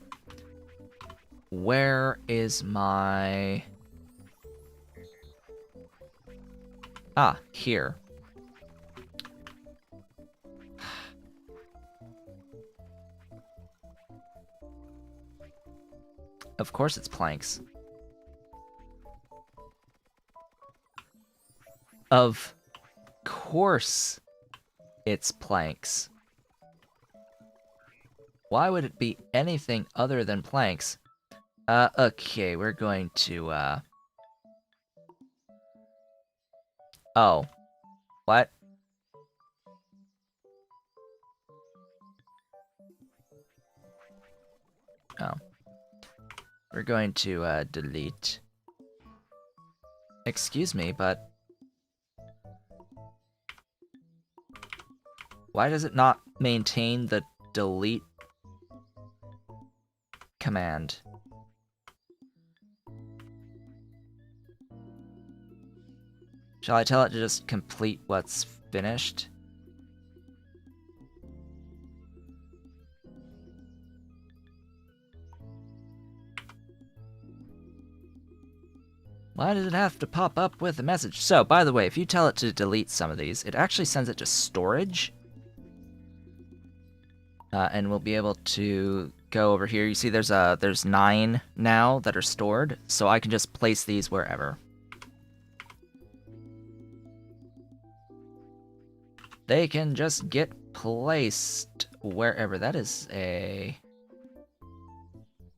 Where is my... Ah, here. Of course it's planks. Of course it's planks. Why would it be anything other than planks? Okay, we're going to, Oh. What? Oh. We're going to, delete. Excuse me, but... why does it not maintain the delete command? Shall I tell it to just complete what's finished? Why does it have to pop up with a message? So, by the way, if you tell it to delete some of these, it actually sends it to storage. And we'll be able to go over here. You see there's 9 now that are stored, so I can just place these wherever. They can just get placed wherever. That is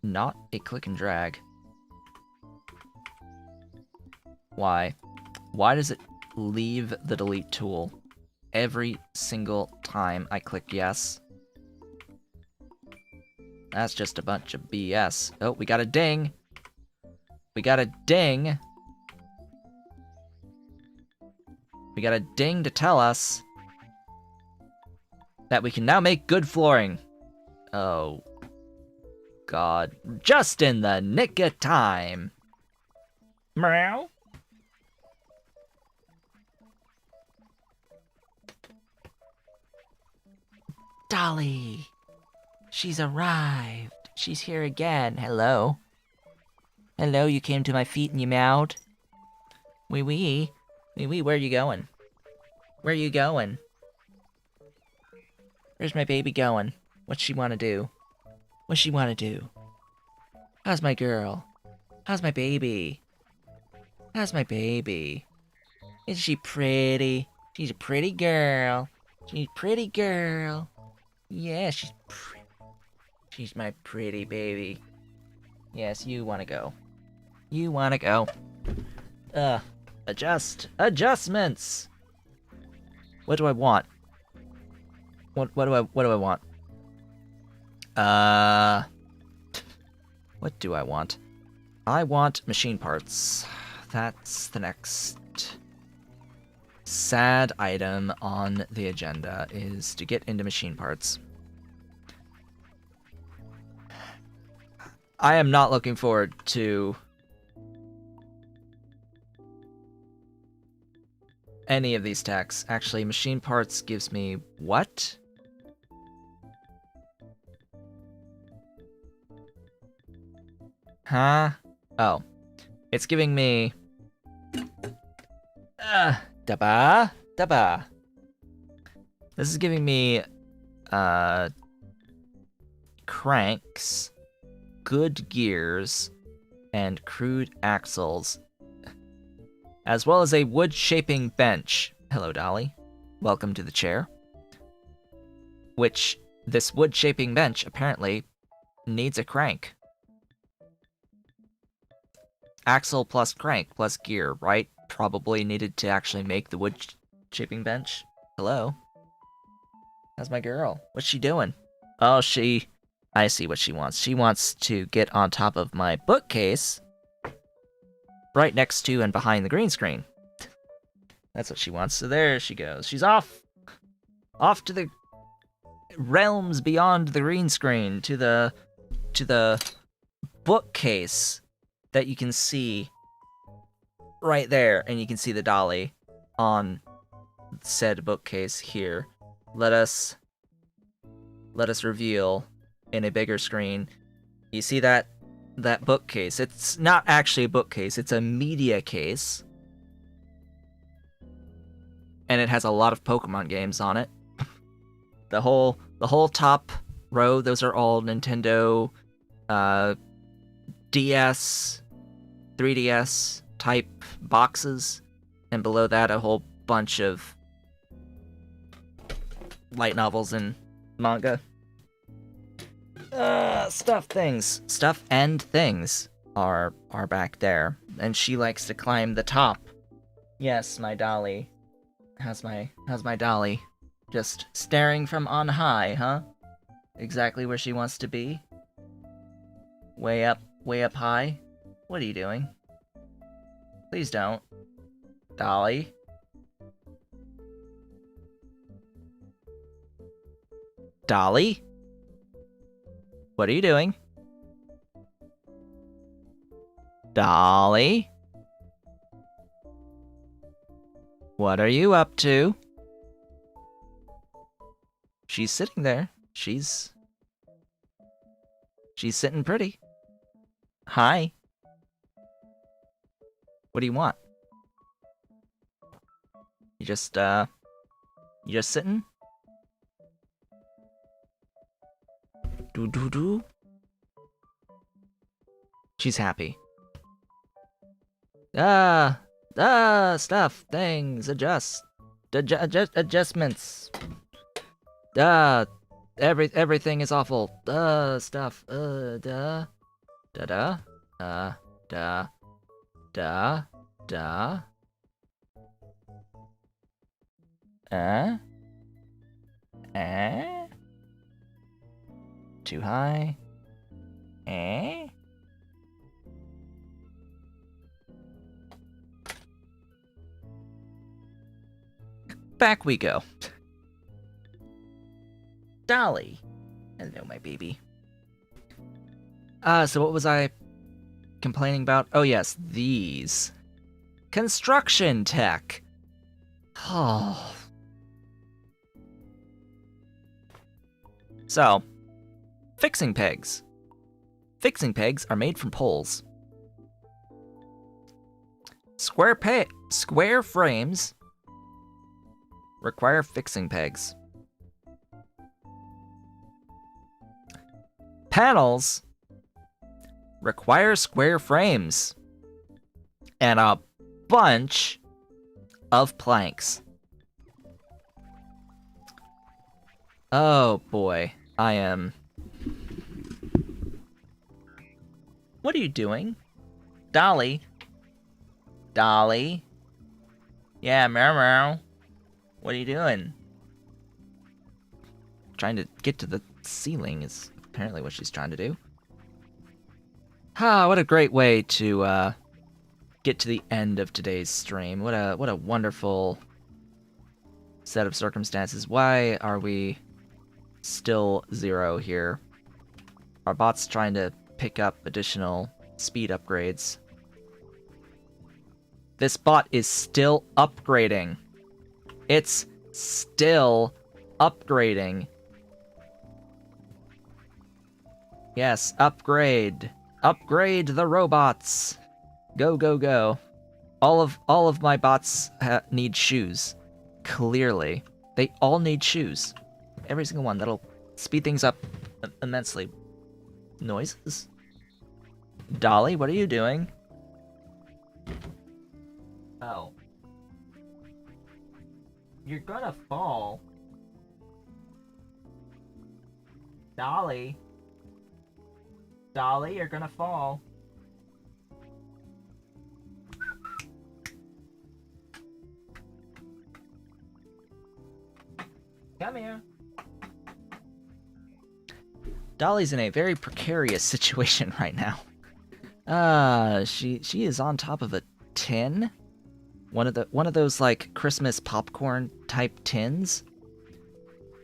not a click and drag. Why? Why does it leave the delete tool every single time I click yes? That's just a bunch of BS. Oh, we got a ding. We got a ding. We got a ding to tell us that we can now make good flooring. Oh, God. Just in the nick of time. Meow. Dolly. She's arrived. She's here again. Hello. Hello, you came to my feet and you meowed? Wee wee. Wee wee, where are you going? Where are you going? Where's my baby going? What's she want to do? What's she want to do? How's my girl? How's my baby? How's my baby? Is she pretty? She's a pretty girl. She's a pretty girl. Yeah, she's pretty. She's my pretty baby. Yes, you want to go. You want to go. Adjustments. What do I want? What do I want? What do I want? I want machine parts. That's the next sad item on the agenda, is to get into machine parts. I am not looking forward to any of these techs. Actually, machine parts gives me what? Huh? Oh. It's giving me... Daba. This is giving me, cranks, good gears, and crude axles, as well as a wood-shaping bench. Hello, Dolly. Welcome to the chair. Which, this wood-shaping bench apparently needs a crank. Axle plus crank plus gear, right? Probably needed to actually make the wood-shaping bench. Hello? How's my girl? What's she doing? Oh, I see what she wants. She wants to get on top of my bookcase, right next to and behind the green screen. That's what she wants. So there she goes. She's off to the realms beyond the green screen, to the bookcase that you can see right there, and you can see the dolly on said bookcase here. Let us reveal in a bigger screen. You see that bookcase? It's not actually a bookcase, it's a media case. And it has a lot of Pokemon games on it. The whole top row, those are all Nintendo DS, 3DS type boxes, and below that a whole bunch of light novels and manga. Stuff and things are back there, and she likes to climb the top. Yes, my dolly. How's my dolly? Just staring from on high, huh? Exactly where she wants to be. Way up high. What are you doing? Please don't. Dolly. Dolly? What are you doing? Dolly? What are you up to? She's sitting there. She's sitting pretty. Hi. What do you want? You just sitting? Do. She's happy. Stuff, things, adjustments. Everything is awful. Stuff, da. Too high. Back we go. Dolly. Hello, my baby. So what was I complaining about? Oh yes, these. Construction tech. Oh. So, fixing pegs. Fixing pegs are made from poles. Square frames require fixing pegs. Panels require square frames. And a bunch of planks. Oh boy, I am... What are you doing? Dolly? Dolly? Yeah, meow meow. What are you doing? trying to get to the ceiling is apparently what she's trying to do. What a great way to get to the end of today's stream. What a wonderful set of circumstances. Why are we still 0 here? Our bot's trying to pick up additional speed upgrades. This bot is still upgrading. It's still upgrading. Yes, upgrade. Upgrade the robots. Go, go, go. All of my bots need shoes. Clearly. They all need shoes. Every single one. That'll speed things up immensely. Noises? Dolly, what are you doing? Oh. You're gonna fall. Dolly. Dolly, you're gonna fall. Come here. Dolly's in a very precarious situation right now. She is on top of a tin. One of those like Christmas popcorn type tins.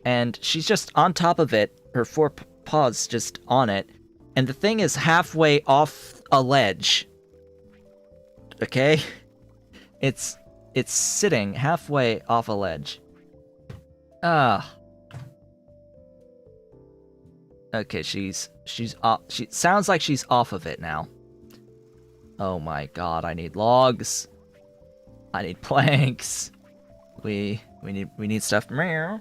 And she's just on top of it, her 4 paws just on it, and the thing is halfway off a ledge. Okay? It's sitting halfway off a ledge. Okay, she's off. She sounds like she's off of it now. Oh my god, I need logs. I need planks. We need stuff. Meow.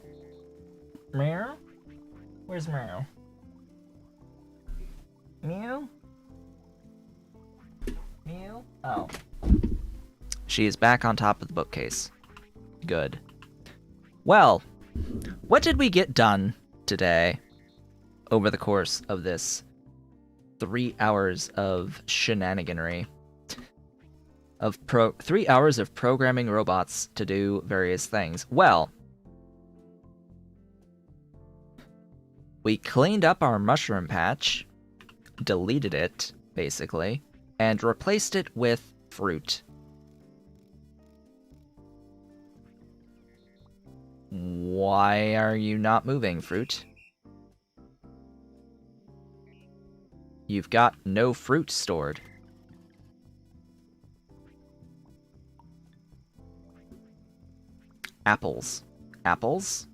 Meow? Where's Meow? Meow? Meow? Oh. She is back on top of the bookcase. Good. Well, what did we get done today over the course of this 3 hours of shenaniganry? 3 hours of programming robots to do various things. Well, we cleaned up our mushroom patch, deleted it, basically, and replaced it with fruit. Why are you not moving, fruit? You've got no fruit stored. Apples. Apples?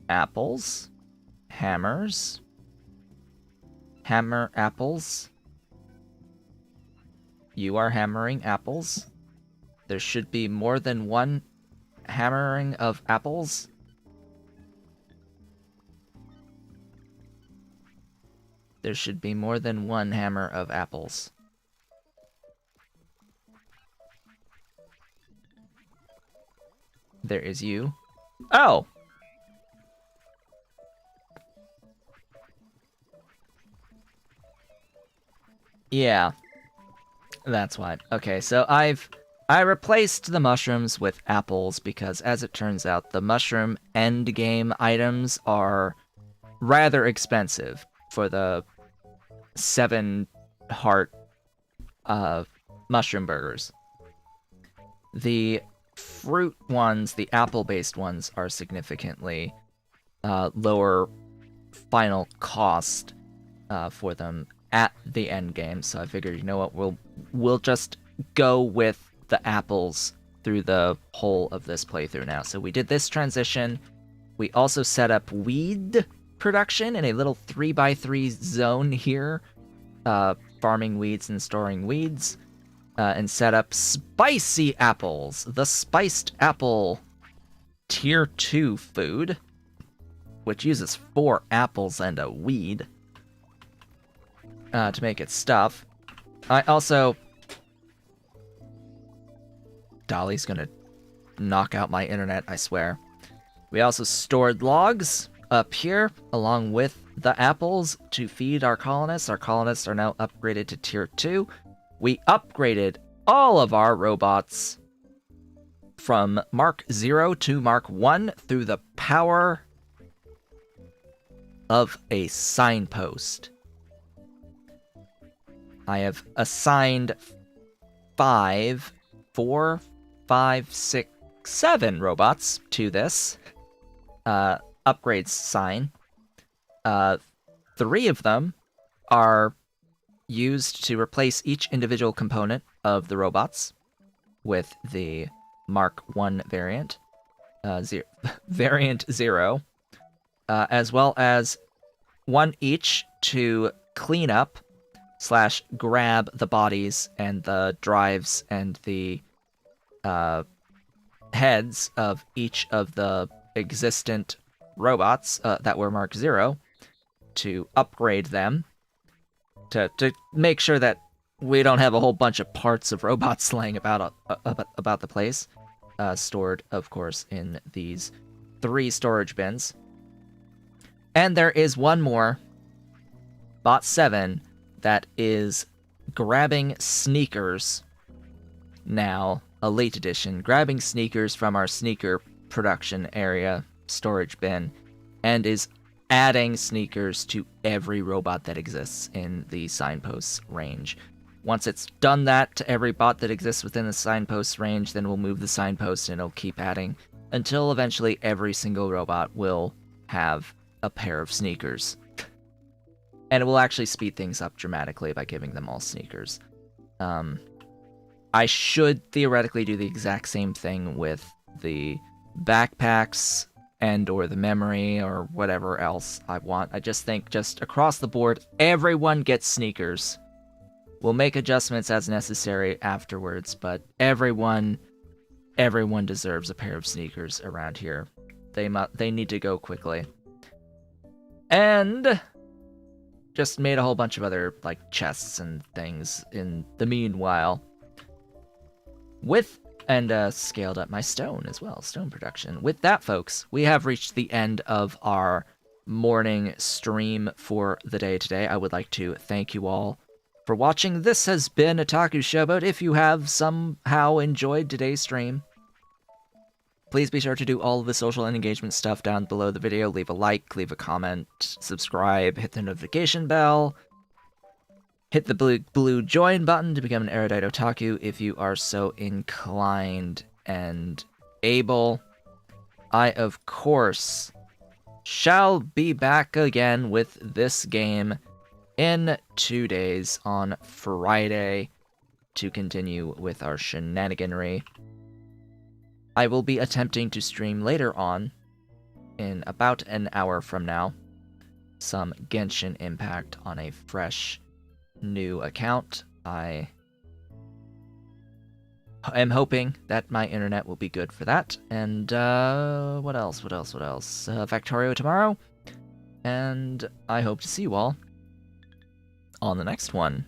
Apples? Hammers? Hammer apples? You are hammering apples? There should be more than one hammering of apples? There should be more than one hammer of apples. There is you. Oh! Yeah. That's why. Okay, so I replaced the mushrooms with apples because, as it turns out, the mushroom endgame items are rather expensive for the 7-heart mushroom burgers. The fruit ones, the apple-based ones, are significantly lower final cost for them at the end game. So I figured, you know what, we'll just go with the apples through the whole of this playthrough now. So we did this transition. We also set up weed production in a little 3x3 zone here, farming weeds and storing weeds. And set up spicy apples, the spiced apple tier 2 food, which uses 4 apples and a weed to make its stuff. I also... Dolly's gonna knock out my internet, I swear. We also stored logs up here, along with the apples, to feed our colonists. Our colonists are now upgraded to tier 2. We upgraded all of our robots from Mark 0 to Mark 1 through the power of a signpost. I have assigned 4, 5, 6, 7 robots to this upgrades sign. 3 of them are used to replace each individual component of the robots with the Mark 1 variant, variant 0, as well as 1 each to clean up / grab the bodies and the drives and the heads of each of the existent robots that were Mark 0 to upgrade them to make sure that we don't have a whole bunch of parts of robots laying about the place, stored, of course, in these 3 storage bins. And there is one more, Bot 7, that is grabbing sneakers now, Elite Edition, grabbing sneakers from our sneaker production area storage bin, and is adding sneakers to every robot that exists in the signposts range. Once it's done that to every bot that exists within the signpost range, then we'll move the signpost and it'll keep adding until eventually every single robot will have a pair of sneakers. And it will actually speed things up dramatically by giving them all sneakers. I should theoretically do the exact same thing with the backpacks and or the memory or whatever else I want. I just think just across the board, everyone gets sneakers. We'll make adjustments as necessary afterwards, but everyone deserves a pair of sneakers around here. They need to go quickly. And just made a whole bunch of other like chests and things in the meanwhile. And scaled up my stone as well, stone production. With that, folks, we have reached the end of our morning stream for the day today. I would like to thank you all for watching. This has been Otaku Showboat. If you have somehow enjoyed today's stream, please be sure to do all of the social and engagement stuff down below the video. Leave a like, leave a comment, subscribe, hit the notification bell, hit the blue join button to become an erudite otaku if you are so inclined and able. I, of course, shall be back again with this game in 2 days on Friday to continue with our shenaniganry. I will be attempting to stream later on, in about an hour from now, some Genshin Impact on a fresh new account. I am hoping that my internet will be good for that. And what else? Factorio tomorrow. And I hope to see you all on the next one.